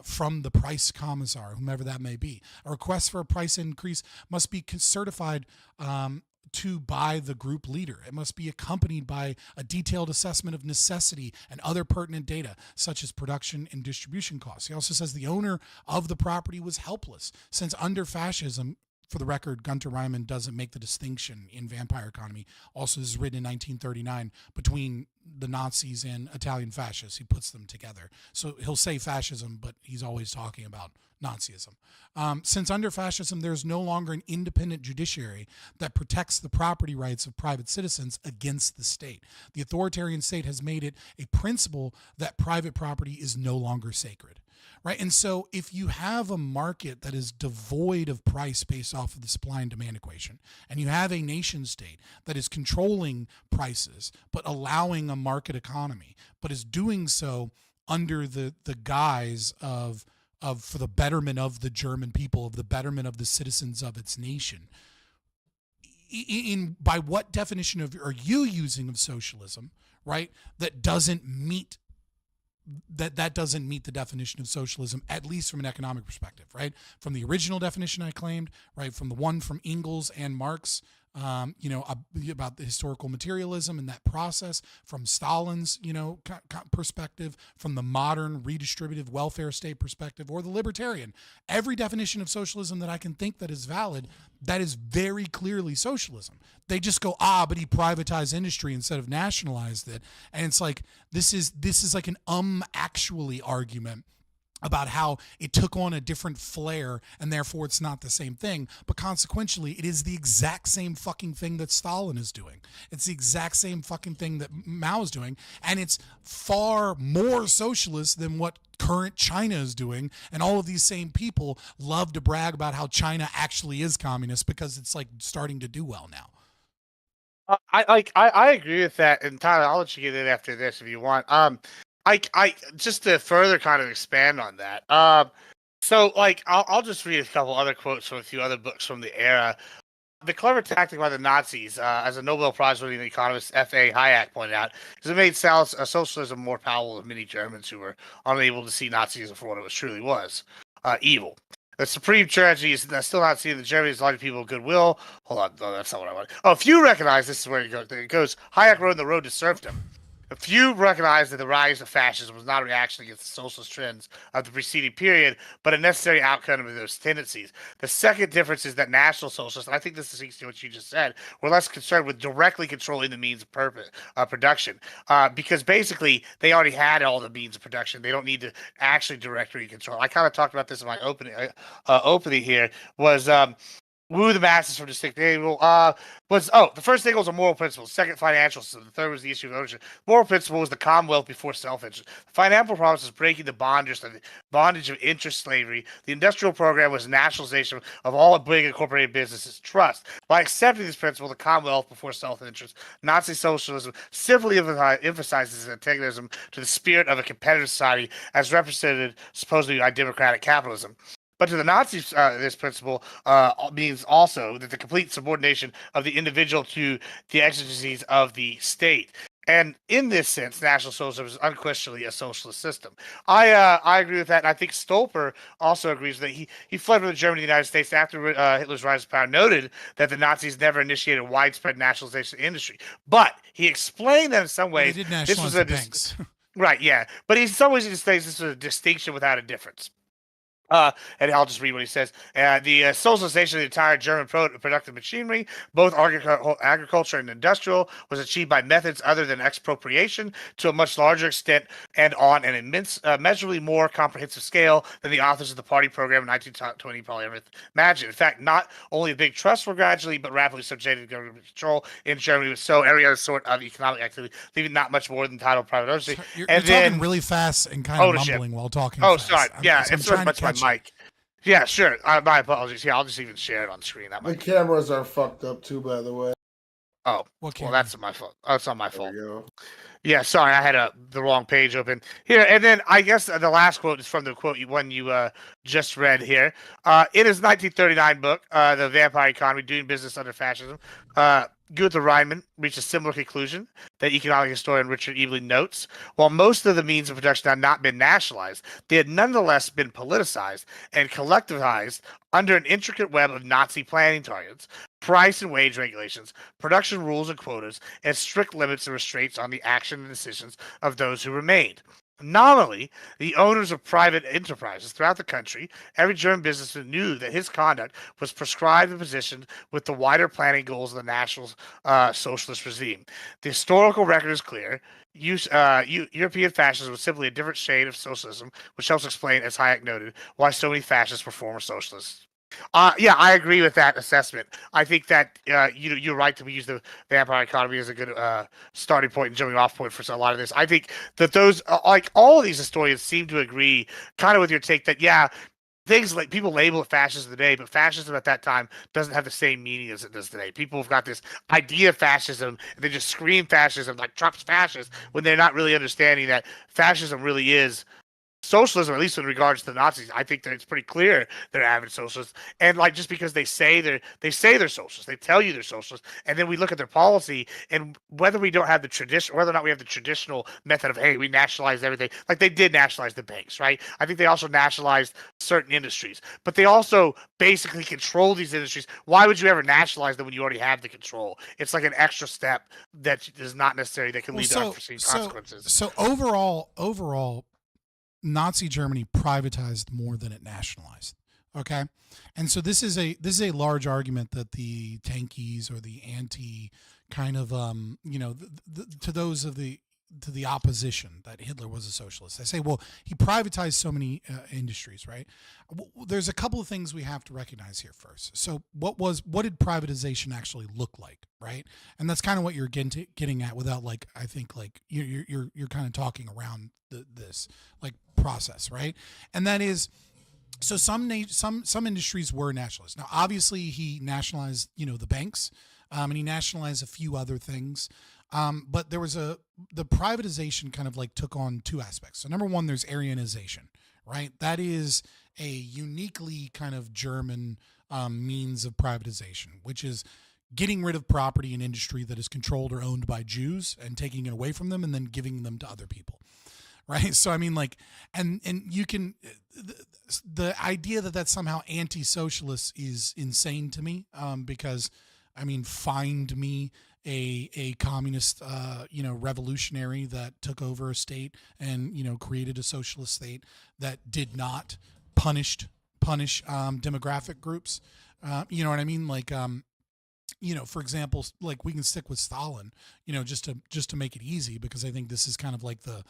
S1: from the price commissar, whomever that may be. A request for a price increase must be certified by the group leader. It must be accompanied by a detailed assessment of necessity and other pertinent data, such as production and distribution costs. He also says the owner of the property was helpless, since under fascism, for the record, Gunter Reimann doesn't make the distinction in Vampire Economy. Also, this is written in 1939 between the Nazis and Italian fascists. He puts them together. So he'll say fascism, but he's always talking about Nazism. Since under fascism, there's no longer an independent judiciary that protects the property rights of private citizens against the state. The authoritarian state has made it a principle that private property is no longer sacred. Right. And so if you have a market that is devoid of price based off of the supply and demand equation, and you have a nation state that is controlling prices, but allowing a market economy, but is doing so under the guise of for the betterment of the German people, of the betterment of the citizens of its nation, by what definition are you using of socialism, right? That doesn't meet the definition of socialism, at least from an economic perspective, right? From the original definition I claimed, right? From the one from Engels and Marx, about the historical materialism and that process from Stalin's, perspective, from the modern redistributive welfare state perspective, or the libertarian. Every definition of socialism that I can think that is valid, that is very clearly socialism. They just go, but he privatized industry instead of nationalized it. And it's like, this is like an actually argument about how it took on a different flair and therefore it's not the same thing. But consequentially, it is the exact same fucking thing that Stalin is doing. It's the exact same fucking thing that Mao is doing. And it's far more socialist than what current China is doing. And all of these same people love to brag about how China actually is communist because it's like starting to do well now.
S14: I agree with that. And Tyler, I'll let you get in after this if you want. I just to further kind of expand on that. So I'll just read a couple other quotes from a few other books from the era. The clever tactic by the Nazis, as a Nobel Prize-winning economist F.A. Hayek pointed out, is it made socialism more powerful than many Germans who were unable to see Nazism for what it truly was, evil. The supreme tragedy is still not seeing the Germans large people of goodwill. Hold on, no, that's not what I want. Oh, few recognize this is where it goes. It goes. Hayek wrote in The Road to Serfdom. A few recognized that the rise of fascism was not a reaction against the socialist trends of the preceding period, but a necessary outcome of those tendencies. The second difference is that National Socialists, and I think this speaks to what you just said, were less concerned with directly controlling the means of production, because basically they already had all the means of production. They don't need to actually directly control. I kind of talked about this in my opening here, was woo the masses from distinct evil. The first thing was a moral principle. Second, financial system. The third was the issue of ownership. Moral principle was the Commonwealth before self-interest. The financial promise was breaking the bondage of interest slavery. The industrial program was nationalization of all big incorporated businesses. Trust. By accepting this principle, the Commonwealth before self-interest, Nazi socialism simply emphasizes antagonism to the spirit of a competitive society as represented supposedly by democratic capitalism. But to the Nazis, this principle means also that the complete subordination of the individual to the exigencies of the state. And in this sense, National Socialism is unquestionably a socialist system. I agree with that, and I think Stolper also agrees that he fled from Germany to the United States after Hitler's rise to power, noted that the Nazis never initiated widespread nationalization of industry. But he explained that in some ways
S1: they did nationalize the banks.
S14: Right, yeah. But in some ways he just says this is a distinction without a difference. And I'll just read what he says. The socialization of the entire German productive machinery, both agriculture and industrial, was achieved by methods other than expropriation to a much larger extent and on an immeasurably more comprehensive scale than the authors of the party program in 1920 probably ever imagined. In fact, not only big trusts were gradually but rapidly subjected to government control in Germany, with so every other sort of economic activity, leaving not much more than title private ownership.
S1: You're talking really fast and kind of mumbling while talking.
S14: Oh,
S1: fast.
S14: sorry. Yeah, it's so much my mic. Yeah, sure. My apologies. Yeah, I'll just even share it on screen.
S15: The cameras are fucked up too, by the way.
S14: Oh, well, that's my fault. Oh, it's not my fault. Yeah, sorry, I had the wrong page open here. And then I guess the last quote is from the one you just read here. In his 1939 book, The Vampire Economy: Doing Business Under Fascism, Gunther Reinmann reached a similar conclusion that economic historian Richard Evelyn notes. While most of the means of production had not been nationalized, they had nonetheless been politicized and collectivized under an intricate web of Nazi planning targets, price and wage regulations, production rules and quotas, and strict limits and restraints on the action and decisions of those who remained. Nominally, the owners of private enterprises throughout the country, every German businessman knew that his conduct was prescribed and positioned with the wider planning goals of the National Socialist regime. The historical record is clear. European fascism was simply a different shade of socialism, which helps explain, as Hayek noted, why so many fascists were former socialists. Yeah, I agree with that assessment. I think that you're right to use the vampire economy as a good starting point and jumping off point for a lot of this. I think that those, like all of these historians, seem to agree kind of with your take that, yeah, things like people label it fascism today, but fascism at that time doesn't have the same meaning as it does today. People have got this idea of fascism, and they just scream fascism like Trump's fascist when they're not really understanding that fascism really is socialism, at least in regards to the Nazis, I think that it's pretty clear they're avid socialists. And like just because they say they're socialists, they tell you they're socialists, and then we look at their policy, and whether we don't have the tradition, whether or not we have the traditional method of, hey, we nationalize everything, like they did nationalize the banks, right? I think they also nationalized certain industries, but they also basically control these industries. Why would you ever nationalize them when you already have the control? It's like an extra step that is not necessary, that can lead to unforeseen consequences.
S1: So overall, Nazi Germany privatized more than it nationalized. Okay, and so this is a large argument that the tankies or the anti kind of to those of to the opposition that Hitler was a socialist. They say, well, he privatized so many industries, right? There's a couple of things we have to recognize here first. So what did privatization actually look like, right? And that's kind of what you're getting at without like, I think like you're kind of talking around this like process, right? And that is, so some industries were nationalist. Now, obviously, he nationalized the banks, and he nationalized a few other things. But there was the privatization kind of like took on two aspects. So number one, there's Aryanization, right? That is a uniquely kind of German means of privatization, which is getting rid of property and industry that is controlled or owned by Jews and taking it away from them and then giving them to other people. Right. So, I mean, like, and you can, the idea that that's somehow anti-socialist is insane to me, because, I mean, find me a communist, revolutionary that took over a state and, created a socialist state that did not punish demographic groups. You know what I mean? Like, for example, like we can stick with Stalin, just to make it easy, because I think this is kind of like the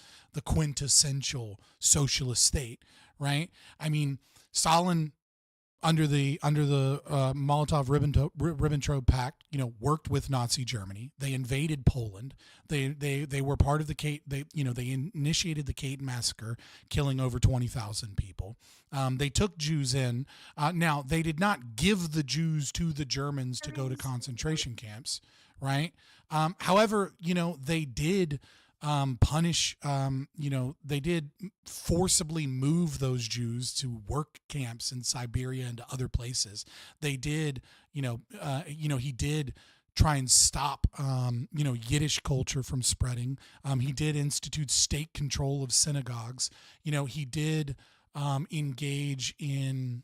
S1: quintessential socialist state, right? I mean, Stalin under the Molotov-Ribbentrop Pact, worked with Nazi Germany. They invaded Poland. They were part of the they initiated the Kate massacre, killing over 20,000 people. They took Jews in. Now, they did not give the Jews to the Germans to go to concentration camps, right? However, they did punish, they did forcibly move those Jews to work camps in Siberia and to other places. They did, he did try and stop, Yiddish culture from spreading. He did institute state control of synagogues. He did engage in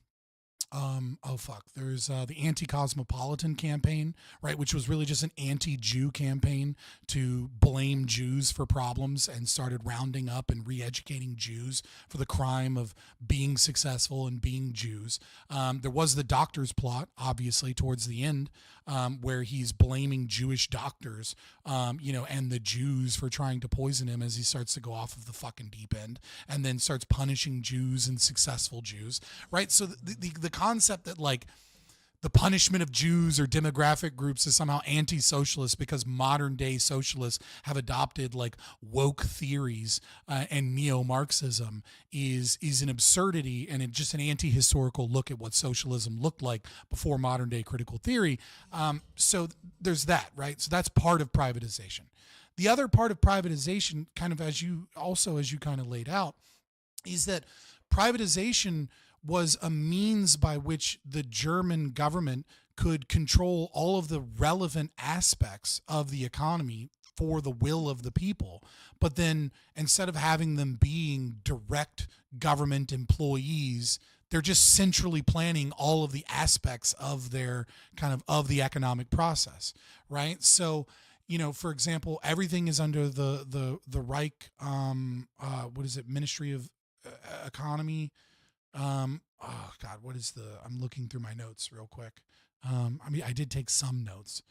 S1: there's the anti-cosmopolitan campaign, right, which was really just an anti-Jew campaign to blame Jews for problems, and started rounding up and re-educating Jews for the crime of being successful and being Jews. There was the doctor's plot, obviously, towards the end, where he's blaming Jewish doctors, and the Jews for trying to poison him as he starts to go off of the fucking deep end, and then starts punishing Jews and successful Jews, right? So the concept that like the punishment of Jews or demographic groups is somehow anti-socialist because modern day socialists have adopted like woke theories and neo-Marxism is an absurdity, and it's just an anti-historical look at what socialism looked like before modern day critical theory. So there's that, right? So that's part of privatization. The other part of privatization, kind of as you kind of laid out, is that privatization was a means by which the German government could control all of the relevant aspects of the economy for the will of the people. But then instead of having them being direct government employees, they're just centrally planning all of the aspects of their of the economic process, right? So, for example, everything is under the Reich, Ministry of Economy. I'm looking through my notes real quick. I did take some notes,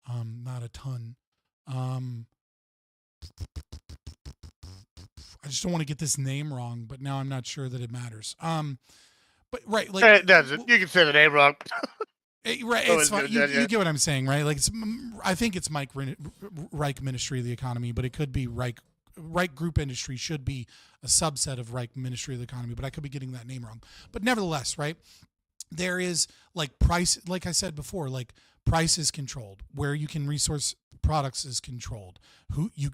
S1: not a ton. I just don't want to get this name wrong, but now I'm not sure that it matters. But right, like
S14: it doesn't. You can say the name wrong.
S1: Right, it's fine. You get what I'm saying, right? Like, I think it's Reich Ministry of the Economy, but it could be Reich Group Industry should be a subset of Reich Ministry of the Economy, but I could be getting that name wrong. But nevertheless, right, there is like price, like I said before, like price is controlled, where you can resource products is controlled, who you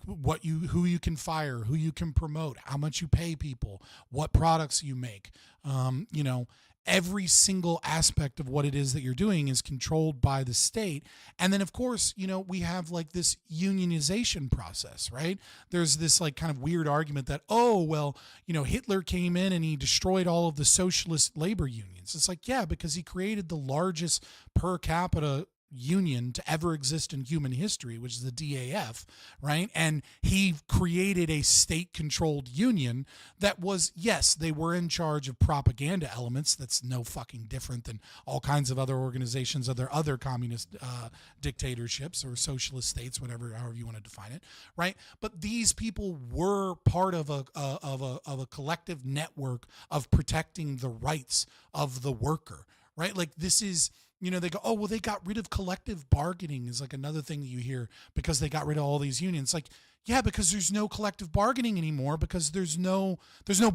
S1: can fire, who you can promote, how much you pay people, what products you make. Every single aspect of what it is that you're doing is controlled by the state. And then, of course, we have like this unionization process, right? There's this like kind of weird argument that, Hitler came in and he destroyed all of the socialist labor unions. It's like, yeah, because he created the largest per capita union to ever exist in human history, which is the DAF, right? And he created a state-controlled union that was, yes, they were in charge of propaganda elements. That's no fucking different than all kinds of other organizations, other communist dictatorships or socialist states, however you want to define it, right? But these people were part of a collective network of protecting the rights of the worker, right? Like this is. They go, oh, well, they got rid of collective bargaining is like another thing that you hear because they got rid of all these unions. Like, yeah, because there's no collective bargaining anymore because there's no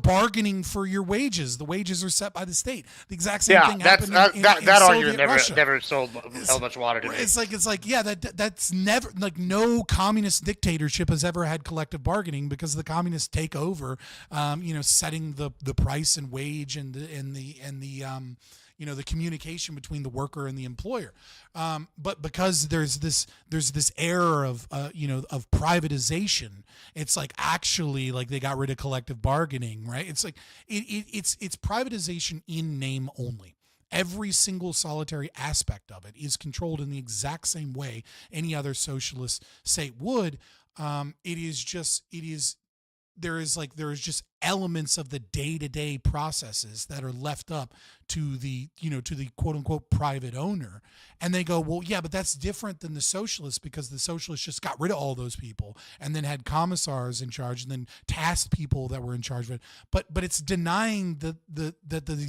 S1: bargaining for your wages. The wages are set by the state. The exact same thing happened in
S14: that argument
S1: Russia.
S14: never held much water to me.
S1: It's like that's never like no communist dictatorship has ever had collective bargaining because the communists take over, setting the price and wage and the communication between the worker and the employer. But because there's this air of privatization, it's like actually like they got rid of collective bargaining, right? It's like it's privatization in name only. Every single solitary aspect of it is controlled in the exact same way any other socialist state would. There is just elements of the day-to-day processes that are left up to the quote unquote private owner. And they go, well, yeah, but that's different than the socialists because the socialists just got rid of all those people and then had commissars in charge and then tasked people that were in charge of it. But it's denying that the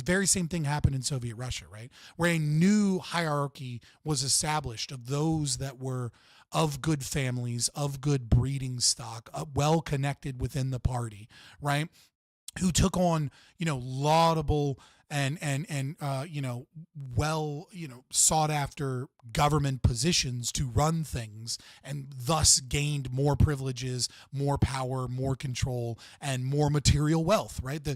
S1: very same thing happened in Soviet Russia, right? Where a new hierarchy was established of those that were of good families, of good breeding stock, well connected within the party, right? Who took on, laudable and sought after government positions to run things and thus gained more privileges, more power, more control, and more material wealth, right?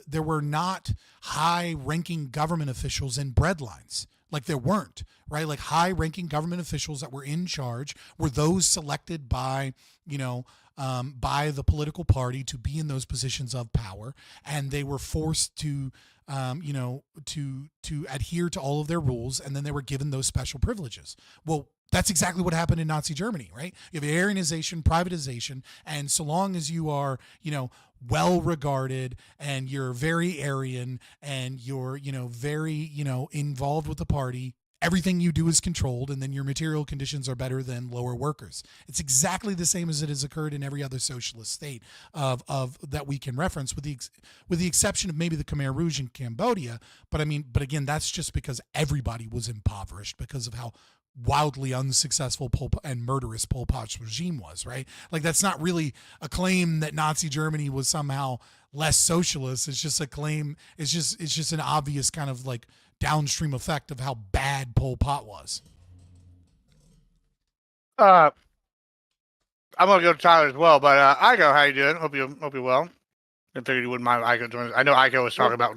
S1: There were not high-ranking government officials in breadlines. Like there weren't, right? Like high-ranking government officials that were in charge were those selected by, by the political party to be in those positions of power, and they were forced to, to adhere to all of their rules, and then they were given those special privileges. Well, that's exactly what happened in Nazi Germany, right? You have Aryanization, privatization, and so long as you are, well regarded and you're very Aryan and you're, very, involved with the party, everything you do is controlled, and then your material conditions are better than lower workers. It's exactly the same as it has occurred in every other socialist state of that we can reference, with the exception of maybe the Khmer Rouge in Cambodia. But again, that's just because everybody was impoverished because of how wildly unsuccessful and murderous Pol Pot's regime was, right? Like that's not really a claim that Nazi Germany was somehow less socialist. It's just a claim. It's just an obvious kind of like downstream effect of how bad Pol Pot was.
S14: I'm gonna go to Tyler as well, but Iko, how you doing? Hope you're well. I figured you wouldn't mind Iko joining us. I know Iko was talking about.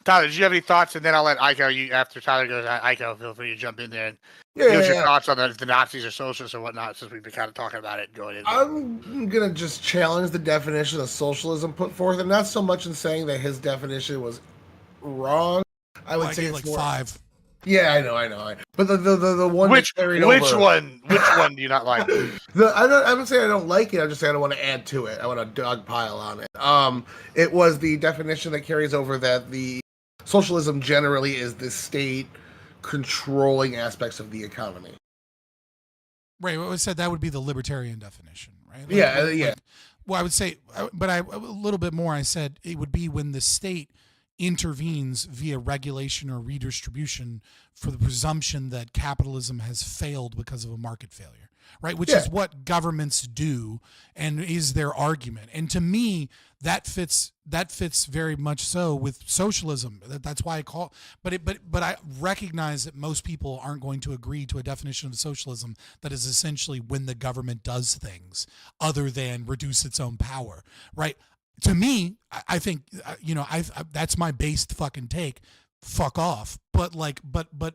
S14: Tyler, did you have any thoughts? And then I'll let Iko. After Tyler goes, Iko, feel free to jump in there and give us your thoughts on the Nazis or socialists or whatnot, since we've been kind of talking about it going in.
S15: I'm gonna just challenge the definition of socialism put forth, and not so much in saying that his definition was wrong. I would say it's
S1: like
S15: more,
S1: 5.
S15: Yeah, I know. But the one
S14: which one do you not like?
S15: I would say I don't like it. I just say I don't want to add to it. I want to dogpile on it. It was the definition that carries over that the socialism generally is the state controlling aspects of the economy.
S1: Right. Well, I said that would be the libertarian definition, right?
S15: Yeah.
S1: Well, I would say, but a little bit more. I said it would be when the state intervenes via regulation or redistribution for the presumption that capitalism has failed because of a market failure, right? Which is what governments do and is their argument. And to me, that fits very much so with socialism. That's why I call, but I recognize that most people aren't going to agree to a definition of socialism that is essentially when the government does things other than reduce its own power, right? To me, I think that's my based fucking take. Fuck off. But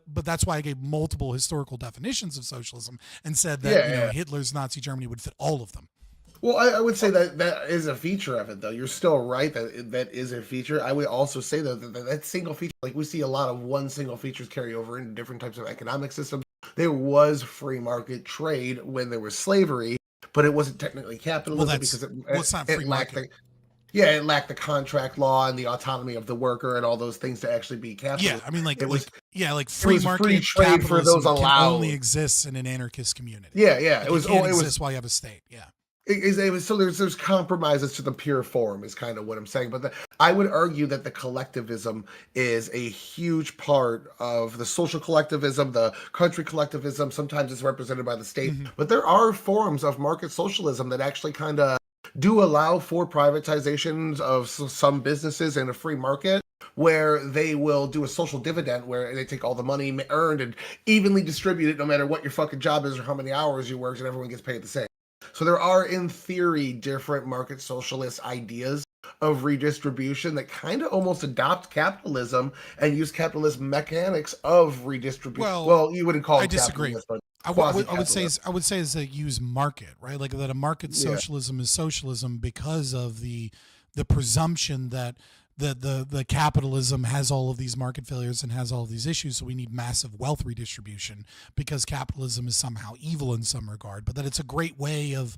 S1: that's why I gave multiple historical definitions of socialism and said that Hitler's Nazi Germany would fit all of them.
S15: Well, I would say that is a feature of it, though. You're still right that is a feature. I would also say, though, that single feature, like we see a lot of one single features carry over into different types of economic systems. There was free market trade when there was slavery, but it wasn't technically capitalism because
S1: it's not free market.
S15: It lacked the contract law and the autonomy of the worker and all those things to actually be capitalist.
S1: Yeah, I mean, free market
S15: free trade for those
S1: can
S15: allowed.
S1: only exists in an anarchist community.
S15: Yeah.
S1: It can't exist while you have a state. Yeah.
S15: So there's compromises to the pure form is kind of what I'm saying. But I would argue that the collectivism is a huge part of the social collectivism, the country collectivism. Sometimes it's represented by the state. Mm-hmm. But there are forms of market socialism that actually kind of do allow for privatizations of some businesses in a free market, where they will do a social dividend where they take all the money earned and evenly distribute it no matter what your fucking job is or how many hours you work, and everyone gets paid the same. So there are, in theory, different market socialist ideas of redistribution that kind of almost adopt capitalism and use capitalist mechanics of redistribution. Well, you wouldn't call it
S1: capitalism, but I would say is that use market, right? Like that a market socialism is socialism because of the presumption that the capitalism has all of these market failures and has all of these issues, so we need massive wealth redistribution because capitalism is somehow evil in some regard, but that it's a great way of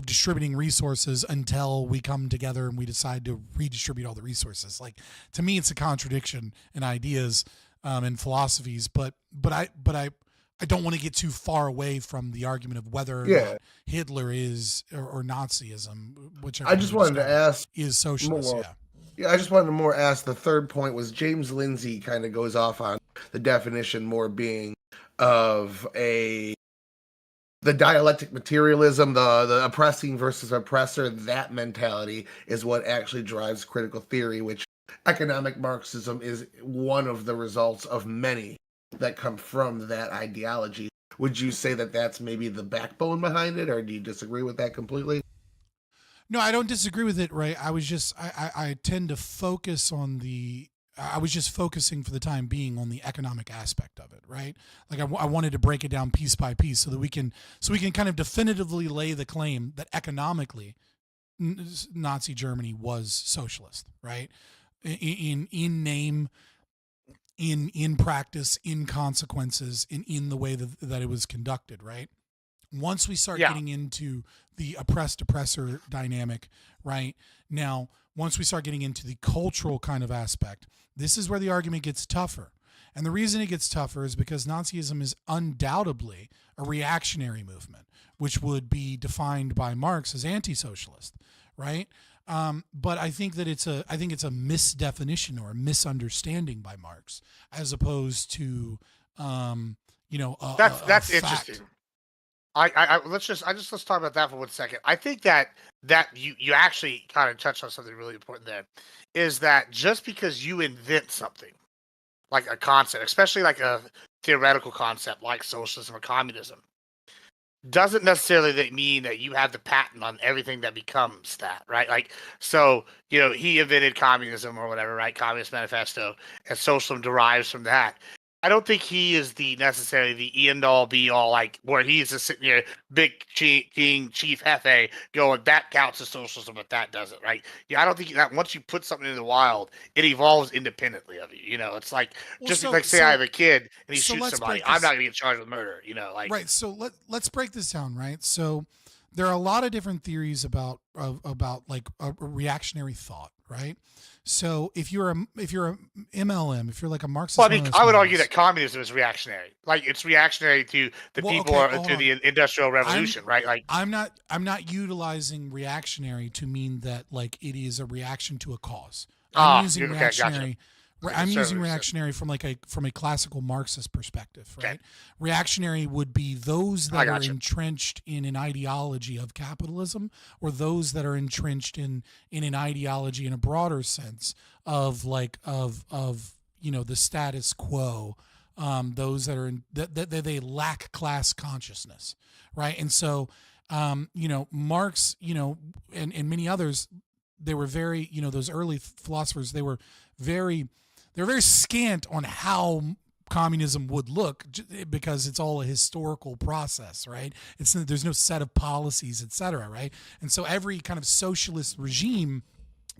S1: distributing resources until we come together and we decide to redistribute all the resources. Like, to me, it's a contradiction in ideas and philosophies, but I don't want to get too far away from the argument of whether or not Hitler is or Nazism, whichever.
S15: I just wanted to ask
S1: is socialist.
S15: Yeah, I just wanted to more ask. The third point was James Lindsay kind of goes off on the definition more being of the dialectic materialism, the oppressing versus oppressor. That mentality is what actually drives critical theory, which economic Marxism is one of the results of many that come from that ideology. Would you say that that's maybe the backbone behind it, or do you disagree with that completely?
S1: No, I don't disagree with it, right? I was just, I tend to focus on I was just focusing for the time being on the economic aspect of it, right? Like I wanted to break it down piece by piece so that we can kind of definitively lay the claim that economically Nazi Germany was socialist, right? In name, in practice, in consequences, in the way that it was conducted, right? Once we start getting into the oppressed-oppressor dynamic, right? Now, once we start getting into the cultural kind of aspect, this is where the argument gets tougher. And the reason it gets tougher is because Nazism is undoubtedly a reactionary movement, which would be defined by Marx as anti-socialist, right? But I think that it's a misdefinition or a misunderstanding by Marx, as opposed to
S14: that's interesting. Let's talk about that for 1 second. I think that you actually kind of touched on something really important there, is that just because you invent something like a concept, especially like a theoretical concept like socialism or communism, doesn't necessarily mean that you have the patent on everything that becomes that, right? Like, so, he invented communism or whatever, right? Communist Manifesto, and socialism derives from that. I don't think he is necessarily the end all be all, like where he's just sitting here, big king, chief hefe, going, that counts as socialism, but that doesn't, right? Yeah, I don't think that once you put something in the wild, it evolves independently of you. It's like say I have a kid and he shoots somebody, I'm not going to get charged with murder.
S1: Right. So let's break this down, right? So there are a lot of different theories about like a reactionary thought, right? So if you're a MLM, if you're like a Marxist,
S14: well, I mean, I would argue that communism is reactionary. Like, it's reactionary to the to the Industrial Revolution, right? Like,
S1: I'm not utilizing reactionary to mean that like it is a reaction to a cause. I'm using reactionary.
S14: Gotcha.
S1: I'm using reactionary from a classical Marxist perspective, right? Okay. Reactionary would be those that are entrenched in an ideology of capitalism, or those that are entrenched in an ideology in a broader sense of the status quo. Those that are that they lack class consciousness, right? And so Marx, and many others, they were very, those early philosophers, they were very scant on how communism would look, because it's all a historical process, right? There's no set of policies, etc., right? And so every kind of socialist regime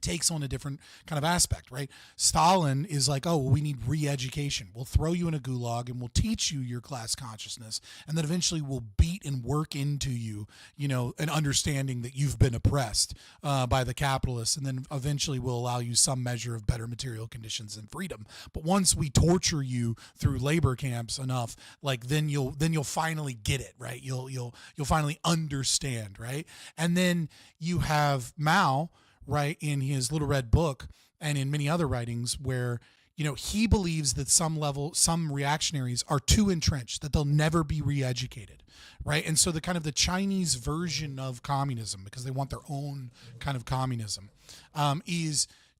S1: takes on a different kind of aspect, right? Stalin is like, oh, well, we need re-education. We'll throw you in a gulag and we'll teach you your class consciousness, and then eventually we'll beat and work into you, an understanding that you've been oppressed by the capitalists, and then eventually we'll allow you some measure of better material conditions and freedom. But once we torture you through labor camps enough, then you'll finally get it, right? You'll finally understand, right? And then you have Mao, right, in his Little Red Book and in many other writings, where he believes that some reactionaries are too entrenched, that they'll never be re-educated, right? And so the Chinese version of communism, because they want their own kind of communism,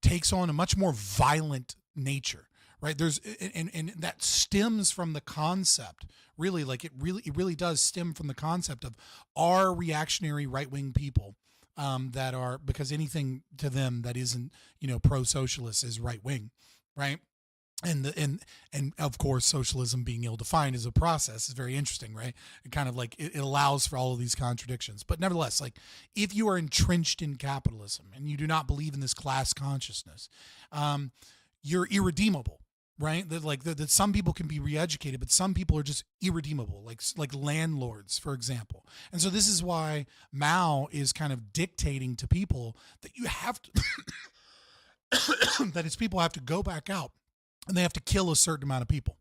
S1: takes on a much more violent nature, right? And that stems from the concept, really, it really does stem from the concept of, are reactionary right-wing people that are, because anything to them that isn't pro-socialist is right-wing, right? And of course, socialism being ill-defined as a process is very interesting, right? It kind of it allows for all of these contradictions. But nevertheless, if you are entrenched in capitalism and you do not believe in this class consciousness, you're irredeemable, right? That some people can be re-educated, but some people are just irredeemable, like landlords, for example. And so this is why Mao is kind of dictating to people that you have to that his people have to go back out and they have to kill a certain amount of people,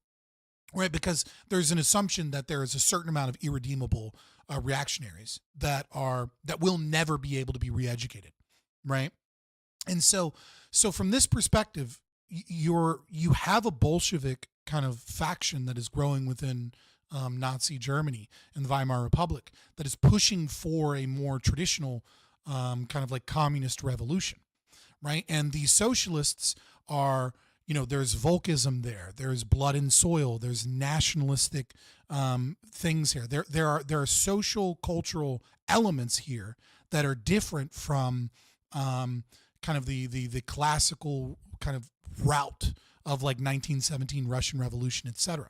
S1: right? Because there's an assumption that there is a certain amount of irredeemable reactionaries that will never be able to be re-educated, right? And so from this perspective, you have a Bolshevik kind of faction that is growing within Nazi Germany and the Weimar Republic that is pushing for a more traditional kind of communist revolution, right? And these socialists are, there's Volkism there's blood and soil, there's nationalistic things here. There are social cultural elements here that are different from kind of the classical kind of route of 1917 Russian Revolution, etc.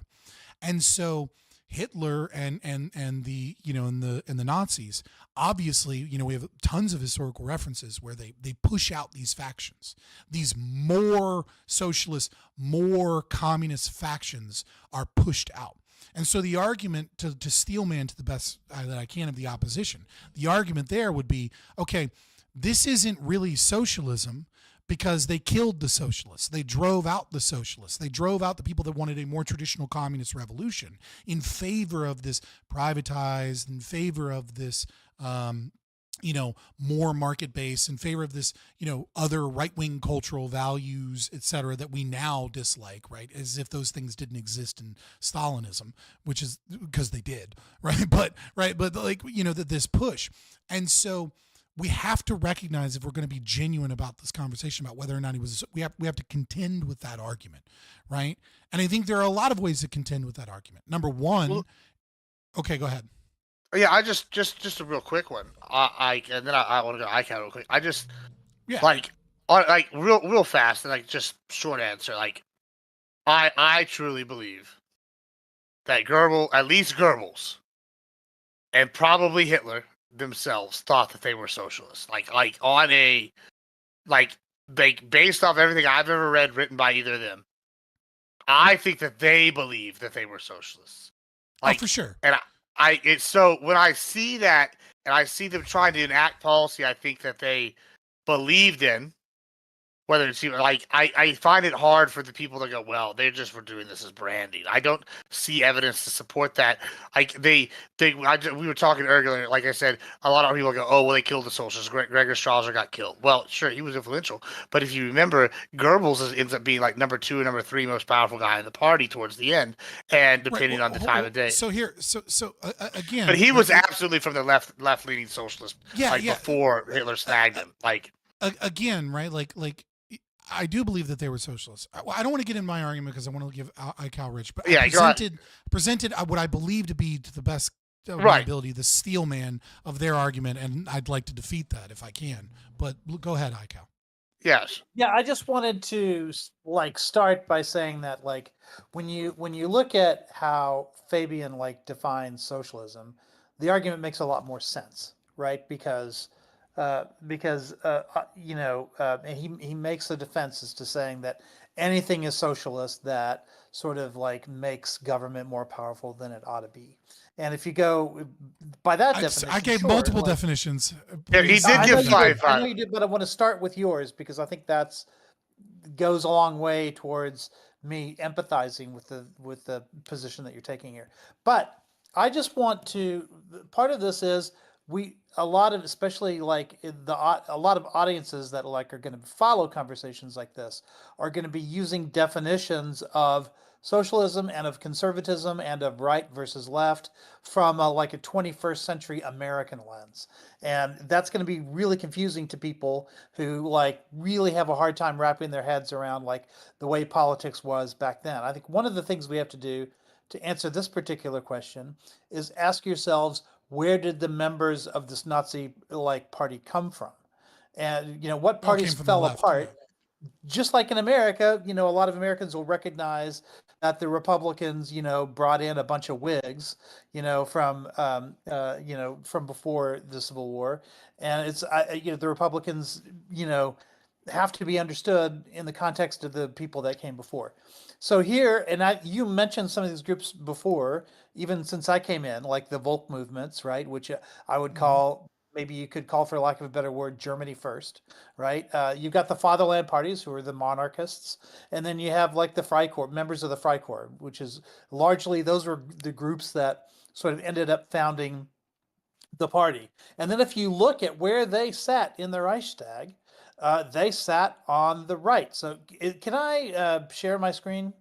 S1: And so Hitler and the and the Nazis, obviously, we have tons of historical references where they push out these factions. These more socialist, more communist factions are pushed out. And so the argument, to steelman to the best that I can of the opposition, the argument there would be, okay, this isn't really socialism, because they killed the socialists. They drove out the socialists. They drove out the people that wanted a more traditional communist revolution in favor of this privatized, in favor of this, more market-based, in favor of this, other right-wing cultural values, et cetera, that we now dislike, right? As if those things didn't exist in Stalinism, which is because they did, right? But that this push. And so we have to recognize, if we're going to be genuine about this conversation about whether or not he was, we have to contend with that argument, right? And I think there are a lot of ways to contend with that argument. Number one, okay, go ahead.
S14: Yeah, I just a real quick one. And then I want to go ICANN real quick. I just real fast and just short answer. I truly believe that at least Goebbels, and probably Hitler themselves thought that they were socialists. Based off everything I've ever read written by either of them, I think that they believe that they were socialists.
S1: For sure.
S14: And so when I see that and I see them trying to enact policy I think that they believed in, Whether it's like I find it hard for the people to go, well, they just were doing this as branding. I don't see evidence to support that. Like we were talking earlier. Like I said, a lot of people go, oh, well, they killed the socialists. Gregor Strasser got killed. Well, sure, he was influential, but if you remember, Goebbels ends up being like number 2 and number 3 most powerful guy in the party towards the end, and depending on the time of day.
S1: So here, again,
S14: but he was absolutely from the left leaning socialist.
S1: Yeah,
S14: before Hitler snagged him. Like
S1: again, right? Like. I do believe that they were socialists. I don't want to get in my argument because I want to give Ical Rich, but I presented what I believe to be to the best of my ability, the steel man of their argument, and I'd like to defeat that if I can. But go ahead, Ical.
S14: Yes.
S16: Yeah, I just wanted to start by saying that when you look at how Fabian defines socialism, the argument makes a lot more sense, right? Because he makes the defenses to saying that anything is socialist that sort of makes government more powerful than it ought to be. And if you go by that definition,
S1: I gave multiple definitions.
S14: Yeah, he did give 5.
S16: I know you did, but I want to start with yours because I think goes a long way towards me empathizing with the position that you're taking here. But I just want to. Part of this is a lot of audiences that are going to follow conversations like this are going to be using definitions of socialism and of conservatism and of right versus left from a 21st century American lens. And that's going to be really confusing to people who really have a hard time wrapping their heads around the way politics was back then. I think one of the things we have to do to answer this particular question is ask yourselves, where did the members of this Nazi party come from? And what parties fell apart? Just like in America, a lot of Americans will recognize that the Republicans, brought in a bunch of Whigs, from before the Civil War, and it's the Republicans, have to be understood in the context of the people that came before. So here, and you mentioned some of these groups before, even since I came in, like the Volk movements, right? Which I would call, maybe you could call, for lack of a better word, Germany first, right? You've got the fatherland parties, who are the monarchists, and then you have the Freikorps, members of the Freikorps, which is largely, those were the groups that sort of ended up founding the party. And then if you look at where they sat in the Reichstag, they sat on the right. So can I share my screen?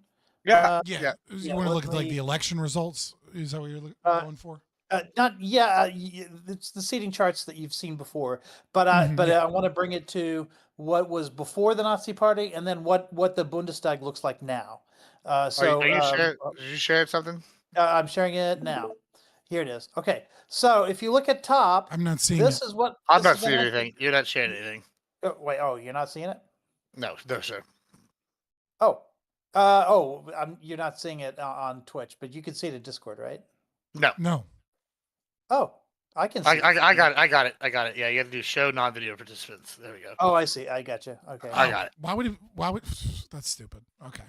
S14: Yeah.
S1: You want to look at the election results? Is that what you're going for?
S16: It's the seating charts that you've seen before, but I want to bring it to what was before the Nazi Party, and then what the Bundestag looks like now. So
S14: are you sharing? Did you share something?
S16: I'm sharing it now. Here it is. Okay, so if you look at top,
S1: I'm not seeing
S16: this
S1: it.
S16: is what
S14: I'm not seeing anything. You're not sharing anything.
S16: Oh, wait. Oh, you're not seeing it?
S14: No, sir.
S16: You're not seeing it on Twitch, but you can see it in Discord, right?
S14: No.
S16: Oh, I can see it.
S14: I got it. Yeah, you have to do show non-video participants. There we go.
S16: Oh, I see. I got you. Okay.
S14: I got it.
S1: Why would that's stupid. Okay.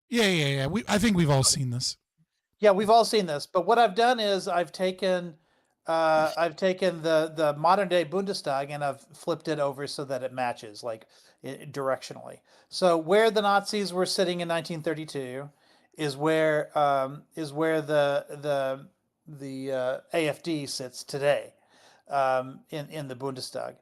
S1: Yeah. I think we've all seen this.
S16: Yeah, we've all seen this. But what I've done is I've taken the modern day Bundestag and I've flipped it over so that it matches directionally. So where the Nazis were sitting in 1932 is where the AfD sits today in the Bundestag.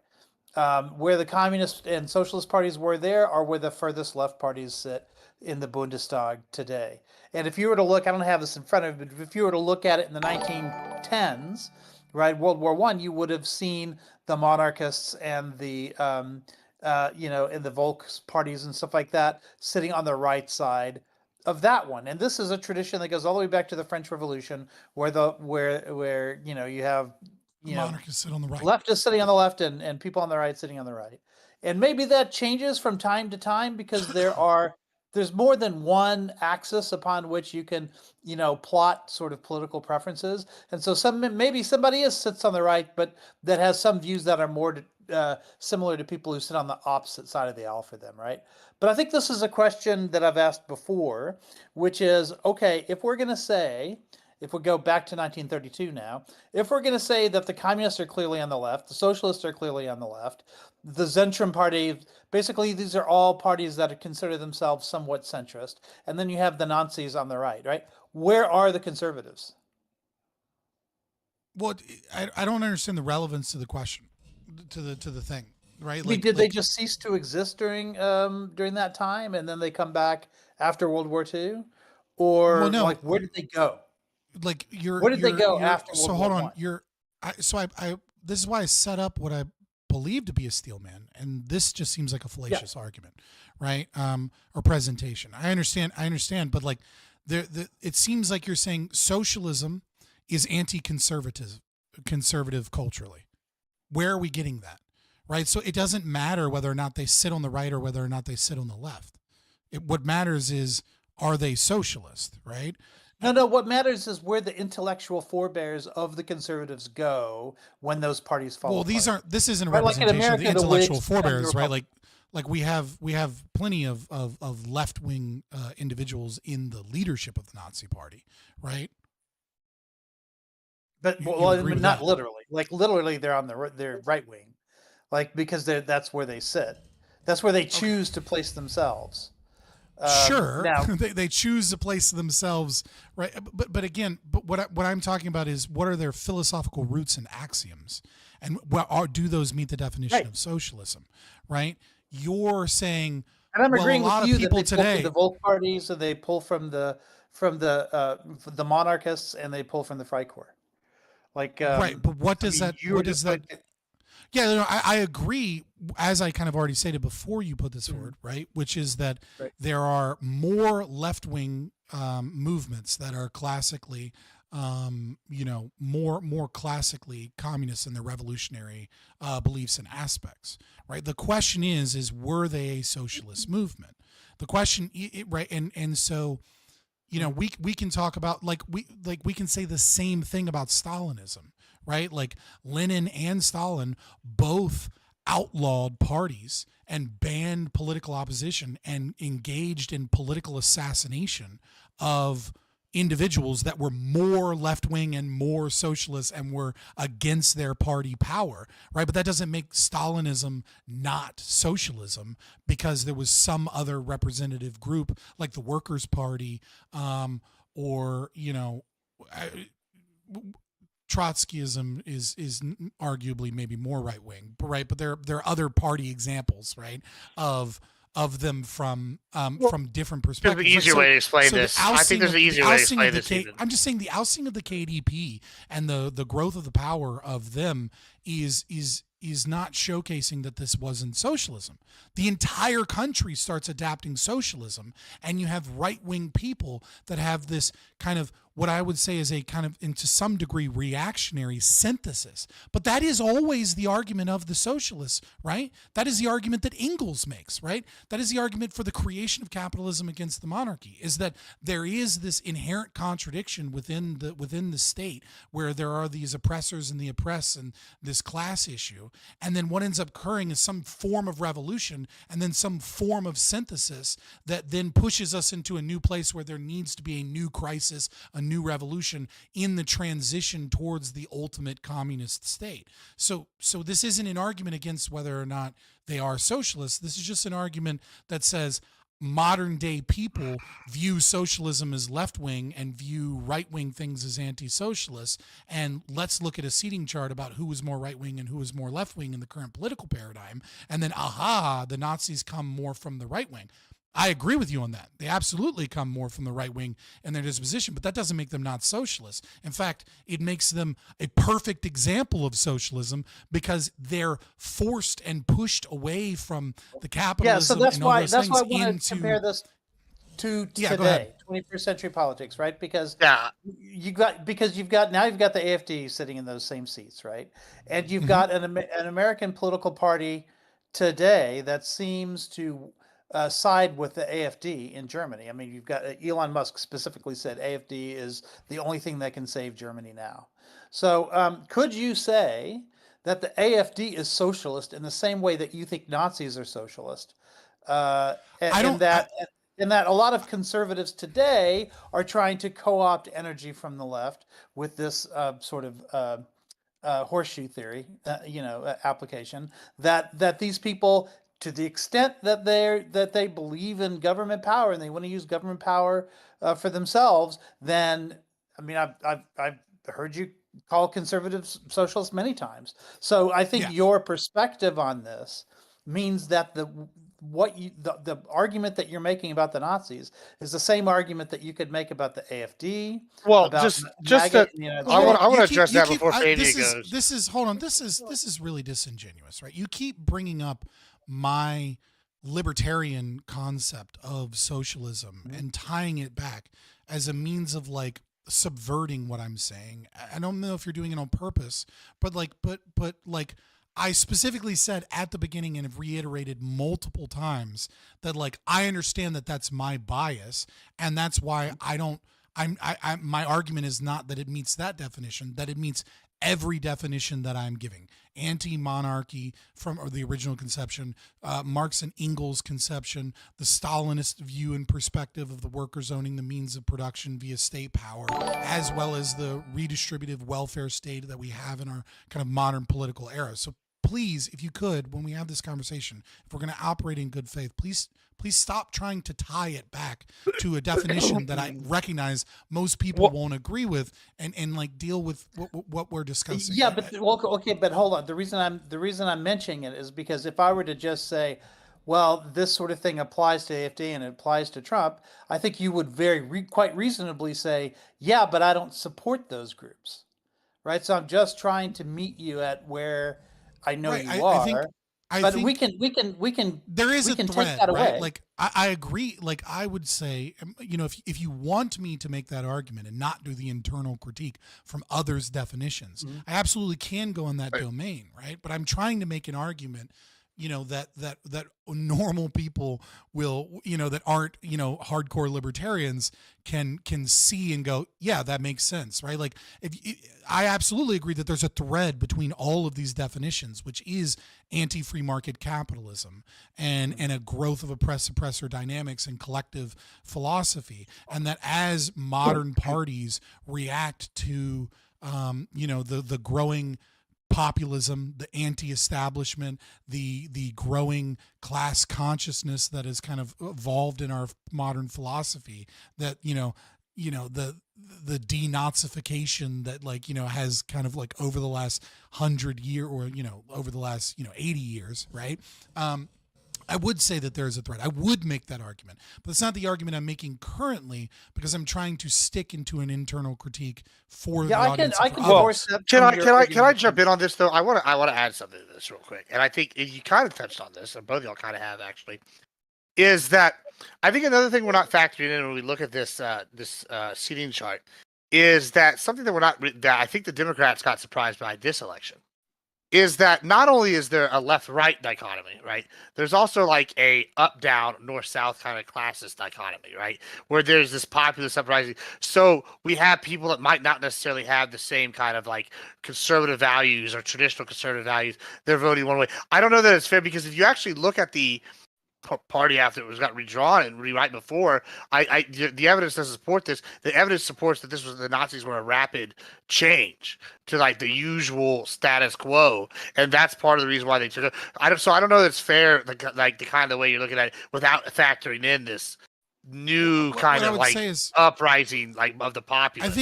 S16: Where the communist and socialist parties were there are where the furthest left parties sit in the Bundestag today. And if you were to look, I don't have this in front of me, but if you were to look at it in the 1910s, right, World War I, you would have seen the monarchists and the and the Volk parties and stuff like that sitting on the right side of that one. And this is a tradition that goes all the way back to the French Revolution, where you have
S1: monarchists sit on the right,
S16: leftists sitting on the left, and people on the right sitting on the right. And maybe that changes from time to time because there's more than one axis upon which you can, plot sort of political preferences. And so maybe somebody sits on the right, but that has some views that are more similar to people who sit on the opposite side of the aisle for them, right? But I think this is a question that I've asked before, which is, okay, if we're going to say if we go back to 1932 now, if we're going to say that the communists are clearly on the left, the socialists are clearly on the left, the Zentrum Party, basically these are all parties that consider themselves somewhat centrist, and then you have the Nazis on the right, right? Where are the conservatives?
S1: Well, I don't understand the relevance to the question, to the thing, right?
S16: I mean, did they just cease to exist during that time, and then they come back after World War II, or
S1: Well, no.
S16: like where did they go?
S1: Like
S16: where did they go after World
S1: So
S16: War
S1: hold on, I this is why I set up what I believe to be a steel man, and this just seems like a fallacious argument, right? Or presentation. I understand, but like it seems like you're saying socialism is anti-conservative culturally. Where are we getting that? Right? So it doesn't matter whether or not they sit on the right or whether or not they sit on the left. What matters is, are they socialist, right?
S16: No. What matters is where the intellectual forebears of the conservatives go when those parties fall.
S1: Well,
S16: apart.
S1: this isn't a
S16: Right, like in
S1: representation of the
S16: America, the
S1: intellectual
S16: Whigs and the
S1: forebears, right?
S16: Republicans.
S1: Like we have plenty of left wing individuals in the leadership of the Nazi Party, right?
S16: But
S1: You
S16: well,
S1: agree with
S16: not
S1: that?
S16: literally. Like literally, they're on their right wing, like because that's where they sit. That's where they choose to place themselves.
S1: Sure,
S16: Now,
S1: they choose to place themselves right, but again, what I'm talking about is what are their philosophical roots and axioms, and do those meet the definition
S16: Right.
S1: of socialism, right? You're saying,
S16: and I'm
S1: well,
S16: agreeing
S1: a lot
S16: with you
S1: of
S16: that
S1: people
S16: they pull
S1: today,
S16: from the Volk parties, and they pull from the monarchists, and they pull from the Freikorps. Like
S1: right? But what
S16: I
S1: does
S16: mean,
S1: that? What does that? Yeah, no, I agree. As I kind of already stated before you put this forward, right? Which is that
S16: Right.
S1: there are more left-wing movements that are classically, more classically communist in their revolutionary beliefs and aspects, right? The question is were they a socialist movement? The question, right? And so, we can talk about we can say the same thing about Stalinism, right? Like Lenin and Stalin both outlawed parties and banned political opposition and engaged in political assassination of individuals that were more left-wing and more socialist and were against their party power, right? But that doesn't make Stalinism not socialism because there was some other representative group like the Workers' Party, or Trotskyism is arguably maybe more right wing, right? But there are other party examples, right, of them from different perspectives.
S14: There's an easier way to explain this. I think there's an easier way to explain this.
S1: I'm just saying the ousting of the KDP and the growth of the power of them is not showcasing that this wasn't socialism. The entire country starts adapting socialism, and you have right-wing people that have this kind of what I would say is a kind of, and to some degree, reactionary synthesis. But that is always the argument of the socialists, right? That is the argument that Engels makes, right? That is the argument for the creation of capitalism against the monarchy, is that there is this inherent contradiction within the state where there are these oppressors and the oppressed and this class issue. And then what ends up occurring is some form of revolution and then some form of synthesis that then pushes us into a new place where there needs to be a new crisis, a new revolution in the transition towards the ultimate communist state. So this isn't an argument against whether or not they are socialists. This is just an argument that says modern day people view socialism as left wing and view right wing things as anti-socialist. And let's look at a seating chart about who is more right wing and who is more left wing in the current political paradigm. And then, the Nazis come more from the right wing. I agree with you on that. They absolutely come more from the right wing in their disposition, but that doesn't make them not socialists. In fact, it makes them a perfect example of socialism because they're forced and pushed away from the capitalism.
S16: Yeah, so that's
S1: and all
S16: why
S1: those
S16: that's why I
S1: things
S16: want to compare this to
S1: Yeah, go ahead.
S16: today, 21st century politics, right? Because you've got the AfD sitting in those same seats, right? And you've got an American political party today that seems to side with the AfD in Germany. I mean, you've got Elon Musk specifically said AfD is the only thing that can save Germany now. So could you say that the AfD is socialist in the same way that you think Nazis are socialist? in that a lot of conservatives today are trying to co-opt energy from the left with this sort of horseshoe theory, application that these people, to the extent that they believe in government power and they want to use government power for themselves, then I mean I've heard you call conservatives socialists many times. So I think your perspective on this means that the argument that you're making about the Nazis is the same argument that you could make about the AFD.
S14: Well,
S16: about
S14: just
S16: MAGA,
S14: that I want to address that before Fabian goes.
S1: This is really disingenuous, right? You keep bringing up my libertarian concept of socialism and tying it back as a means of like subverting what I'm saying. I don't know if you're doing it on purpose, but I specifically said at the beginning and have reiterated multiple times that like I understand that that's my bias, and that's why my argument is not that it meets that definition, that it meets every definition that I'm giving. Anti-monarchy from the original conception, Marx and Engels' conception, the Stalinist view and perspective of the workers owning the means of production via state power, as well as the redistributive welfare state that we have in our kind of modern political era. So please, if you could, when we have this conversation, if we're going to operate in good faith, please stop trying to tie it back to a definition that I recognize most people won't agree with, and like deal with what we're discussing.
S16: Yeah, but okay, but hold on. The reason I'm mentioning it is because if I were to just say, well, this sort of thing applies to AFD and it applies to Trump, I think you would quite reasonably say, yeah, but I don't support those groups, right? So I'm just trying to meet you at where I know you are. I think we can.
S1: There is
S16: we
S1: a
S16: can
S1: thread,
S16: take that away.
S1: right? Like I agree. Like I would say, if you want me to make that argument and not do the internal critique from others' definitions, I absolutely can go in that domain, right? But I'm trying to make an argument, that normal people will, that aren't, hardcore libertarians can see and go, yeah, that makes sense, right? Like I absolutely agree that there's a thread between all of these definitions, which is anti-free market capitalism and a growth of oppressor dynamics and collective philosophy. And that as modern parties react to, the growing populism, the anti-establishment, the growing class consciousness that has kind of evolved in our modern philosophy, that the denazification that has kind of like over the last 100 year or over the last 80 years, right? I would say that there is a threat. I would make that argument, but it's not the argument I'm making currently because I'm trying to stick into an internal critique for the audience.
S14: Can I jump in on this though? I want to add something to this real quick, and I think you kind of touched on this, and both of y'all kind of have actually. Is that I think another thing we're not factoring in when we look at this seating chart is that something that I think the Democrats got surprised by this election. Is that not only is there a left-right dichotomy, right? There's also like a up-down, north-south kind of classist dichotomy, right? Where there's this populist uprising. So we have people that might not necessarily have the same kind of like conservative values or traditional conservative values. They're voting one way. I don't know that it's fair because if you actually look at the party after it got redrawn and right before, the evidence doesn't support this. The evidence supports that the Nazis were a rapid change to like the usual status quo, and that's part of the reason why they took it. I don't know that it's fair, like the kind of way you're looking at it without factoring in this new kind of like uprising like of the populace.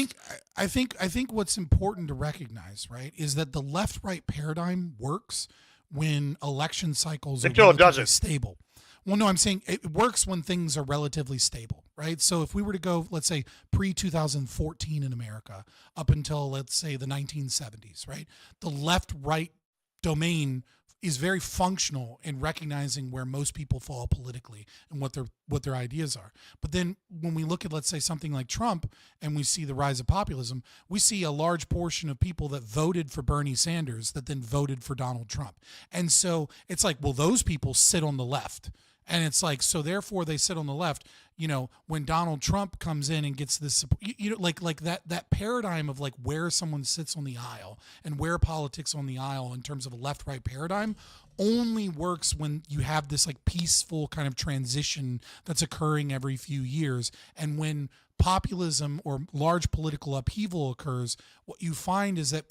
S1: I think what's important to recognize, right, is that the left-right paradigm works when election cycles are relatively stable. Well, no, I'm saying it works when things are relatively stable, right? So if we were to go, let's say, pre-2014 in America up until, let's say, the 1970s, right? The left-right domain is very functional in recognizing where most people fall politically and what their ideas are. But then when we look at, let's say, something like Trump and we see the rise of populism, we see a large portion of people that voted for Bernie Sanders that then voted for Donald Trump. And so it's like, well, those people sit on the left. And it's like, so therefore they sit on the left. When Donald Trump comes in and gets this, like that paradigm of like where someone sits on the aisle and where politics on the aisle in terms of a left-right paradigm only works when you have this like peaceful kind of transition that's occurring every few years. And when populism or large political upheaval occurs, what you find is that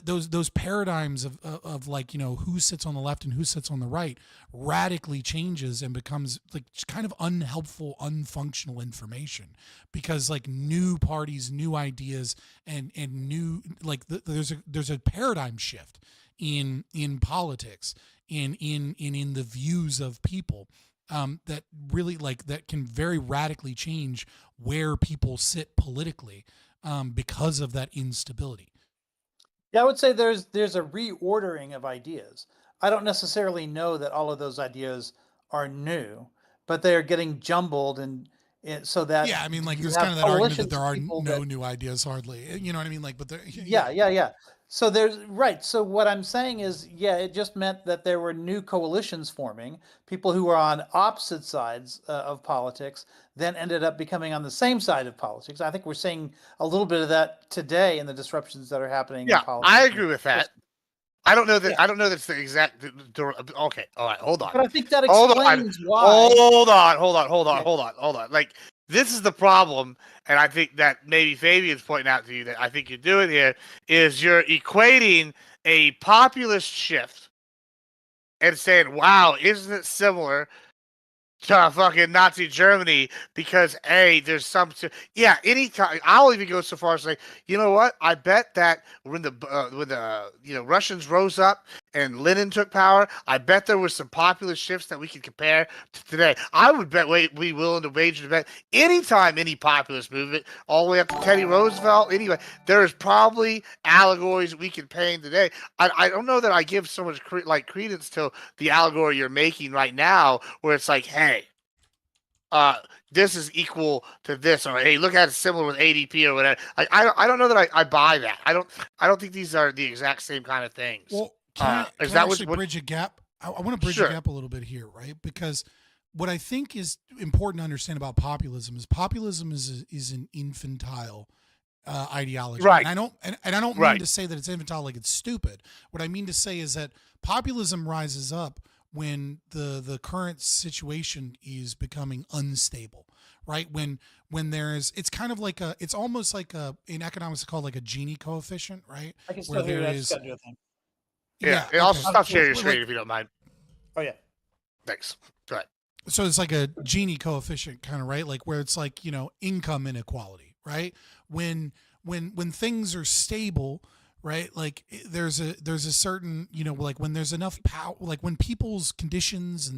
S1: those paradigms of like, who sits on the left and who sits on the right radically changes and becomes like kind of unhelpful, unfunctional information, because like new parties, new ideas, and new, like there's a paradigm shift in politics, in the views of people, that really like that can very radically change where people sit politically, because of that instability.
S16: Yeah, I would say there's a reordering of ideas. I don't necessarily know that all of those ideas are new, but they are getting jumbled and so that
S1: yeah, I mean, like there's
S16: have
S1: kind of that argument that
S16: coalitions
S1: there
S16: of
S1: are
S16: people
S1: no
S16: that-
S1: new ideas hardly. You know what I mean? Like, but
S16: yeah. So there's right. So what I'm saying is, yeah, it just meant that there were new coalitions forming. People who were on opposite sides of politics then ended up becoming on the same side of politics. I think we're seeing a little bit of that today in the disruptions that are happening in politics.
S14: I agree with that. I don't know that. I don't know that's the exact. Okay, all right, hold on.
S16: But I think that explains why.
S14: Hold on. Like, this is the problem, and I think that maybe Fabian's pointing out to you that I think you're doing here is you're equating a populist shift and saying, "Wow, isn't it similar to fucking Nazi Germany?" Because there's some, anytime I'll even go so far as to say, you know what? I bet that when the Russians rose up and Lenin took power, I bet there was some populist shifts that we could compare to today. I would bet we willing to wager to bet anytime any populist movement, all the way up to Teddy Roosevelt. Anyway, there is probably allegories we can paint today. I don't know that I give so much credence to the allegory you're making right now, where it's like, hey, this is equal to this, or hey, look at it similar with ADP or whatever. Like, I don't know that I buy that. I don't think these are the exact same kind of things.
S1: Well, can I actually bridge a gap? I want to bridge a gap a little bit here, right? Because what I think is important to understand about populism is an infantile ideology,
S14: right?
S1: And I don't mean to say that it's infantile like it's stupid. What I mean to say is that populism rises up when the current situation is becoming unstable, right? When it's kind of like it's almost like in economics it's called like a Gini coefficient, right?
S16: I can still hear that. Just gotta do a thing.
S14: Yeah. Also, stop sharing your screen if you don't mind.
S16: Oh yeah.
S14: Thanks. Go ahead.
S1: So it's like a Gini coefficient kind of, right? Like where it's like, income inequality, right? When things are stable, right? Like there's a certain, like when there's enough power, like when people's conditions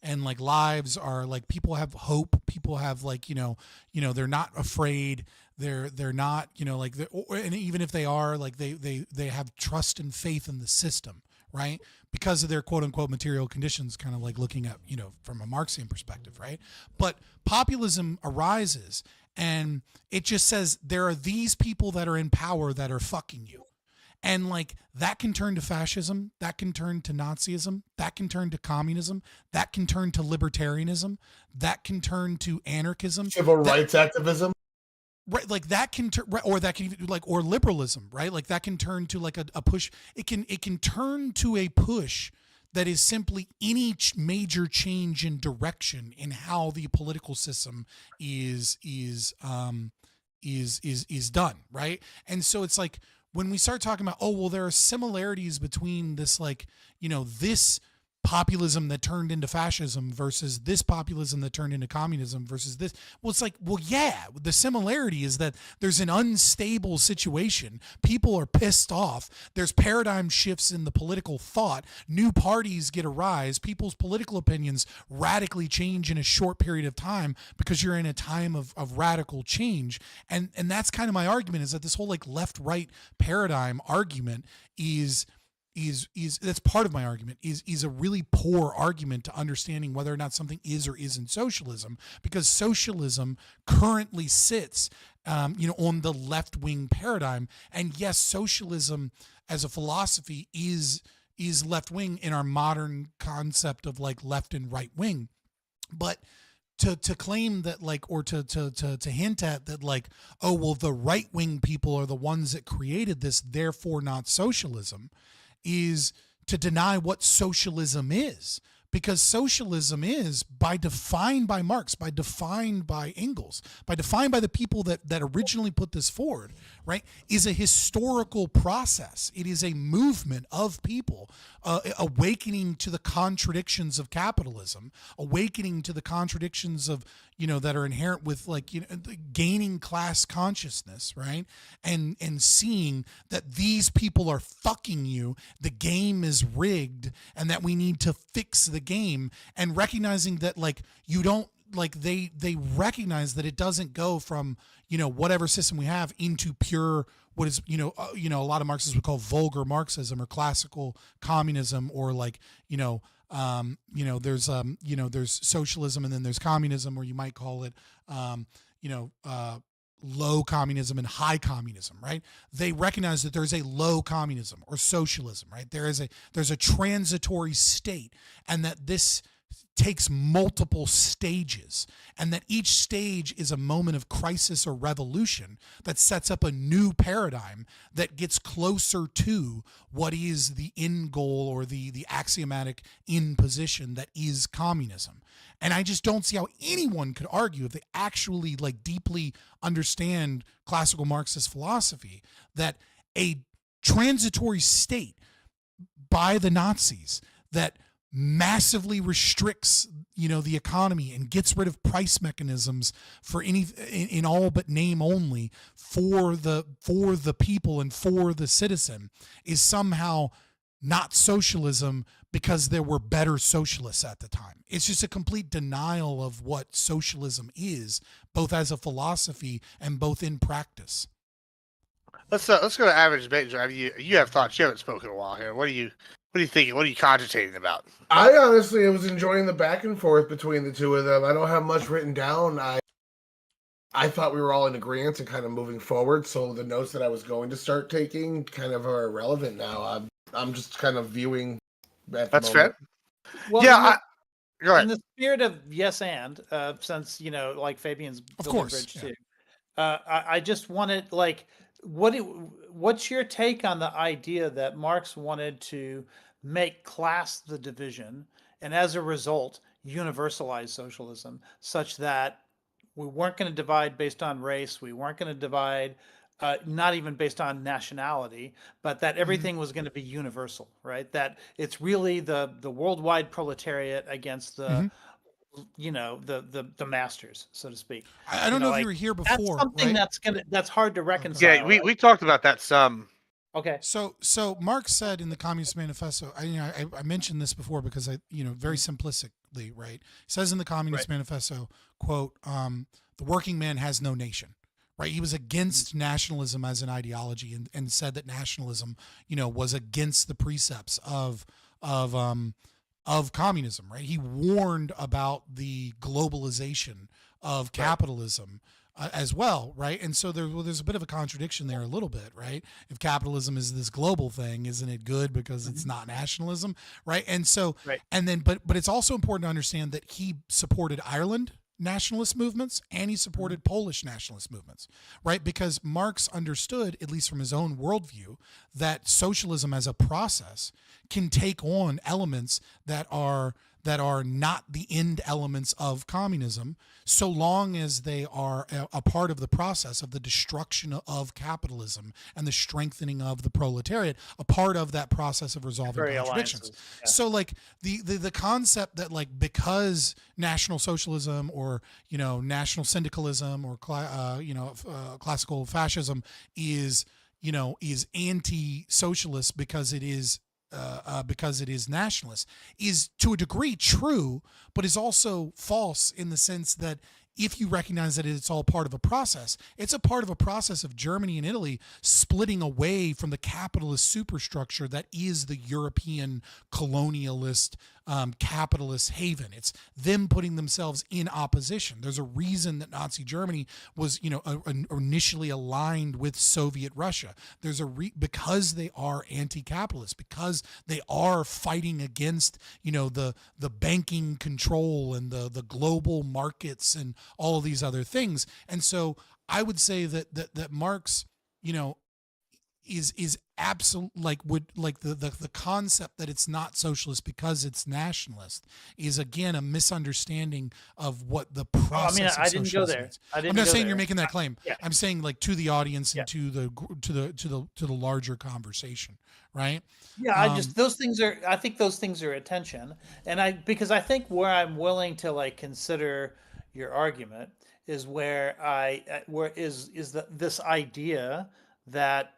S1: and like lives are like, people have hope, people have like, they're not afraid, they're not, like, and even if they are, like they have trust and faith in the system, right? Because of their quote unquote material conditions, kind of like looking at, from a Marxian perspective, right? But populism arises and it just says there are these people that are in power that are fucking you. And like that can turn to fascism, that can turn to Nazism, that can turn to communism, that can turn to libertarianism, that can turn to anarchism,
S15: civil rights activism.
S1: Right, like that can turn, or that can even like, or liberalism, right? Like that can turn to like a push. It can turn to a push that is simply any major change in direction in how the political system is done, right? And so it's like, when we start talking about, oh, well, there are similarities between this, like, this populism that turned into fascism versus this populism that turned into communism versus this. Well, it's like, well, yeah, the similarity is that there's an unstable situation. People are pissed off. There's paradigm shifts in the political thought. New parties get a rise. People's political opinions radically change in a short period of time because you're in a time of radical change. And that's kind of my argument, is that this whole like left-right paradigm argument is that's part of my argument, is a really poor argument to understanding whether or not something is or isn't socialism, because socialism currently sits on the left-wing paradigm. And yes, socialism as a philosophy is left wing in our modern concept of like left and right wing. But to claim that like, or to hint at that like, oh, well, the right wing people are the ones that created this, therefore not socialism, is to deny what socialism is. Because socialism is, by defined by Marx, by defined by Engels, by defined by the people that originally put this forward, right, is a historical process. It is a movement of people awakening to the contradictions of capitalism, awakening to the contradictions of, that are inherent with like, gaining class consciousness, right? And seeing that these people are fucking you, the game is rigged, and that we need to fix the game, and recognizing that like you don't like they recognize that it doesn't go from whatever system we have into pure what is a lot of Marxists would call vulgar Marxism or classical communism, or like there's socialism and then there's communism, or you might call it low communism and high communism, right? They recognize that there's a low communism or socialism, right? There's a transitory state, and that this takes multiple stages, and that each stage is a moment of crisis or revolution that sets up a new paradigm that gets closer to what is the end goal or the axiomatic in position that is communism. And I just don't see how anyone could argue, if they actually like deeply understand classical Marxist philosophy, that a transitory state by the Nazis that massively restricts the economy and gets rid of price mechanisms for any in all but name only for the people and for the citizen is somehow not socialism, because there were better socialists at the time. It's just a complete denial of what socialism is, both as a philosophy and both in practice.
S14: Let's go to average debate. You have thoughts. You haven't spoken in a while here. What are you thinking? What are you cogitating about?
S15: I honestly was enjoying the back and forth between the two of them. I don't have much written down. I thought we were all in agreement and kind of moving forward, so the notes that I was going to start taking kind of are irrelevant now. I'm just kind of viewing at the
S14: That's
S15: moment.
S14: fair.
S16: Well,
S14: Yeah, go ahead.
S16: In the spirit of yes and, since, like Fabian's
S1: Of
S16: building
S1: course,
S16: bridge
S1: yeah.
S16: too, I just wanted, like, what's your take on the idea that Marx wanted to make class the division, and as a result, universalize socialism, such that we weren't going to divide based on race, we weren't going to divide not even based on nationality, but that everything was going to be universal, right? That it's really the worldwide proletariat against the the masters, so to speak.
S1: I don't know if you were here before.
S16: That's something
S1: right?
S16: that's hard to reconcile.
S14: Yeah, we talked about that some.
S16: Okay.
S1: So Marx said in the Communist Manifesto, I mentioned this before because very simplistically, right? It says in the Communist Manifesto, quote, the working man has no nation. Right, he was against nationalism as an ideology, and said that nationalism, was against the precepts of communism. Right, he warned about the globalization of capitalism as well. Right, and so there's a bit of a contradiction there, a little bit. Right, if capitalism is this global thing, isn't it good because it's not nationalism? Right, and so and then but it's also important to understand that he supported Ireland nationalist movements, and he supported Polish nationalist movements, right? Because Marx understood, at least from his own worldview, that socialism as a process can take on elements that are not the end elements of communism, so long as they are a part of the process of the destruction of capitalism and the strengthening of the proletariat, a part of that process of resolving contradictions. Yeah. So like the concept that like because National Socialism or national syndicalism or classical fascism is anti-socialist because it is nationalist is to a degree true, but is also false in the sense that if you recognize that it's all part of a process, it's a part of a process of Germany and Italy splitting away from the capitalist superstructure that is the European colonialist capitalist haven. It's them putting themselves in opposition. There's a reason that Nazi Germany was, initially aligned with Soviet Russia. There's because they are anti-capitalist, because they are fighting against, the banking control and the global markets and all of these other things. And so I would say that Marx, is absolute, the concept that it's not socialist because it's nationalist is again a misunderstanding of what the process.
S16: I didn't go there.
S1: I'm not saying you're making that claim. I'm saying to the audience and to the larger conversation, right?
S16: Yeah, I think those things are attention, and because I think where I'm willing to consider your argument is where this idea that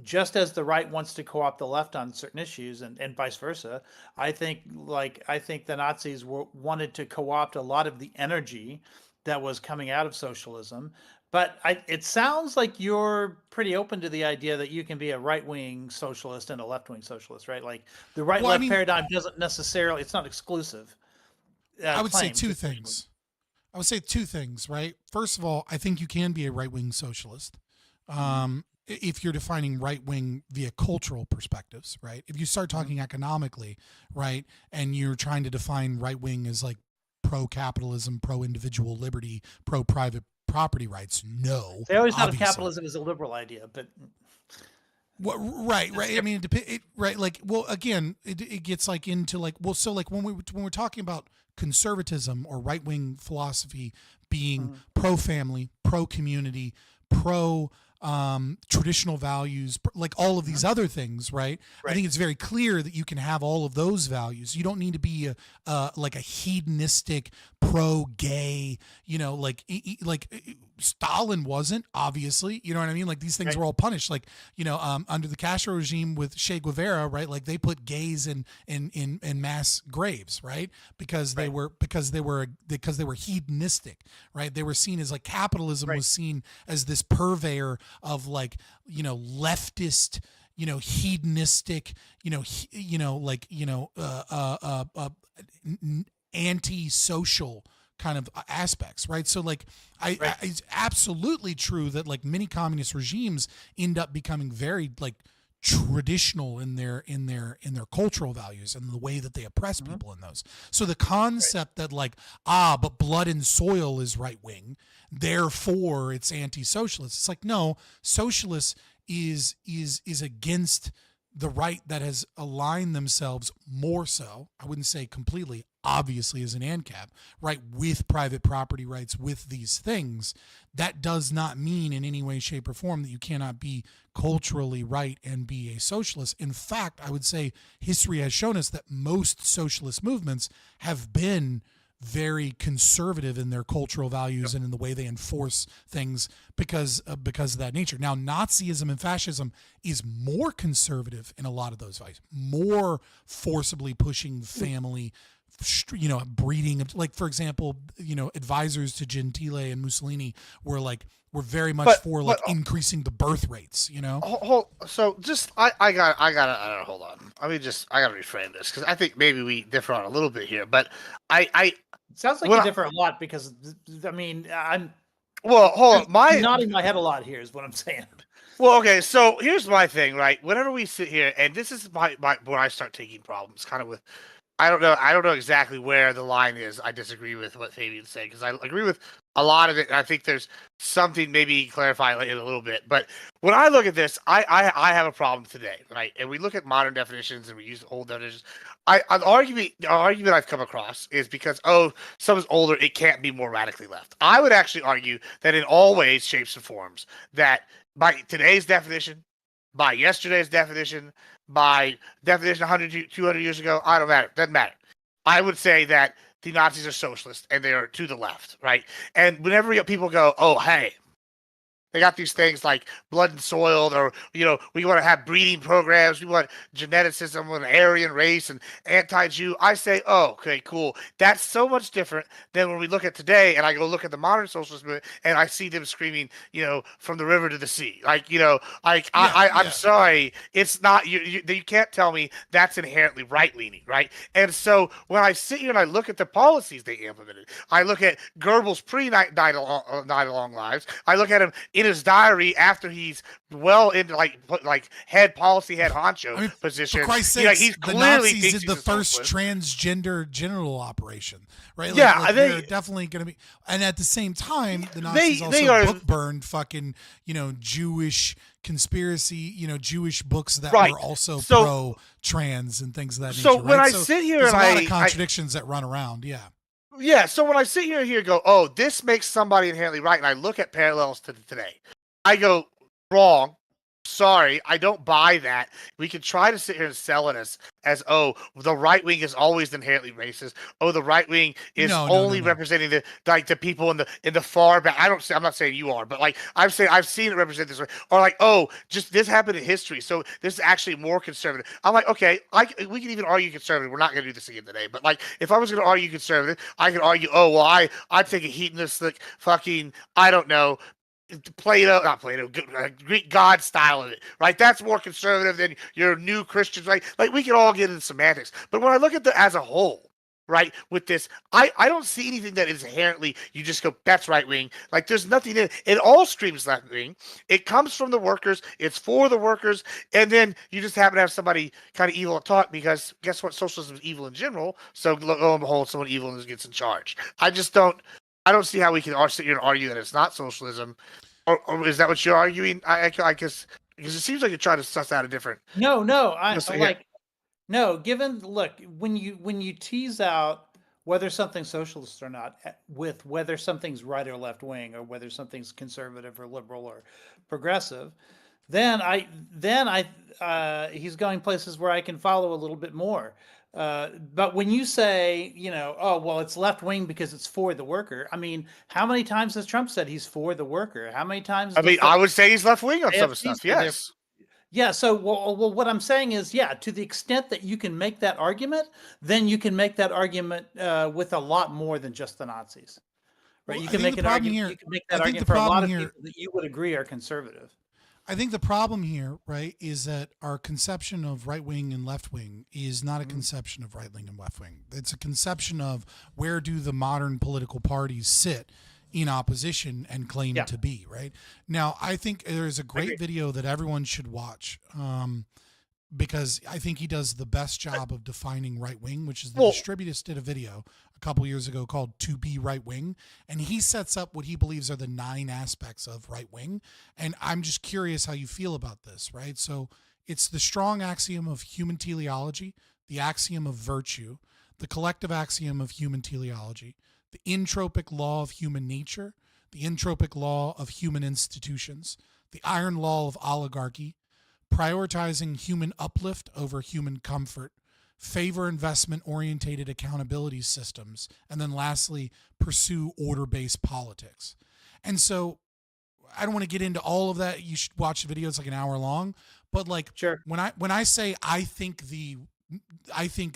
S16: just as the right wants to co-opt the left on certain issues and vice versa, I think the Nazis wanted to co-opt a lot of the energy that was coming out of socialism. But it sounds like you're pretty open to the idea that you can be a right-wing socialist and a left-wing socialist, right? Like the right-left paradigm doesn't necessarily, it's not exclusive.
S1: I would say two things. Right? First of all, I think you can be a right-wing socialist. If you're defining right wing via cultural perspectives, right? If you start talking economically, right, and you're trying to define right wing as like pro capitalism, pro individual liberty, pro private property rights, no.
S16: They always thought of capitalism as a liberal idea, but
S1: right. I mean, again, it gets into when we're talking about conservatism or right wing philosophy being pro family, pro community, pro traditional values, like all of these other things, right? I think it's very clear that you can have all of those values. You don't need to be a hedonistic pro-gay, Stalin wasn't, obviously, you know what I mean? Like these things were all punished, under the Castro regime with Che Guevara, right? Like they put gays in mass graves, right? Because they were hedonistic, right? They were seen as capitalism was seen as this purveyor of leftist, hedonistic, anti-social kind of aspects, right? So it's absolutely true that many communist regimes end up becoming very traditional in their cultural values and the way that they oppress people in those. So the concept that but blood and soil is right wing, therefore it's anti-socialist. It's no, socialist is against the right that has aligned themselves more so, I wouldn't say completely, obviously as an ANCAP, right, with private property rights, with these things. That does not mean in any way, shape, or form that you cannot be culturally right and be a socialist. In fact, I would say history has shown us that most socialist movements have been very conservative in their cultural values and in the way they enforce things because of that nature. Now, Nazism and fascism is more conservative in a lot of those values, more forcibly pushing family, breeding. For example, advisors to Gentile and Mussolini were very much for increasing the birth rates.
S14: So just I gotta hold on. I gotta reframe this because I think maybe we differ on a little bit here, but I
S16: sounds like you differ a lot because I'm
S14: hold on.
S16: Nodding my head a lot here is what I'm saying.
S14: Well, okay, so here's my thing, right? Whenever we sit here, and this is my where I start taking problems, kind of with. I don't know exactly where the line is. I disagree with what Fabian's saying because I agree with a lot of it. I think there's something maybe clarify it a little bit. But when I look at this, I have a problem today, right? And we look at modern definitions and we use old definitions. The argument I've come across is because someone's older, it can't be more radically left. I would actually argue that in all ways, shapes, and forms, that by today's definition, by yesterday's definition, by definition 100, 200 years ago, I don't matter. Doesn't matter. I would say that the Nazis are socialist and they are to the left, right? And whenever people go, oh, hey, They got these things like blood and soil, or we want to have breeding programs. We want geneticism with an Aryan race and anti-Jew. I say, oh, okay, cool. That's so much different than when we look at today, and I go look at the modern socialist movement, and I see them screaming, from the river to the sea. I'm sorry, it's not. You can't tell me that's inherently right-leaning, right? And so when I sit here and I look at the policies they implemented, I look at Goebbels' pre-night along lives. I look at him in his diary after he's well into head honcho position.
S1: For Christ's sake,
S14: he's
S1: the
S14: clearly
S1: Nazis did the first transgender genital operation, right? They're definitely going to be. And at the same time, the Nazis book burned fucking Jewish conspiracy, Jewish books that were also pro-trans and things of that nature.
S14: So when
S1: right?
S14: I sit here
S1: there's
S14: and
S1: a lot of contradictions that run around,
S14: Yeah, so when I sit here and go, oh, this makes somebody inherently right, and I look at parallels to today, I go, wrong. Sorry, I don't buy that. We can try to sit here and sell it as oh, the right wing is always inherently racist. Oh, the right wing is only representing the people in the far back. I'm not saying you are, but I've seen it represent this way. Or oh, just this happened in history, so this is actually more conservative. I'm like, okay, we can even argue conservative. We're not going to do this again today, but if I was going to argue conservative, I could argue, oh well, I take a hedonistic fucking I don't know. Greek God style of it, right? That's more conservative than your new Christians, right? We can all get into semantics, but when I look at as a whole, right, with this, I don't see anything that is inherently you just go that's right wing. There's nothing in it. It all screams left wing. It comes from the workers. It's for the workers, and then you just happen to have somebody kind of evil at talk because guess what? Socialism is evil in general. So lo and behold, someone evil gets in charge. I don't see how we can sit here and argue that it's not socialism, or is that what you're arguing? I guess because it seems like you're trying to suss out a different.
S16: No. Look, when you tease out whether something's socialist or not, with whether something's right or left wing, or whether something's conservative or liberal or progressive, then he's going places where I can follow a little bit more. But when you say, oh, well, it's left wing because it's for the worker. I mean, how many times has Trump said he's for the worker? How many times?
S14: I would say he's left wing on some stuff. Yes.
S16: Yeah. So, well, what I'm saying is, to the extent that you can make that argument, then you can make that argument with a lot more than just the Nazis, right?
S1: Well,
S16: you can make an argument. You can make that argument for a lot of people that you would agree are conservative.
S1: I think the problem here, right, is that our conception of right wing and left wing is not a conception of right wing and left wing. It's a conception of where do the modern political parties sit in opposition and claim to be, right? Now, I think there's a great video that everyone should watch because I think he does the best job of defining right wing, which is the Distributist did a video a couple years ago called To Be Right Wing, and he sets up what he believes are the 9 aspects of right wing, and I'm just curious how you feel about this, right? So it's the strong axiom of human teleology, the axiom of virtue, the collective axiom of human teleology, the entropic law of human nature, the entropic law of human institutions, the iron law of oligarchy, prioritizing human uplift over human comfort, favor investment-orientated accountability systems, and then lastly, pursue order-based politics. And so I don't want to get into all of that. You should watch the video. It's an hour long. But when I say I think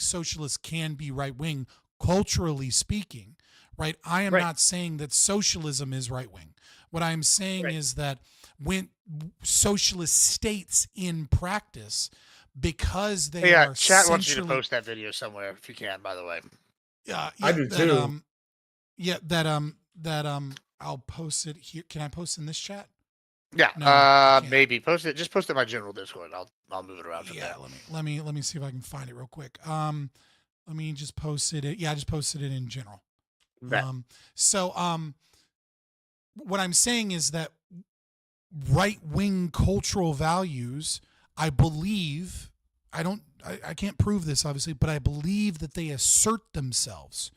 S1: socialists can be right-wing, culturally speaking, right? I am not saying that socialism is right-wing. What I'm saying is that when socialist states in practice, because they are
S14: chat wants you to post that video somewhere if you can, by the way.
S15: I do too.
S1: I'll post it here. Can I post in this chat?
S14: Yeah, no, maybe post it. Just post it in my general Discord. I'll move it around from there.
S1: Let me see if I can find it real quick. Let me just post it. I just posted it in general. What I'm saying is that right-wing cultural values, I believe, I can't prove this obviously, but I believe that they assert themselves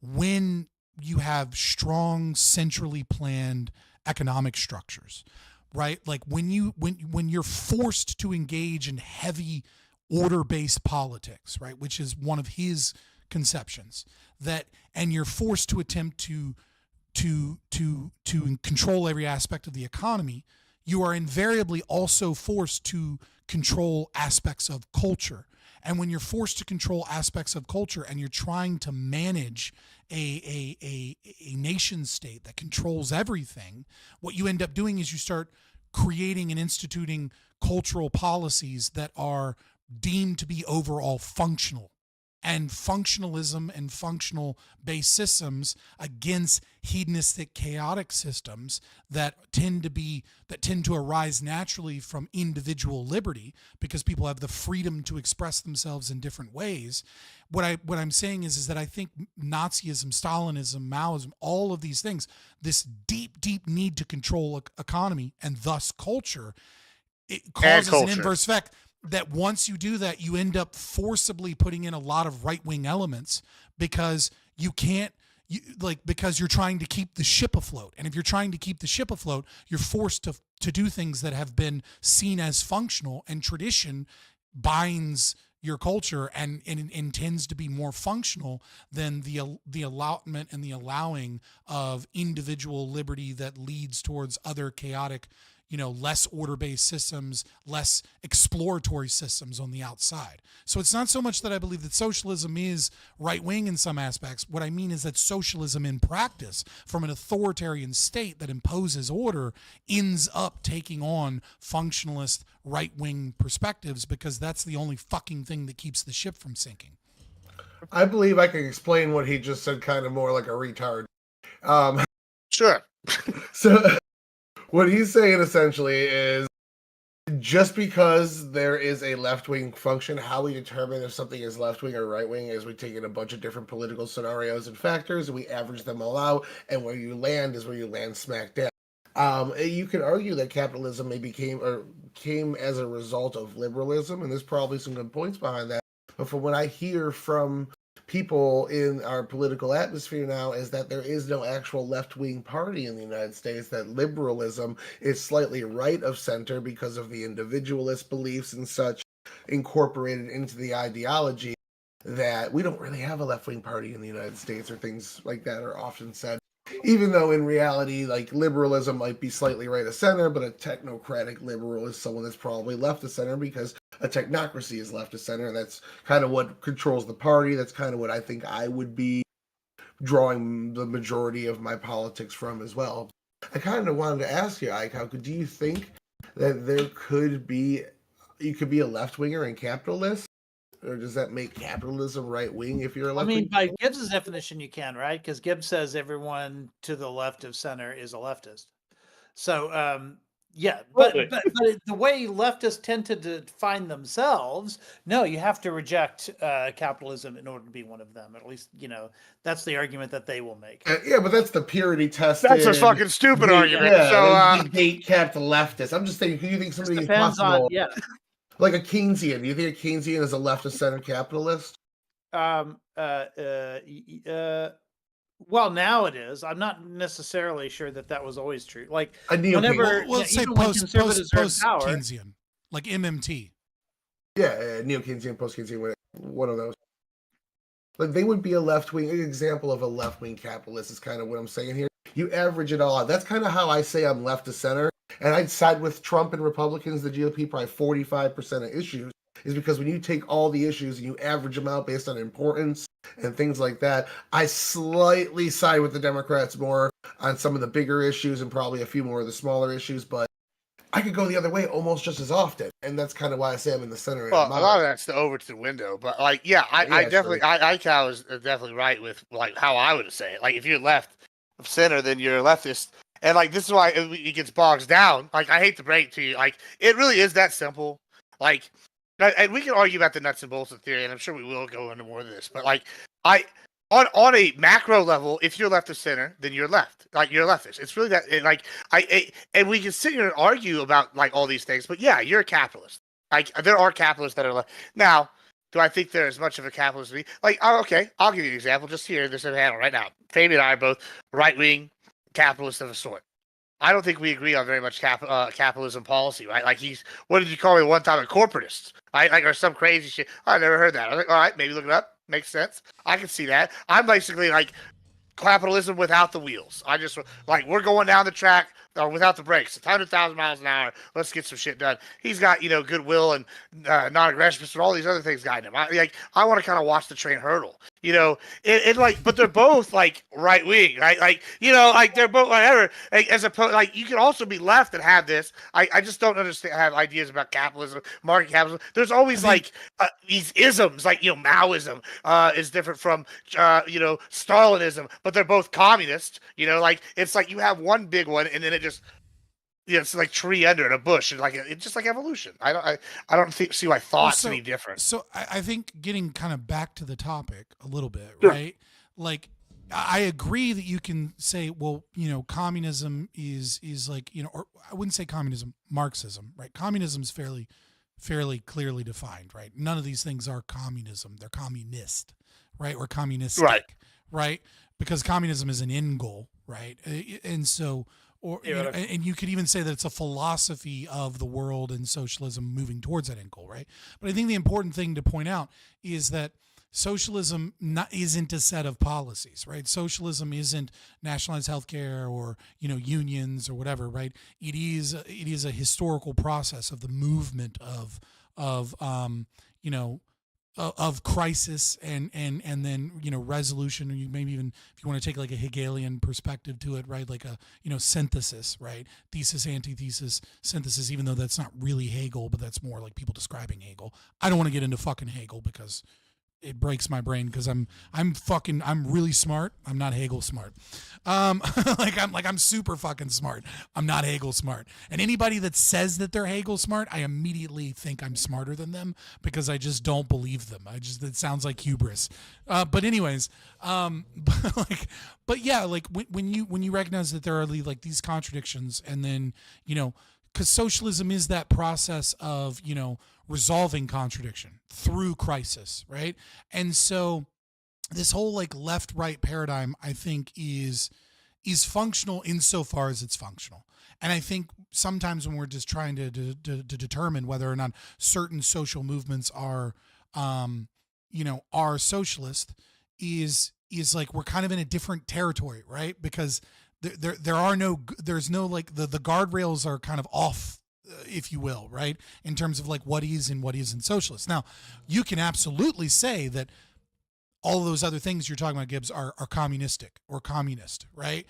S1: when you have strong, centrally planned economic structures, right? Like when you're forced to engage in heavy order-based politics, right, which is one of his conceptions, and you're forced to attempt to control every aspect of the economy, you are invariably also forced to control aspects of culture. And when you're forced to control aspects of culture and you're trying to manage a nation state that controls everything, what you end up doing is you start creating and instituting cultural policies that are deemed to be overall functional. And functionalism and functional based systems against hedonistic chaotic systems that tend to arise naturally from individual liberty, because people have the freedom to express themselves in different ways. What I'm saying is that I think Nazism, Stalinism, Maoism, all of these things, this deep need to control economy and thus culture, it causes an inverse effect. That once you do that, you end up forcibly putting in a lot of right-wing elements because because you're trying to keep the ship afloat. And if you're trying to keep the ship afloat, you're forced to do things that have been seen as functional, and tradition binds your culture and intends to be more functional than the allotment and the allowing of individual liberty that leads towards other chaotic, less order-based systems, less exploratory systems on the outside. So it's not so much that I believe that socialism is right-wing in some aspects. What I mean is that socialism in practice, from an authoritarian state that imposes order, ends up taking on functionalist right-wing perspectives, because that's the only fucking thing that keeps the ship from sinking.
S15: I believe I can explain what he just said kind of more like a retard.
S14: Sure.
S15: So what he's saying essentially is, just because there is a left-wing function, how we determine if something is left-wing or right-wing is we take in a bunch of different political scenarios and factors, and we average them all out, and where you land is where you land smack down. You could argue that capitalism came as a result of liberalism, and there's probably some good points behind that. But from what I hear from people in our political atmosphere now is that there is no actual left-wing party in the United States, that liberalism is slightly right of center because of the individualist beliefs and such incorporated into the ideology, that we don't really have a left-wing party in the United States, or things like that are often said. Even though in reality, like, liberalism might be slightly right of center, but a technocratic liberal is someone that's probably left of center, because a technocracy is left of center, and that's kind of what controls the party. That's kind of what I think I would be drawing the majority of my politics from as well. I kind of wanted to ask you, Ike, do you think that you could be a left-winger and capitalist? Or does that make capitalism right-wing if you're a left-wing?
S16: I mean, by Gibbs' definition, you can, right? Because Gibbs says everyone to the left of center is a leftist. So, yeah, but the way leftists tend to define themselves, no, you have to reject capitalism in order to be one of them. At least, that's the argument that they will make.
S15: Yeah, but that's the purity test.
S14: That's a fucking stupid argument.
S15: Yeah, so negate capital leftist. I'm just saying, do you think somebody is possible? Like a Keynesian. Do you think a Keynesian is a left of center capitalist?
S1: Well, now it is. I'm not necessarily sure that was always true. Like
S15: whenever,
S1: let's say post-Keynesian, like MMT.
S15: Yeah, neo-Keynesian, post-Keynesian, one of those. Like they would be a left-wing. An example of a left-wing capitalist is kind of what I'm saying here. You average it all out. That's kind of how I say I'm left of center. And I'd side with Trump and Republicans, the GOP, probably 45% of issues, is because when you take all the issues and you average them out based on importance and things like that, I slightly side with the Democrats more on some of the bigger issues and probably a few more of the smaller issues, but I could go the other way almost just as often. And that's kind of why I say I'm in the center.
S14: Well, a lot of that's the over to the window, but like, I definitely, ICAO is definitely right with like how I would say it. Like if you're left of center, then you're a leftist. And like this is why it gets bogged down. Like I hate to break to you, like it really is that simple. Like, and we can argue about the nuts and bolts of theory, and I'm sure we will go into more of this. But like, on a macro level, if you're left of center, then you're left. Like you're a leftist. It's really that. And we can sit here and argue about like all these things. But yeah, you're a capitalist. Like there are capitalists that are left. Now, do I think they're as much of a capitalist as me? Like, okay, I'll give you an example. Just here, this panel right now. Fabian and I are both right wing capitalist of a sort. I don't think we agree on very much capitalism policy, right? Like what did you call me one time? A corporatist, right? Like, or some crazy shit. I never heard that. I was like, all right, maybe look it up. Makes sense. I can see that. I'm basically like, capitalism without the wheels. I just like we're going down the track without the brakes. It's 100,000 miles an hour. Let's get some shit done. He's got goodwill and non-aggression, and all these other things guiding him. I want to kind of watch the train hurdle. But they're both like right wing, right? They're both whatever. As opposed, you can also be left and have this. I just don't understand. Have ideas about capitalism, market capitalism. There's always these isms, Maoism is different from Stalinism, but they're both communist. It's like you have one big one, and then it just it's like tree under in a bush, and it's just like evolution. I don't see why thought's any different.
S1: So I think getting kind of back to the topic a little bit,
S14: Sure.
S1: right? Like I agree that you can say, well, communism is like, or I wouldn't say communism, Marxism, right? Communism is fairly clearly defined, right? None of these things are communism; they're communist, right? Or communistic, right? Because communism is an end goal, right? And so. And you could even say that it's a philosophy of the world and socialism moving towards that end goal, right? But I think the important thing to point out is that socialism isn't a set of policies, right? Socialism isn't nationalized healthcare or unions or whatever, right? It is a historical process of the movement of crisis and then resolution, or you maybe even if you want to take like a Hegelian perspective to it, right? Like a synthesis, right? Thesis, antithesis, synthesis, even though that's not really Hegel, but that's more like people describing Hegel. I don't want to get into fucking Hegel because it breaks my brain because I'm really smart. I'm not Hegel smart. I'm super fucking smart. I'm not Hegel smart. And anybody that says that they're Hegel smart, I immediately think I'm smarter than them because I just don't believe them. it sounds like hubris. But anyways, but yeah, like when you recognize that there are like these contradictions, and then because socialism is that process of resolving contradiction through crisis, right? And so this whole like left-right paradigm, I think, is functional insofar as it's functional. And I think sometimes when we're just trying to determine whether or not certain social movements are socialist, is like we're kind of in a different territory, right? Because there's no like the guardrails are kind of off, if you will, right? In terms of like what is and what isn't socialist. Now, you can absolutely say that all of those other things you're talking about, Gibbs, are communistic or communist, right?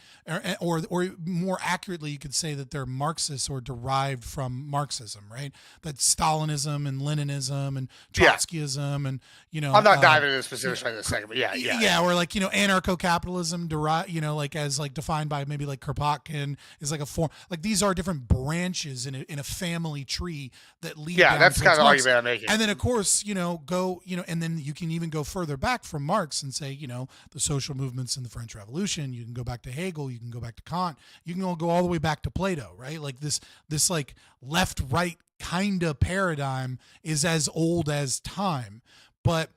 S1: Or more accurately, you could say that they're Marxist or derived from Marxism, right? That Stalinism and Leninism and Trotskyism and
S14: I'm not diving into the specifics right in a second, but yeah.
S1: Or like anarcho-capitalism derived, like as like defined by maybe like Kropotkin is like a form. Like these are different branches in a family tree that lead.
S14: Yeah,
S1: down
S14: that's kind of the
S1: Marx.
S14: argument I'm making.
S1: And then of course and then you can even go further back from Marx and say, the social movements in the French Revolution. You can go back to Hegel. You can go back to Kant. You can go all the way back to Plato, right? Like this like left-right kind of paradigm is as old as time. But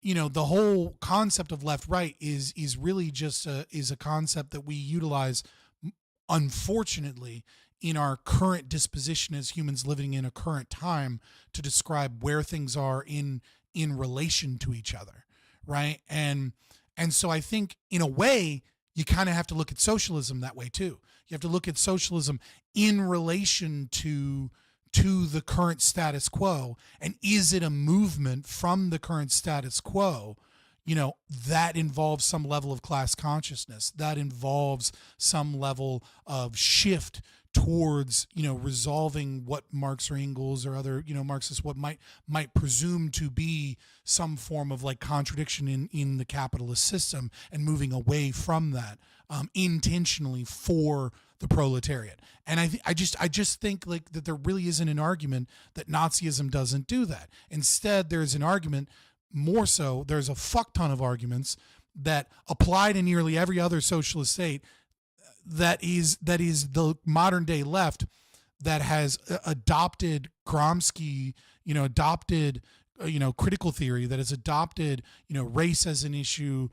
S1: the whole concept of left-right is really just a concept that we utilize, unfortunately, in our current disposition as humans living in a current time to describe where things are in relation to each other. Right. And so I think in a way, you kind of have to look at socialism that way too. You have to look at socialism in relation to the current status quo. And is it a movement from the current status quo, that involves some level of class consciousness, that involves some level of shift towards, resolving what Marx or Engels or other, Marxists, what might presume to be some form of like contradiction in the capitalist system, and moving away from that intentionally for the proletariat. And I just think like that there really isn't an argument that Nazism doesn't do that. Instead, there's an argument, more so, there's a fuck ton of arguments that apply to nearly every other socialist state that is the modern day left that has adopted Gramsci, adopted critical theory, that has adopted race as an issue,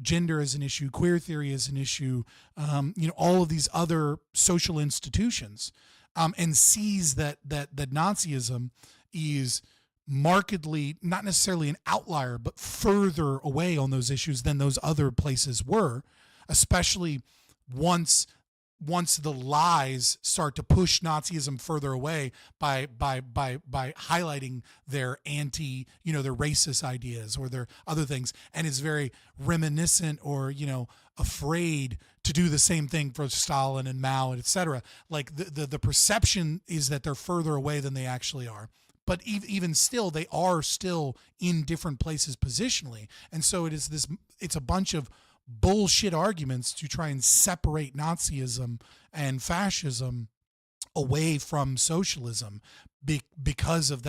S1: gender as an issue, queer theory as an issue, all of these other social institutions, and sees that Nazism is markedly, not necessarily an outlier, but further away on those issues than those other places were, especially once the lies start to push Nazism further away by highlighting their their racist ideas or their other things, and is very reminiscent or afraid to do the same thing for Stalin and Mao and etc. Like the perception is that they're further away than they actually are. But even still, they are still in different places positionally, and so it's a bunch of bullshit arguments to try and separate Nazism and fascism away from socialism because of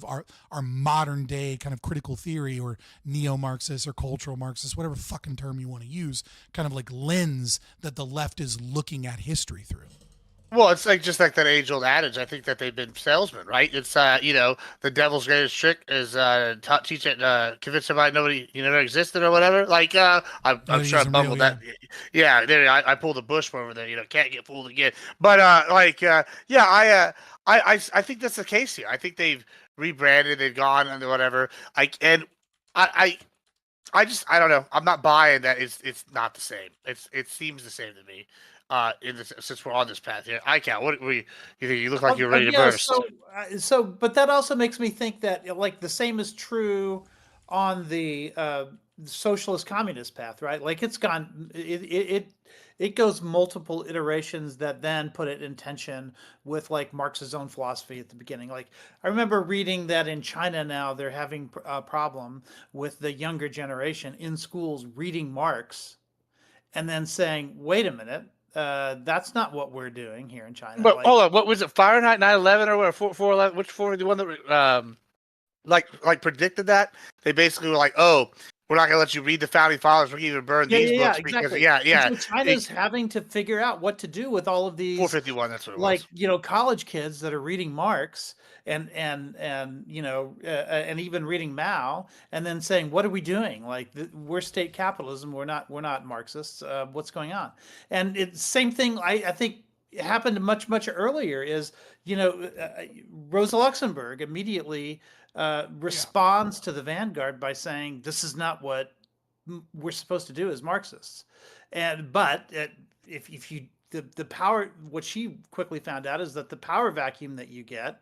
S1: our modern day kind of critical theory or neo-Marxist or cultural Marxist, whatever fucking term you want to use, kind of like lens that the left is looking at history through.
S14: Well, it's just like that age-old adage. I think that they've been salesmen, right? It's the devil's greatest trick is convince somebody nobody never existed or whatever. Like I'm sure I bungled that. Yeah, there I pulled a Bush over there. Can't get fooled again. But I think that's the case here. I think they've rebranded, they've gone and whatever. I don't know. I'm not buying that. It's not the same. It seems the same to me. Since we're on this path here, what you think? You look like you're ready to burst.
S16: But that also makes me think that like the same is true on the socialist communist path, right? Like it's gone, it goes multiple iterations that then put it in tension with like Marx's own philosophy at the beginning. Like I remember reading that in China now they're having a problem with the younger generation in schools reading Marx and then saying, wait a minute. That's not what we're doing here in China.
S14: But hold on, what was it? Fahrenheit 9/11 or what? 4/11? Which 4? The one that like predicted that? They basically were like, "Oh, we're not going to let you read the founding fathers. We're going to burn these books
S16: exactly.
S14: because
S16: And so China's having to figure out what to do with all of these
S14: 451. That's what it was.
S16: College kids that are reading Marx and even reading Mao, and then saying, "What are we doing? Like we're state capitalism. We're not Marxists. What's going on?" And it's same thing. I think it happened much earlier. Is Rosa Luxemburg immediately responds to the vanguard by saying, "This is not what we're supposed to do as Marxists." But if you the power, what she quickly found out is that the power vacuum that you get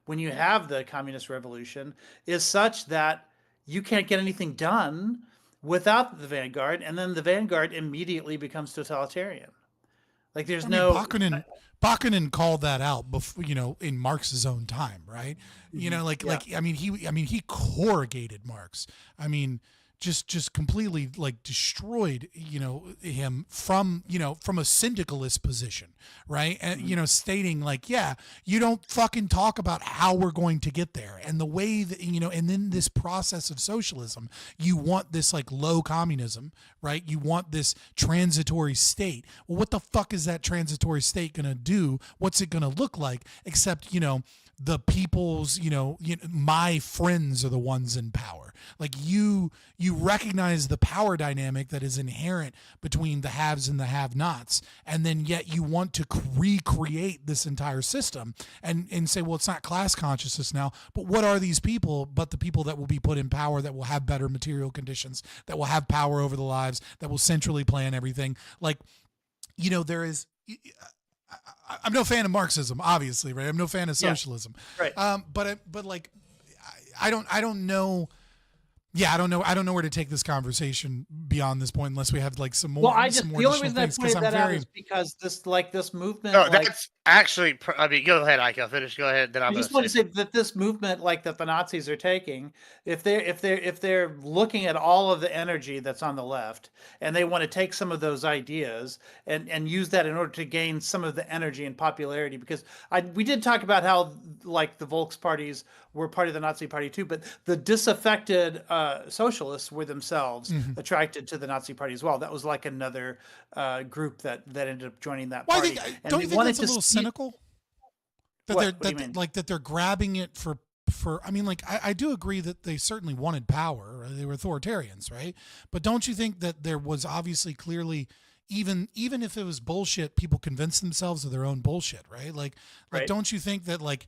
S16: when you have the communist revolution is such that you can't get anything done without the vanguard, and then the vanguard immediately becomes totalitarian. Like there's
S1: Bakunin called that out before, in Marx's own time, right? He corrugated Marx. I mean, just completely like destroyed, him from a syndicalist position, right? And, stating like, yeah, you don't fucking talk about how we're going to get there. And the way that, and then this process of socialism, you want this like low communism, right? You want this transitory state. Well, what the fuck is that transitory state going to do? What's it going to look like? Except, the people's, my friends are the ones in power. Like you recognize the power dynamic that is inherent between the haves and the have-nots, and then yet you want to recreate this entire system and say, well, it's not class consciousness now, but what are these people but the people that will be put in power, that will have better material conditions, that will have power over the lives, that will centrally plan everything. Like, there is... I'm no fan of Marxism, obviously, right? I'm no fan of socialism,
S16: right?
S1: But like, I don't know. Yeah, I don't know where to take this conversation beyond this point, unless we have like some more.
S16: Well, the only reason I pointed that out is because this movement.
S14: No, that's actually. I mean, go ahead, Ike. I'll finish. Go ahead. Then
S16: I just want to say that this movement, like that the Nazis are taking, if they're looking at all of the energy that's on the left, and they want to take some of those ideas and use that in order to gain some of the energy and popularity, because we did talk about how like the Volks parties were part of the Nazi party too, but the disaffected socialists were themselves attracted to the Nazi party as well. That was like another group that ended up joining that party.
S1: Don't you think that's a little cynical? That they're grabbing it for I mean, like, I do agree that they certainly wanted power. They were authoritarians, right? But don't you think that there was obviously clearly, even if it was bullshit, people convinced themselves of their own bullshit, right? Like, don't you think that like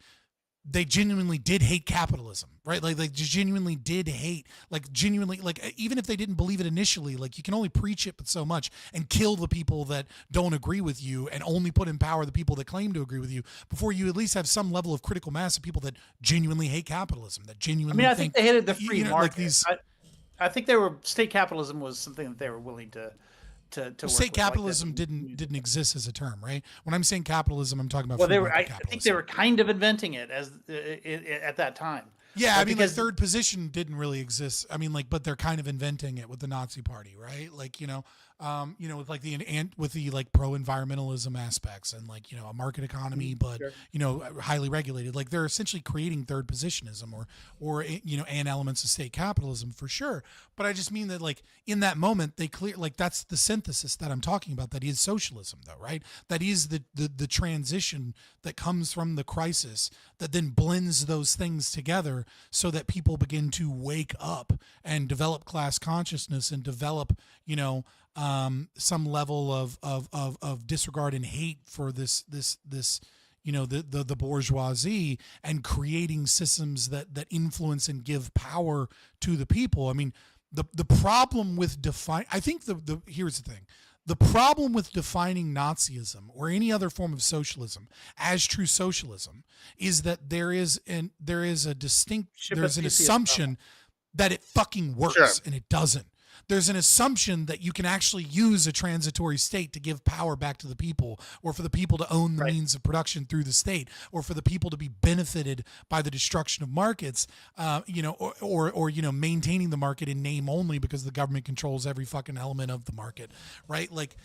S1: they genuinely did hate capitalism, right? Like they genuinely did hate, like genuinely, like even if they didn't believe it initially, like you can only preach it but so much and kill the people that don't agree with you and only put in power the people that claim to agree with you before you at least have some level of critical mass of people that genuinely hate capitalism, that genuinely
S16: I think they hated the free market.
S1: Like these,
S16: I think state capitalism was something that they were willing to
S1: state capitalism didn't exist as a term, right? When I'm saying capitalism, I'm talking about
S16: I think they were kind of inventing it as at that time.
S1: Yeah, I mean, like third position didn't really exist. I mean, like, but they're kind of inventing it with the Nazi Party, right? Like, with like the like pro-environmentalism aspects and like, a market economy, but highly regulated. Like they're essentially creating third positionism or and elements of state capitalism for sure. But I just mean that like in that moment they that's the synthesis that I'm talking about. That is socialism, though, right? That is the transition that comes from the crisis that then blends those things together so that people begin to wake up and develop class consciousness and develop, some level of disregard and hate for this the bourgeoisie and creating systems that influence and give power to the people. I mean, the problem with here's the thing. The problem with defining Nazism or any other form of socialism as true socialism is that there's an assumption that it fucking works, and it doesn't. There's an assumption that you can actually use a transitory state to give power back to the people, or for the people to own the means of production through the state, or for the people to be benefited by the destruction of markets, or maintaining the market in name only because the government controls every fucking element of the market, right? Like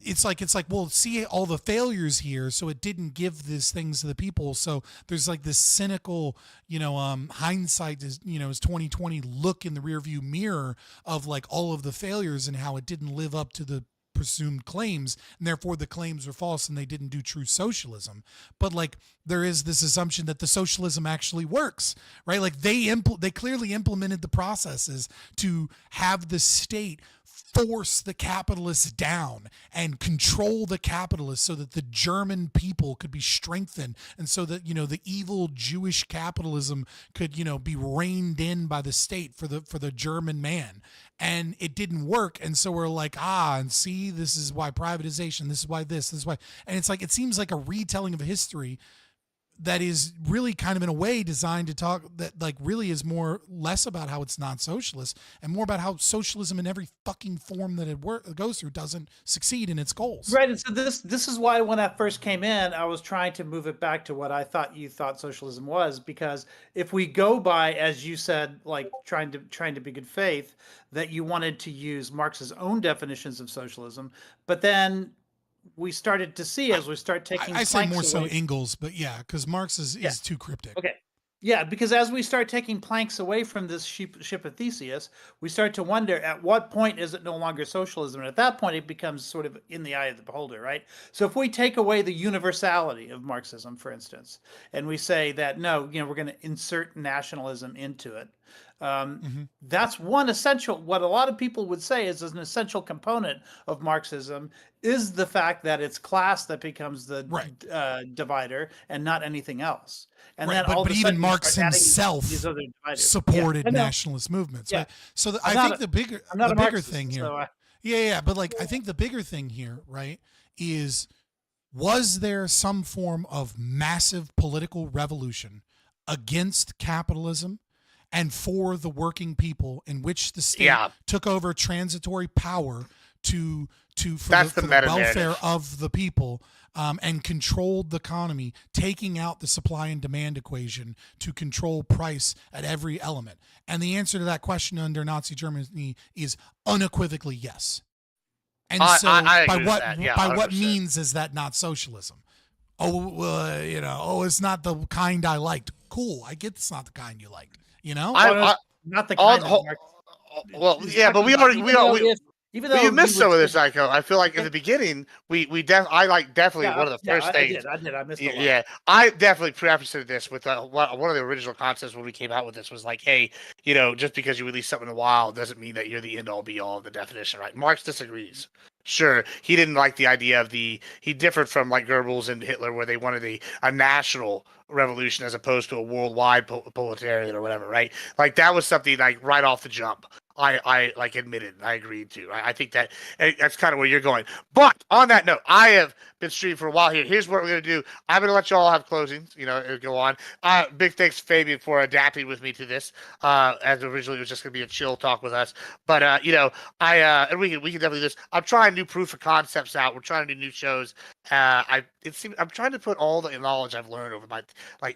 S1: it's like, well, see all the failures here, so it didn't give these things to the people. So there's like this cynical, hindsight is 2020 look in the rearview mirror of like all of the failures and how it didn't live up to the presumed claims, and therefore the claims were false and they didn't do true socialism. But like there is this assumption that the socialism actually works, right? Like they clearly implemented the processes to have the state force the capitalists down and control the capitalists so that the German people could be strengthened, and so that the evil Jewish capitalism could be reined in by the state for the German man. And it didn't work, and so we're like, and see, this is why privatization, this is why, and it's like, it seems like a retelling of history that is really kind of in a way designed to talk that like really is less about how it's not socialist and more about how socialism in every fucking form that it goes through doesn't succeed in its goals.
S16: Right. And so this is why when I first came in, I was trying to move it back to what I thought you thought socialism was, because if we go by, as you said, like trying to be good faith, that you wanted to use Marx's own definitions of socialism, but then we started to see as we start taking
S1: I say more so Engels, but yeah, because Marx is too cryptic.
S16: Okay. Yeah, because as we start taking planks away from this ship of Theseus, we start to wonder at what point is it no longer socialism? And at that point, it becomes sort of in the eye of the beholder, right? So if we take away the universality of Marxism, for instance, and we say that, no, we're going to insert nationalism into it, that's one essential, what a lot of people would say is an essential component of Marxism is the fact that it's class that becomes the divider and not anything else. And then all
S1: but even Marx himself supported nationalist movements.
S16: Yeah.
S1: Right? So I think the bigger thing here, but like I think the bigger thing here, right, is was there some form of massive political revolution against capitalism and for the working people, in which the state took over transitory power for the welfare of the people, and controlled the economy, taking out the supply and demand equation to control price at every element? And the answer to that question under Nazi Germany is unequivocally yes. And by what means is that not socialism? It's not the kind I liked. Cool, I get it's not the kind you liked.
S16: Not the kind
S14: but you missed some of this, Psycho. I feel like in the beginning, definitely one of the first things.
S16: I did. I missed a lot.
S14: Yeah, I definitely prefaced this with one of the original concepts when we came out with this was like, hey, just because you release something in a while doesn't mean that you're the end all be all of the definition, right? Marx disagrees Sure, he didn't like the idea of he differed from like Goebbels and Hitler, where they wanted a national revolution as opposed to a worldwide proletariat or whatever, right? Like that was something like right off the jump. I like admitted, I agreed to. I think that's kind of where you're going. But on that note, I have been streaming for a while here. Here's what we're gonna do. I'm gonna let you all have closings. It'll go on. Big thanks to Fabian for adapting with me to this. As originally it was just gonna be a chill talk with us, but and we can definitely do this. I'm trying new proof of concepts out. We're trying to do new shows. I'm trying to put all the knowledge I've learned over my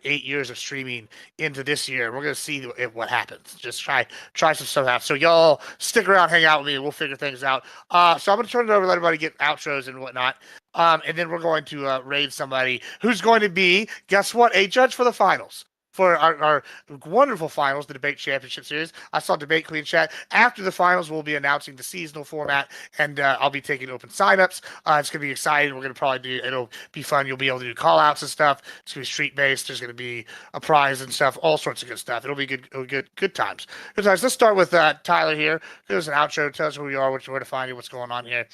S14: 8 years of streaming into this year. We're gonna see what happens. Just try some stuff out. So y'all stick around, hang out with me, and we'll figure things out. So I'm gonna turn it over, let everybody get outros and whatnot. And then we're going to raid somebody who's going to be, guess what, a judge for the finals. For our wonderful finals, the Debate Championship Series. I saw Debate Queen chat. After the finals, we'll be announcing the seasonal format, and I'll be taking open signups. It's going to be exciting. We're going to probably it'll be fun. You'll be able to do call-outs and stuff. It's going to be street-based. There's going to be a prize and stuff, all sorts of good stuff. It'll be good times. Good times. Let's start with Tyler here. Give us an outro. Tell us who you are, where to find you, what's going on here.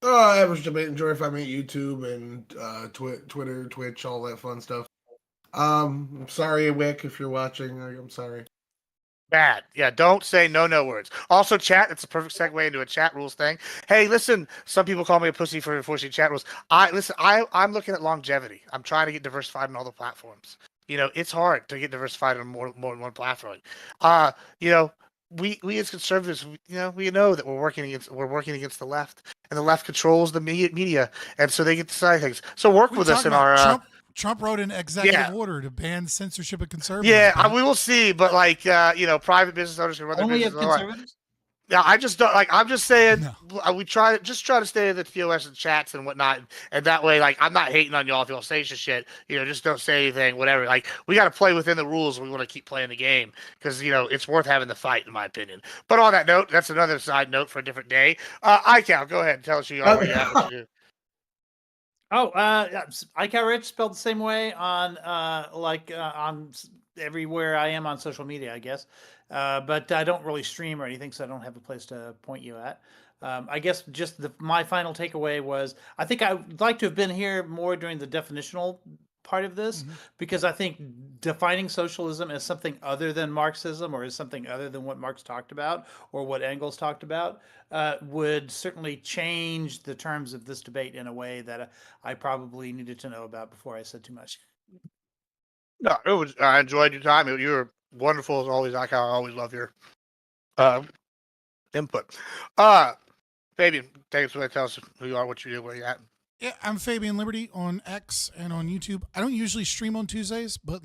S15: Average Debate. Enjoy if I'm at YouTube and Twitter, Twitch, all that fun stuff. I'm sorry, Wick, if you're watching. I'm sorry.
S14: Bad. Yeah, don't say no words. Also, chat, it's a perfect segue into a chat rules thing. Hey, listen, some people call me a pussy for enforcing chat rules. I'm looking at longevity. I'm trying to get diversified on all the platforms. It's hard to get diversified on more than one platform. We as conservatives, we know that we're working against the left, and the left controls the media, and so they get to decide things. So work with us in our
S1: Trump wrote an executive order to ban censorship of conservatives.
S14: Yeah, we will see, but private business owners can run their business.
S16: Only of conservatives?
S14: Yeah, I just don't I'm just saying we try to stay in the TOS and chats and whatnot, and that way, I'm not hating on y'all if y'all say shit. Just don't say anything, whatever. We got to play within the rules. We want to keep playing the game because it's worth having the fight, in my opinion. But on that note, that's another side note for a different day. iCal, go ahead and tell us who you are. What you do.
S16: iCal Rich, spelled the same way on everywhere I am on social media, I guess. But I don't really stream or anything, so I don't have a place to point you at. I guess just my final takeaway was I think I would like to have been here more during the definitional part of this, because I think defining socialism as something other than Marxism or as something other than what Marx talked about or what Engels talked about would certainly change the terms of this debate in a way that I probably needed to know about before I said too much.
S14: No, I enjoyed your time. You were wonderful as always. I always love your input. Fabian, thanks for telling us who you are, what you do, where you at.
S1: Yeah, I'm Fabian Liberty on X and on YouTube. I don't usually stream on Tuesdays, but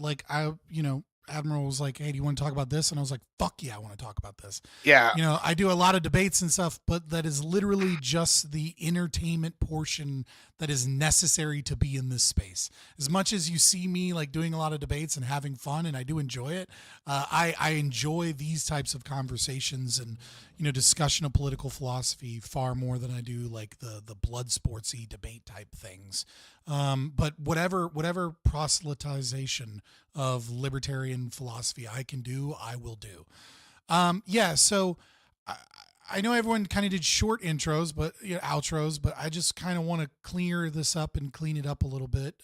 S1: Admiral was like, hey, do you want to talk about this? And I was like, fuck yeah, I want to talk about this.
S14: Yeah.
S1: I do a lot of debates and stuff, but that is literally just the entertainment portion that is necessary to be in this space. As much as you see me doing a lot of debates and having fun, and I do enjoy it, I enjoy these types of conversations and, discussion of political philosophy far more than I do the blood sportsy debate type things. But whatever proselytization of libertarian philosophy I can do, I will do. So I know everyone kind of did short intros, but outros, but I just kind of want to clear this up and clean it up a little bit.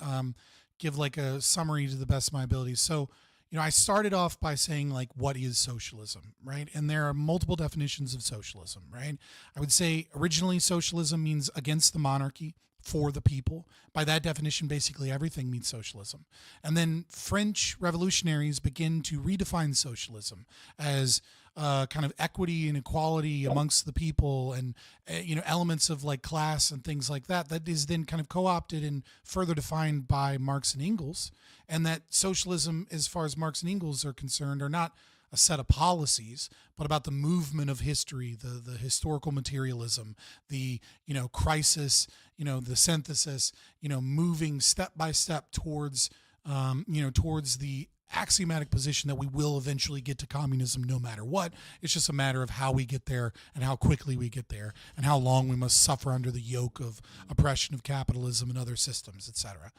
S1: Give a summary to the best of my abilities. So, I started off by saying what is socialism, right? And there are multiple definitions of socialism, right? I would say originally socialism means against the monarchy, for the people. By that definition, basically everything means socialism. And then French revolutionaries begin to redefine socialism as kind of equity and equality amongst the people and, elements of class and things like that. That is then kind of co-opted and further defined by Marx and Engels. And that socialism, as far as Marx and Engels are concerned, are not a set of policies, but about the movement of history, the historical materialism, the, crisis, the synthesis, moving step by step towards, towards the axiomatic position that we will eventually get to communism no matter what. It's just a matter of how we get there and how quickly we get there and how long we must suffer under the yoke of oppression of capitalism and other systems, etc.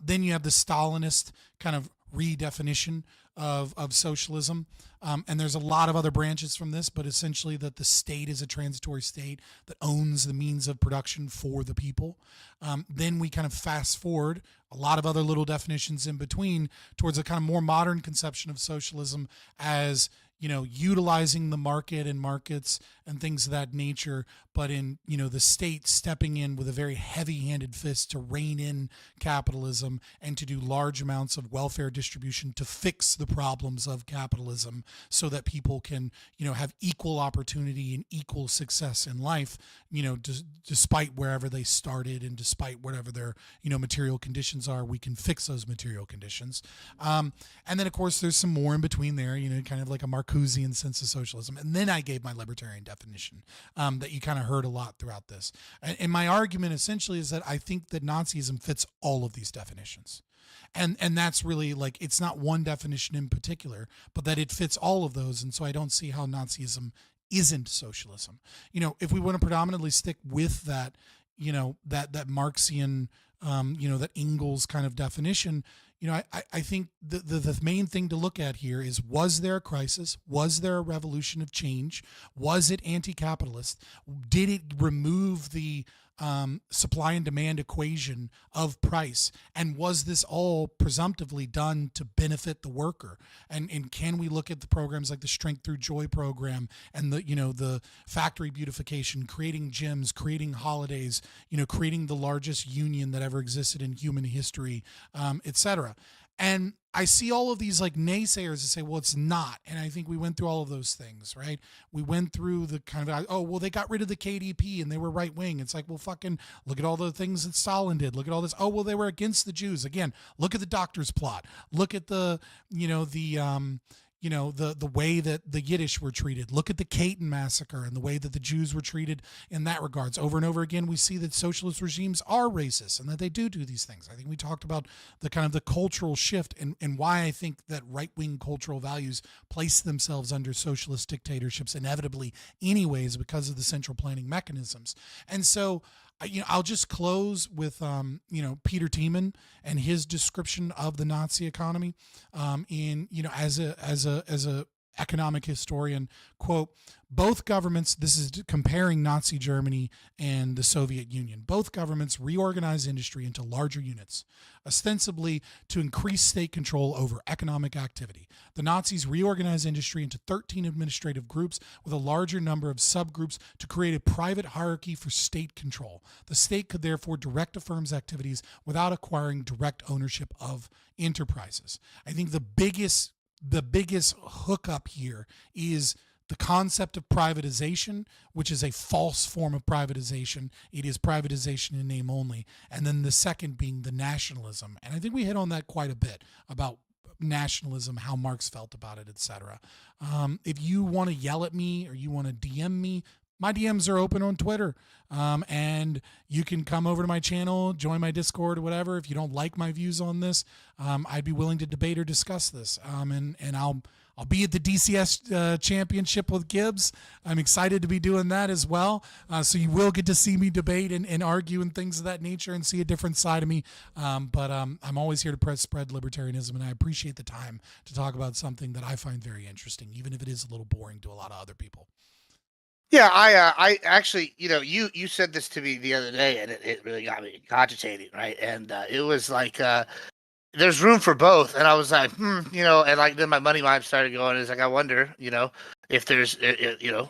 S1: Then you have the Stalinist kind of redefinition of socialism. And there's a lot of other branches from this, but essentially that the state is a transitory state that owns the means of production for the people. Then we kind of fast forward a lot of other little definitions in between towards a kind of more modern conception of socialism as, utilizing the market and markets and things of that nature, but in, the state stepping in with a very heavy-handed fist to rein in capitalism and to do large amounts of welfare distribution to fix the problems of capitalism so that people can, have equal opportunity and equal success in life, despite wherever they started and despite whatever their, material conditions are, we can fix those material conditions. And then, of course, there's some more in between there, kind of like a Marcusean sense of socialism. And then I gave my libertarian definition that you kind of heard a lot throughout this. And my argument essentially is that I think that Nazism fits all of these definitions. And that's really like, it's not one definition in particular, but that it fits all of those. And so I don't see how Nazism isn't socialism. If we want to predominantly stick with that, that Marxian, that Engels kind of definition, I think the main thing to look at here is, was there a crisis? Was there a revolution of change? Was it anti-capitalist? Did it remove the supply and demand equation of price? And was this all presumptively done to benefit the worker? And can we look at the programs like the Strength Through Joy program and the factory beautification, creating gyms, creating holidays, creating the largest union that ever existed in human history, etc. And I see all of these like naysayers that say, well, it's not. And I think we went through all of those things, right? We went through the kind of, oh, well, they got rid of the KDP and they were right wing. It's like, well, fucking look at all the things that Stalin did. Look at all this. Oh, well, they were against the Jews. Again, look at the doctor's plot. Look at the way that the Yiddish were treated. Look at the Caton massacre and the way that the Jews were treated in that regards. Over and over again, we see that socialist regimes are racist and that they do these things. I think we talked about the kind of the cultural shift and why I think that right-wing cultural values place themselves under socialist dictatorships inevitably anyways because of the central planning mechanisms. And so, I'll just close with, Peter Thiemann and his description of the Nazi economy, as a economic historian, quote, both governments, this is comparing Nazi Germany and the Soviet Union, both governments reorganized industry into larger units, ostensibly to increase state control over economic activity. The Nazis reorganized industry into 13 administrative groups with a larger number of subgroups to create a private hierarchy for state control. The state could therefore direct a firm's activities without acquiring direct ownership of enterprises. I think the biggest hookup here is the concept of privatization, which is a false form of privatization. It is privatization in name only. And then the second being the nationalism. And I think we hit on that quite a bit about nationalism, how Marx felt about it, etc. If you want to yell at me or you want to DM me, my DMs are open on Twitter. And you can come over to my channel, join my Discord or whatever. If you don't like my views on this, I'd be willing to debate or discuss this. And I'll be at the DCS championship with Gibbs. I'm excited to be doing that as well. So you will get to see me debate and argue and things of that nature and see a different side of me. But I'm always here to spread libertarianism, and I appreciate the time to talk about something that I find very interesting, even if it is a little boring to a lot of other people.
S14: Yeah, I actually, you said this to me the other day, and it really got me cogitating, right? And it was like, there's room for both, and I was like, and like then my money mind started going. It's like I wonder, if there's, you're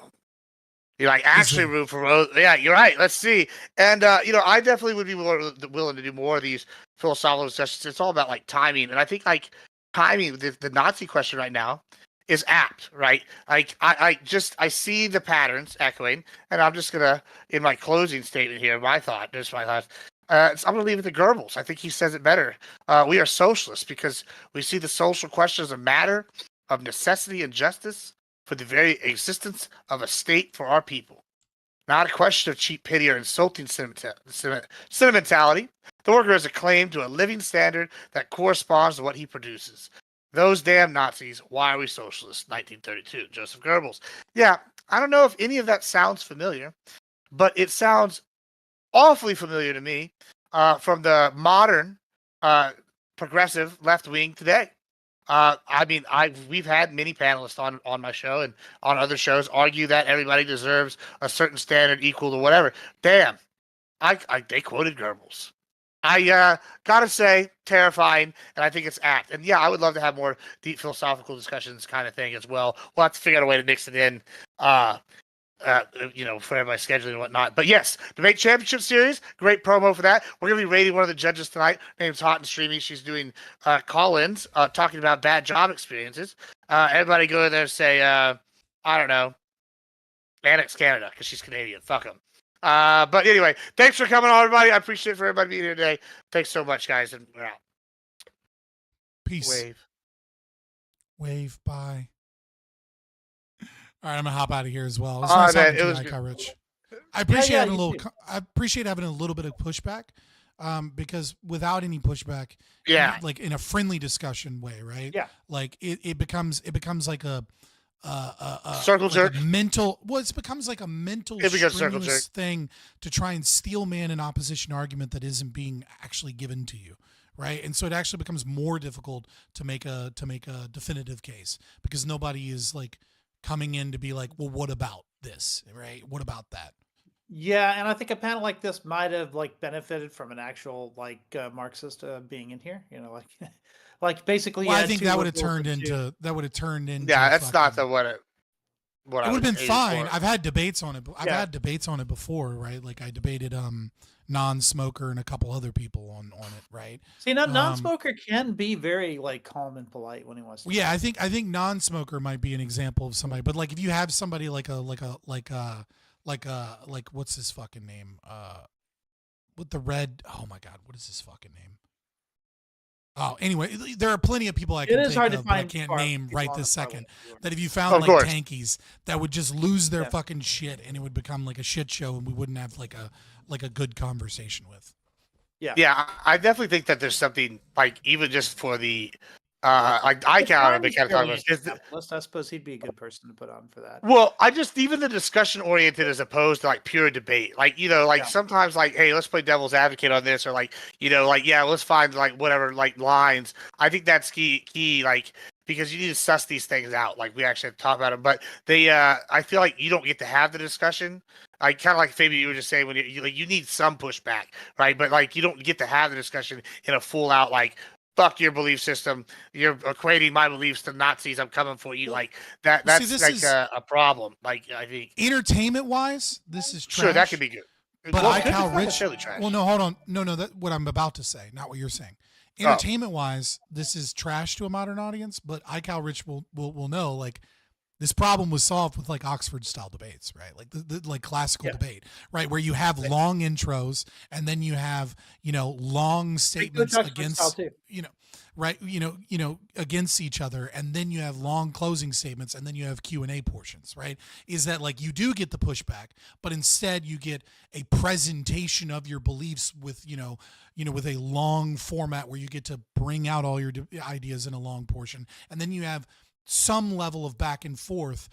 S14: like actually room for both. Yeah, you're right. Let's see. And I definitely would be willing to do more of these philosophical discussions. It's all about like timing, and I think like timing. The Nazi question right now is apt, right? Like I see the patterns echoing, and I'm just gonna, in my closing statement here, my thought, I'm gonna leave it to Goebbels. I think he says it better. We are socialists because we see the social question as a matter of necessity and justice for the very existence of a state for our people, not a question of cheap pity or insulting sentimentality. The worker has a claim to a living standard that corresponds to what he produces. Those damn Nazis, why are we socialists? 1932, Joseph Goebbels. Yeah, I don't know if any of that sounds familiar, but it sounds awfully familiar to me from the modern progressive left wing today. I mean, we've had many panelists on my show and on other shows argue that everybody deserves a certain standard equal to whatever. Damn, they quoted Goebbels. I gotta say, terrifying, and I think it's apt. And yeah, I would love to have more deep philosophical discussions, kind of thing as well. We'll have to figure out a way to mix it in. For everybody's scheduling and whatnot. But yes, Debate Championship Series, great promo for that. We're going to be rating one of the judges tonight. Her name's Hot and Streamy. She's doing call-ins, talking about bad job experiences. Everybody go there and say, I don't know, annex Canada, because she's Canadian. Fuck them. But anyway, thanks for coming on, everybody. I appreciate it for everybody being here today. Thanks so much, guys, and we're out.
S1: Peace. Wave. Bye. All right, I'm gonna hop out of here as well. It's nice talking to you, Rich. I appreciate having a little. I appreciate having a little bit of pushback, because without any pushback, like in a friendly discussion way, right?
S14: Yeah.
S1: Like it becomes like a
S14: circle jerk.
S1: It becomes like a mental strenuous thing to try and steel man an opposition argument that isn't being actually given to you. Right. And so it actually becomes more difficult to make a definitive case because nobody is like coming in to be like, well, what about this? Right. What about that?
S16: Yeah. And I think a panel like this might have like benefited from an actual like Marxist being in here, like basically.
S1: Well, I think that would have turned into.
S14: Yeah. That's not what it
S1: would have been fine. I've had debates on it. I've had debates on it before. Right. Like I debated, non-smoker and a couple other people on it, right?
S16: See, non-smoker can be very like calm and polite when he wants to.
S1: Yeah, I think non-smoker might be an example of somebody, but like if you have somebody like what's his fucking name? With the red, oh my god, what is his fucking name? Oh, anyway, there are plenty of people I can think of, but I can't name right this second. That if you found like tankies that would just lose their fucking shit and it would become like a shit show and we wouldn't have like a good conversation with.
S14: Yeah, I definitely think that there's something like even just for the like I count
S16: I suppose he'd be a good person to put on for that.
S14: Well, I just even the discussion oriented as opposed to like pure debate. Like, sometimes like, hey, let's play devil's advocate on this, or like, let's find like whatever like lines. I think that's key, like because you need to suss these things out. Like we actually have to talk about them. But I feel like you don't get to have the discussion. I kind of like Fabian, you were just saying when you need some pushback, right? But like you don't get to have the discussion in a full out like fuck your belief system. You're equating my beliefs to Nazis. I'm coming for you. Like that. That's a problem. Like I think
S1: entertainment wise, this is trash.
S14: Sure that could be good.
S1: But Rich. Well, no, hold on. No, that what I'm about to say, not what you're saying. Entertainment wise, this is trash to a modern audience. But Rich will know like. This problem was solved with like Oxford style debates, right? Like the like classical debate, right? Where you have long intros and then you have, long statements against, right. Against each other. And then you have long closing statements and then you have Q&A portions, right? Is that like you do get the pushback, but instead you get a presentation of your beliefs with, with a long format where you get to bring out all your ideas in a long portion. And then you have some level of back and forth,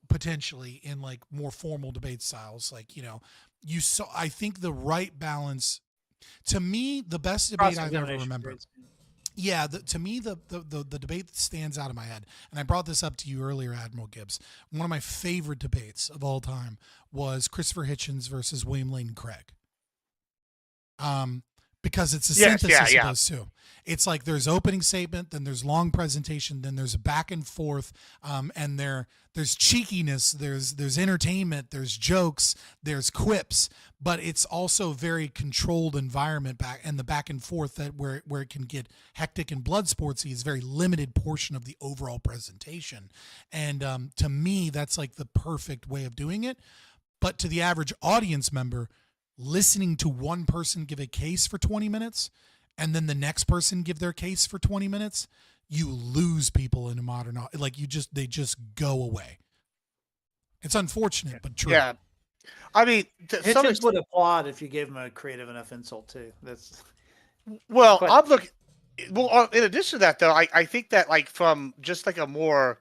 S1: potentially in like more formal debate styles. Like, I think the right balance to me, the best debate I've ever remembered. Yeah. To me, the debate that stands out of my head, and I brought this up to you earlier, AdmiralGibbs, one of my favorite debates of all time was Christopher Hitchens versus William Lane Craig. Because it's a synthesis of those two. It's like there's opening statement, then there's long presentation, then there's a back and forth, and there's cheekiness, there's entertainment, there's jokes, there's quips, but it's also very controlled environment and the back and forth that where it can get hectic and blood sportsy is very limited portion of the overall presentation. And to me, that's like the perfect way of doing it. But to the average audience member, listening to one person give a case for 20 minutes and then the next person give their case for 20 minutes, you lose people in a modern, like they just go away. It's unfortunate, but true.
S14: Yeah. I mean,
S16: Hitchens would applaud if you gave him a creative enough insult too.
S14: I'm looking. Well, in addition to that, though, I think that like from just like a more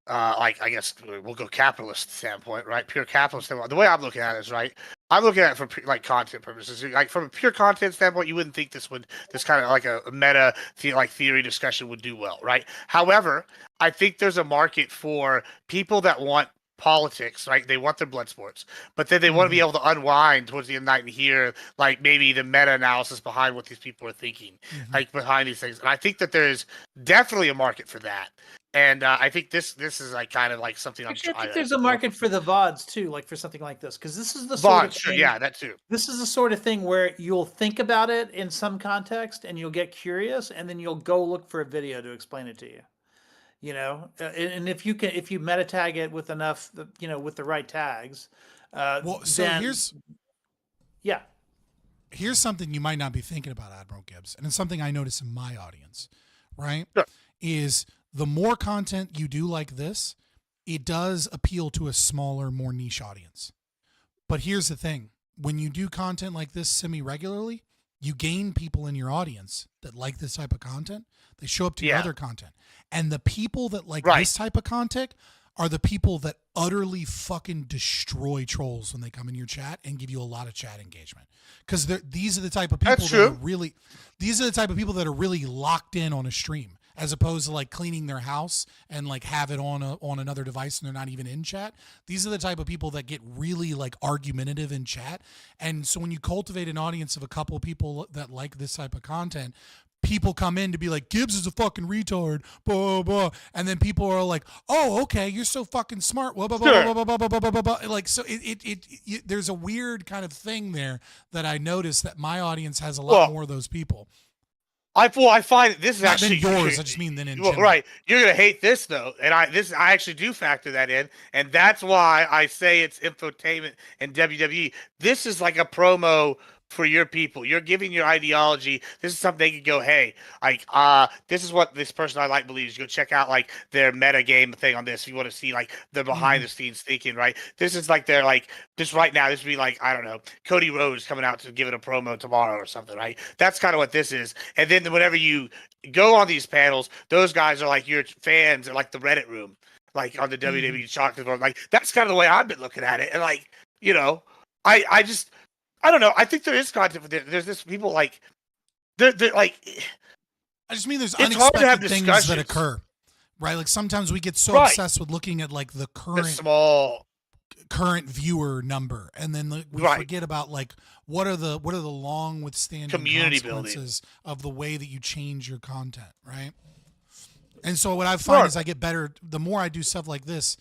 S14: like I guess we'll go capitalist standpoint, right? Pure capitalist standpoint. The way I'm looking at it is right. I'm looking at it for like content purposes. Like from a pure content standpoint, you wouldn't think this kind of like a meta theory discussion would do well, right? However, I think there's a market for people that want politics, right? They want their blood sports, but then they want to be able to unwind towards the end of the night and hear like maybe the meta analysis behind what these people are thinking, like behind these things. And I think that there is definitely a market for that. And I think this is like kind of like something I'm trying.
S16: I think there's a market for the VODs too, like for something like this, because this is the sort of thing,
S14: yeah, that too.
S16: This is the sort of thing where you'll think about it in some context and you'll get curious, and then you'll go look for a video to explain it to you. You know, and if you meta tag it with enough, with the right tags,
S1: here's something you might not be thinking about, AdmiralGibbs, and it's something I notice in my audience, right?
S14: Sure.
S1: Is the more content you do like this, it does appeal to a smaller, more niche audience. But here's the thing. When you do content like this semi-regularly, you gain people in your audience that like this type of content. They show up to your other content. And the people that like this type of content are the people that utterly fucking destroy trolls when they come in your chat and give you a lot of chat engagement. Because these are the type of people these are the type of people that are really locked in on a stream, as opposed to like cleaning their house and like have it on another device and they're not even in chat. These are the type of people that get really like argumentative in chat. And so when you cultivate an audience of a couple of people that like this type of content, people come in to be like, Gibbs is a fucking retard, blah, blah. And then people are like, oh, okay, you're so fucking smart, blah, blah, blah, blah, blah, blah, blah, blah, blah, blah. Like, so there's a weird kind of thing there that I noticed that my audience has a lot more of those people.
S14: I find this is
S1: not
S14: actually
S1: yours. I just mean then in general.
S14: Right. You're gonna hate this though, and I actually do factor that in, and that's why I say it's infotainment and WWE. This is like a promo for your people. You're giving your ideology. This is something they can go, hey, like, this is what this person I like believes. You go check out like their meta game thing on this. If you want to see like the behind the scenes thinking, right? This is like they're like this right now. This would be like, I don't know, Cody Rhodes coming out to give it a promo tomorrow or something, right? That's kind of what this is. And then whenever you go on these panels, those guys are like your fans, are like the Reddit room, like on the WWE Chocolate Board. Like that's kind of the way I've been looking at it. And like, you know, I don't know. I think there is content for this. There's this people like, they're like.
S1: I just mean there's
S14: it's hard to have
S1: unexpected things
S14: discussions
S1: that occur, right? Like sometimes we get so obsessed with looking at like the current viewer number, and then we forget about like what are the long withstanding
S14: community
S1: consequences of the way that you change your content, right? And so what I find is I get better the more I do stuff like this.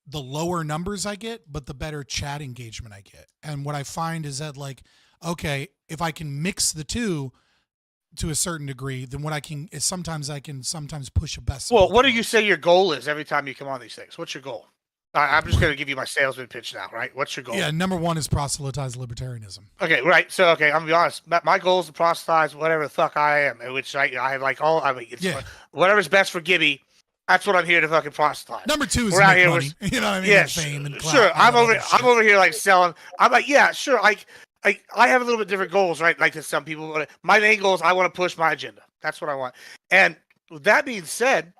S1: The lower numbers I get, but the better chat engagement I get. And what I find is that like, okay, if I can mix the two to a certain degree, then what I can is sometimes push a best.
S14: Well, what do you say your goal is every time you come on these things? What's your goal? I'm just going to give you my salesman pitch now, right? What's your goal?
S1: Yeah, number one is proselytize libertarianism. Okay,
S14: right. So, I'm going to be honest. My goal is to proselytize whatever the fuck I am, which I have like whatever's best for Gibby. That's what I'm here to fucking proselytize.
S1: Number two is
S14: we're out
S1: make
S14: here.
S1: Money. You know what I mean?
S14: Yeah,
S1: fame and clout.
S14: Sure. I'm over here like selling. I'm like, yeah, sure. Like I have a little bit different goals, right? Like to some people, my main goal is I want to push my agenda. That's what I want. And with that being said,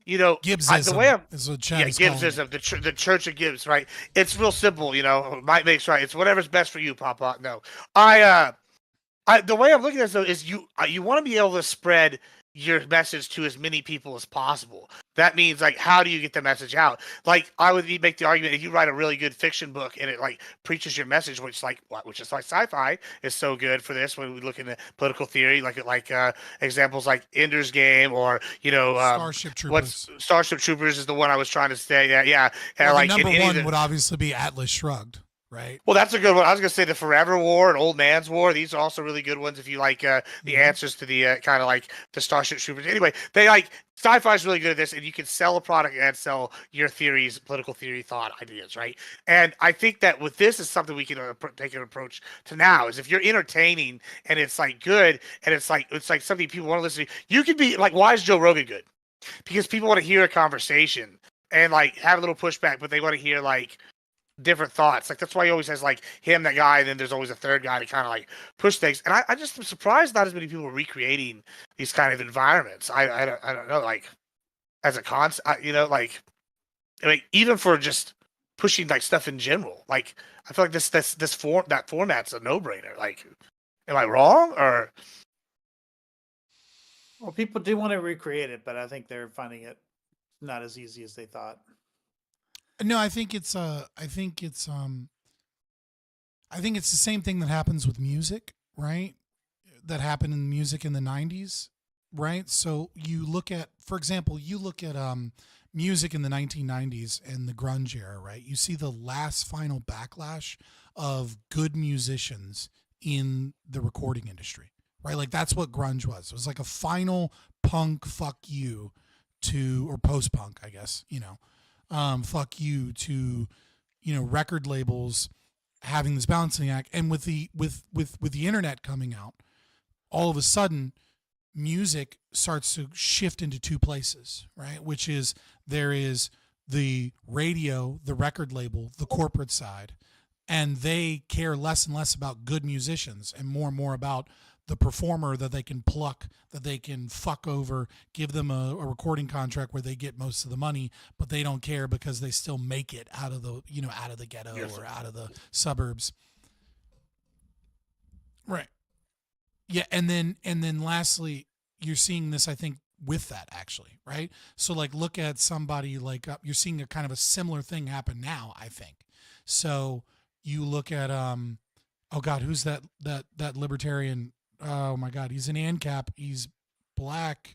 S14: you know,
S1: Gibbsism
S14: the way I'm,
S1: is what Chad is
S14: Gibbsism, the Church of Gibbs, right? It's real simple, you know. Might makes right. It's whatever's best for you, Papa. No, the way I'm looking at this though is you want to be able to spread your message to as many people as possible. That means like, how do you get the message out? Like, I would make the argument if you write a really good fiction book and it like preaches your message, which is like sci-fi is so good for this. When we look into political theory, like examples like Ender's Game or
S1: Starship Troopers.
S14: Starship Troopers is the one I was trying to say. Yeah.
S1: Well, like number one would obviously be Atlas Shrugged. Right.
S14: Well, that's a good one. I was going to say the Forever War and Old Man's War. These are also really good ones if you like the answers to the kind of like the Starship Troopers. Anyway, they like sci-fi is really good at this, and you can sell a product and sell your theories, political theory, thought ideas, right? And I think that with this is something we can take an approach to now. Is if you're entertaining and it's like good and it's like something people want to listen to. You can be like, why is Joe Rogan good? Because people want to hear a conversation and like have a little pushback, but they want to hear like different thoughts. Like that's why he always has like him, that guy, and then there's always a third guy to kind of like push things. And I just am surprised not as many people are recreating these kind of environments. I don't know, like as a concept, like I mean, even for just pushing like stuff in general. Like I feel like that format's a no-brainer. Like, am I wrong or?
S16: Well, people do want to recreate it, but I think they're finding it not as easy as they thought.
S1: No, I think it's the same thing that happens with music, right? That happened in music in the 90s, right? So you look at, for example, music in the 1990s and the grunge era, right? You see the last final backlash of good musicians in the recording industry, right? Like that's what grunge was. It was like a final punk fuck you to, or post-punk, I guess, fuck you to, record labels having this balancing act. And with the internet coming out, all of a sudden music starts to shift into two places, right? Which is there is the radio, the record label, the corporate side, and they care less and less about good musicians and more about the performer that they can pluck, that they can fuck over, give them a recording contract where they get most of the money, but they don't care because they still make it out of the ghetto or out of the suburbs. Right. Yeah, and then lastly, you're seeing this, I think, with that actually, right? So like look at somebody like you're seeing a kind of a similar thing happen now, I think. So you look at oh God, who's that libertarian? Oh my God, he's an ANCAP. He's black.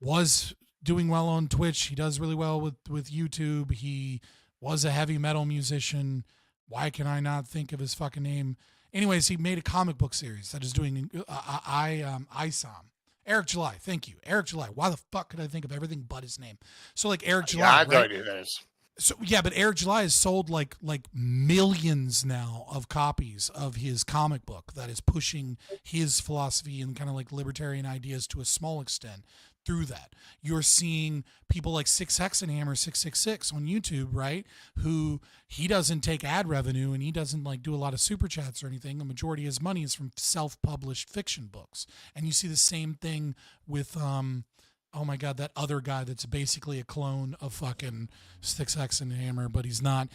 S1: Was doing well on Twitch. He does really well with YouTube. He was a heavy metal musician. Why can I not think of his fucking name? Anyways, he made a comic book series that is doing ISOM. Eric July, thank you. Eric July. Why the fuck could I think of everything but his name? So like Eric July.
S14: Yeah, I have no idea who that is.
S1: So yeah, but Eric July has sold like millions now of copies of his comic book that is pushing his philosophy and kind of like libertarian ideas to a small extent through that. You're seeing people like 666 on YouTube, right? Who he doesn't take ad revenue and he doesn't like do a lot of super chats or anything. The majority of his money is from self-published fiction books. And you see the same thing with oh my God, that other guy that's basically a clone of fucking Sticks X and Hammer, but he's not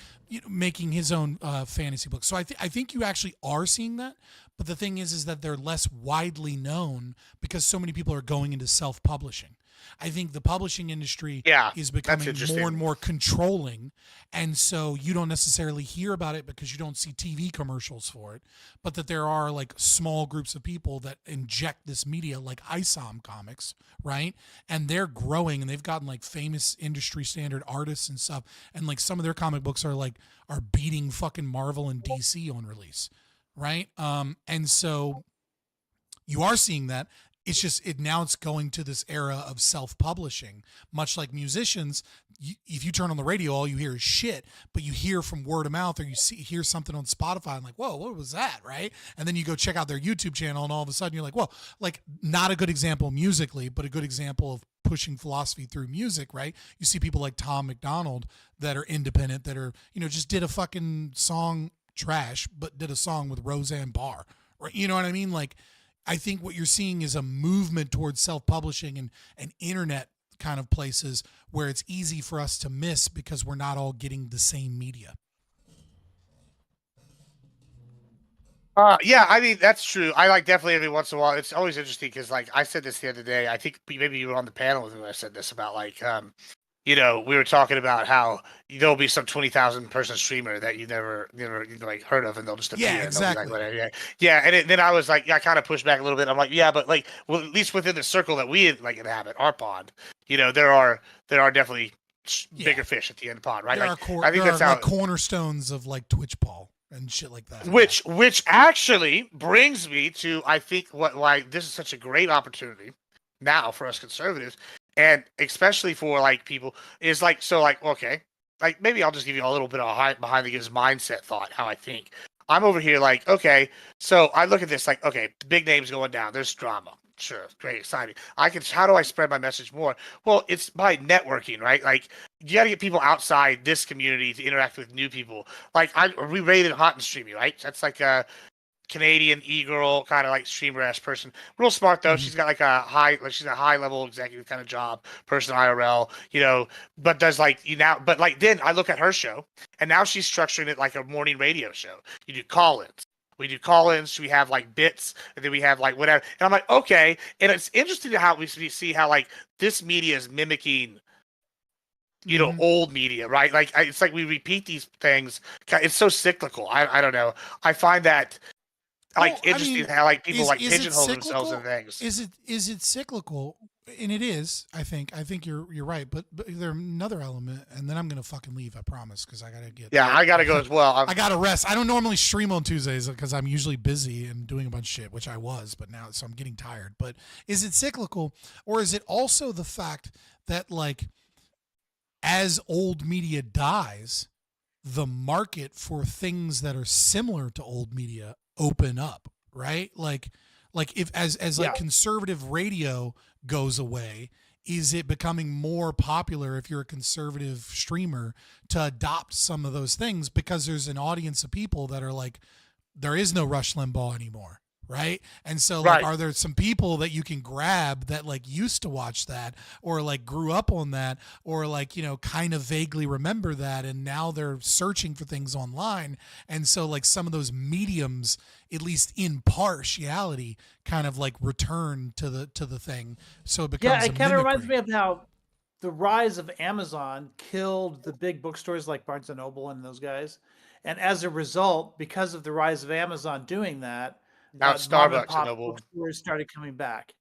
S1: making his own fantasy book. So I think you actually are seeing that. But the thing is that they're less widely known because so many people are going into self-publishing. I think the publishing industry is becoming more and more controlling. And so you don't necessarily hear about it because you don't see TV commercials for it, but that there are like small groups of people that inject this media like ISOM Comics, right? And they're growing and they've gotten like famous industry standard artists and stuff. And like some of their comic books are beating fucking Marvel and DC on release, right? And so you are seeing that. It's just now it's going to this era of self-publishing, much like musicians. If you turn on the radio, all you hear is shit, but you hear from word of mouth or you hear something on Spotify and like, whoa, what was that, right? And then you go check out their YouTube channel and all of a sudden you're like, well, like not a good example musically, but a good example of pushing philosophy through music, right? You see people like Tom McDonald that are independent, that are, just did a fucking song trash, but did a song with Roseanne Barr, right? You know what I mean? Like, I think what you're seeing is a movement towards self-publishing and internet kind of places where it's easy for us to miss because we're not all getting the same media.
S14: Yeah, I mean, that's true. I like definitely every once in a while. It's always interesting because like I said this the other day. I think maybe you were on the panel with me when I said this about like, we were talking about how there'll be some 20,000 person streamer that you never like heard of, and they'll just appear.
S1: Yeah, exactly.
S14: And they'll be like, yeah. And then I was like, I kind of pushed back a little bit. I'm like, yeah, but like, well, at least within the circle that we like inhabit, our pond, there are definitely bigger fish at the end of the pond, right?
S1: There
S14: like,
S1: are
S14: I think that's how
S1: like cornerstones of like Twitch Paul and shit like that.
S14: Which actually brings me to I think why this is such a great opportunity now for us conservatives. And especially for like people is like, so like, okay, like maybe I'll just give you a little bit of behind the ears mindset thought, how I think. I'm over here like, okay, so I look at this like, okay, big names going down. There's drama. Sure. Great. Exciting. How do I spread my message more? Well, it's by networking, right? Like you got to get people outside this community to interact with new people. Like we rated Hot and Streamy, right? That's like, Canadian e-girl kind of like streamer-esque person. Real smart though. She's got like she's a high-level executive kind of job person IRL, but does then I look at her show and now she's structuring it like a morning radio show. You do call-ins. We do call-ins. We have like bits, and then we have like whatever. And I'm like, okay. And it's interesting how we see how like this media is mimicking, old media, right? Like it's like we repeat these things. It's so cyclical. I don't know. I find that interesting how like people pigeonhole themselves in things.
S1: Is it cyclical? And it is. I think you're right. But there's another element, and then I'm gonna fucking leave. I promise, because I gotta get.
S14: Yeah, I gotta go as well.
S1: I gotta rest. I don't normally stream on Tuesdays because I'm usually busy and doing a bunch of shit, which I was, but now so I'm getting tired. But is it cyclical, or is it also the fact that like, as old media dies, the market for things that are similar to old media open up, right? Like if as like conservative radio goes away, is it becoming more popular if you're a conservative streamer to adopt some of those things because there's an audience of people that are like, there is no Rush Limbaugh anymore, right? And so like, are there some people that you can grab that like used to watch that or like grew up on that or like, kind of vaguely remember that, and now they're searching for things online, and so like some of those mediums, at least in partiality, kind of like return to the thing, so it becomes
S16: it kind of reminds me of how the rise of Amazon killed the big bookstores like Barnes and Noble and those guys, and as a result, because of the rise of Amazon doing that,
S14: now Starbucks and Noble
S16: bookstores started coming back,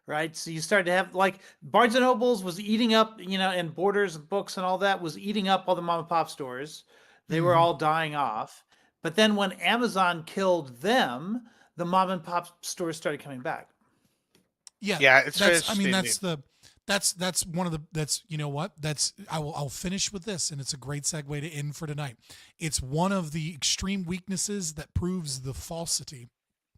S16: right? So you started to have like Barnes and Nobles was eating up, and Borders books and all that was eating up all the mom and pop stores. They were all dying off. But then when Amazon killed them, the mom and pop stores started coming back.
S14: Yeah.
S1: That's one of the, I'll finish with this, and it's a great segue to end for tonight. It's one of the extreme weaknesses that proves the falsity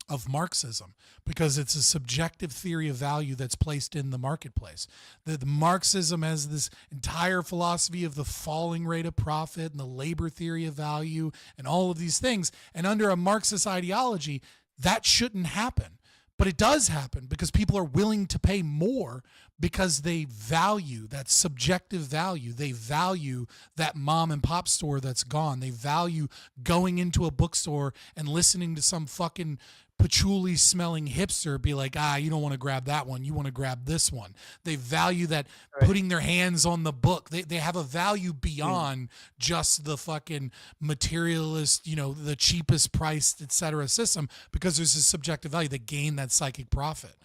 S1: of Marxism, because it's a subjective theory of value that's placed in the marketplace. The Marxism has this entire philosophy of the falling rate of profit and the labor theory of value and all of these things. And under a Marxist ideology, that shouldn't happen. But it does happen because people are willing to pay more because they value that subjective value. They value that mom and pop store that's gone. They value going into a bookstore and listening to some fucking patchouli smelling hipster be like, you don't want to grab that one, you want to grab this one. They value that putting their hands on the book. They have a value beyond just the fucking materialist, the cheapest priced, etc. system, because there's a subjective value. They gain that psychic profit.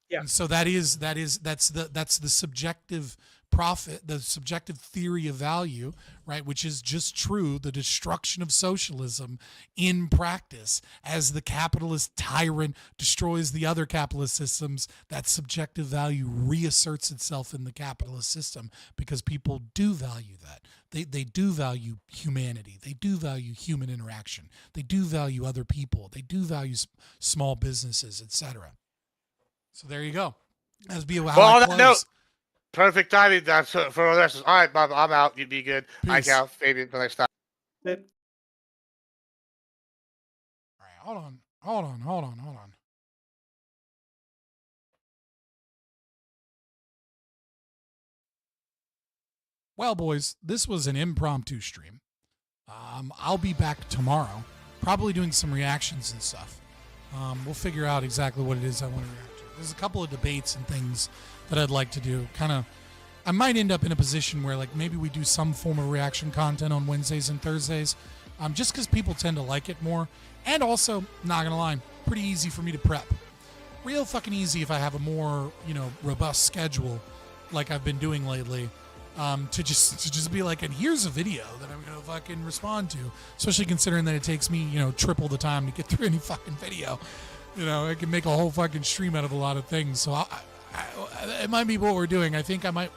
S1: Yeah. And so that's the subjective profit, the subjective theory of value, right? Which is just true, the destruction of socialism in practice as the capitalist tyrant destroys the other capitalist systems. That subjective value reasserts itself in the capitalist system because people do value that. They do value humanity. They do value human interaction. They do value other people. They do value small businesses, etc. So there you go. That's how I close.
S14: Perfect timing. That's for the rest. All right, Bob, I'm out. You be good. Hi, Cal. Fabian, until next time.
S1: All right, hold on. Well, boys, this was an impromptu stream. I'll be back tomorrow, probably doing some reactions and stuff. We'll figure out exactly what it is I want to react to. There's a couple of debates and things that I'd like to do. I might end up in a position where like maybe we do some form of reaction content on Wednesdays and Thursdays, just because people tend to like it more. And also, not gonna lie, pretty easy for me to prep. Real fucking easy if I have a more, robust schedule like I've been doing lately. To just be like, and here's a video that I'm gonna fucking respond to, especially considering that it takes me, triple the time to get through any fucking video. I can make a whole fucking stream out of a lot of things. So it might be what we're doing. I think I might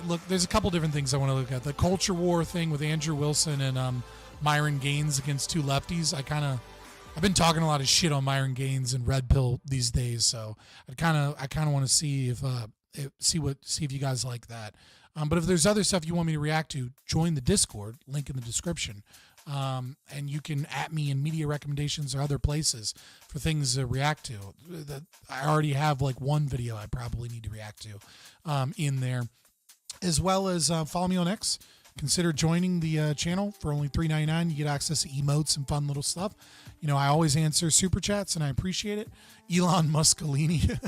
S1: look. There's a couple different things I want to look at. The culture war thing with Andrew Wilson and Myron Gaines against two lefties. I've been talking a lot of shit on Myron Gaines and Red Pill these days. So I kind of want to see if you guys like that. But if there's other stuff you want me to react to, join the Discord, link in the description. And you can at me in media recommendations or other places for things to react to. I already have like one video I probably need to react to in there, as well as follow me on X. Consider joining the channel for only $3.99. You get access to emotes and fun little stuff. You know, I always answer super chats and I appreciate it. Elon Muscolini.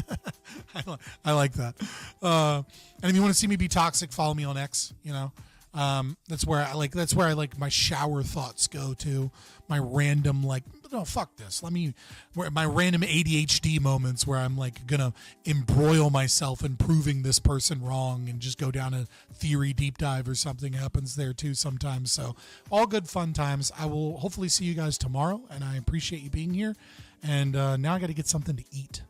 S1: I like that. And if you want to see me be toxic, follow me on X, you know. That's where I like my shower thoughts go to, my random like, no, fuck this. Where my random ADHD moments where I'm like gonna embroil myself in proving this person wrong and just go down a theory deep dive or something happens there too sometimes. So all good fun times. I will hopefully see you guys tomorrow, and I appreciate you being here. And now I got to get something to eat.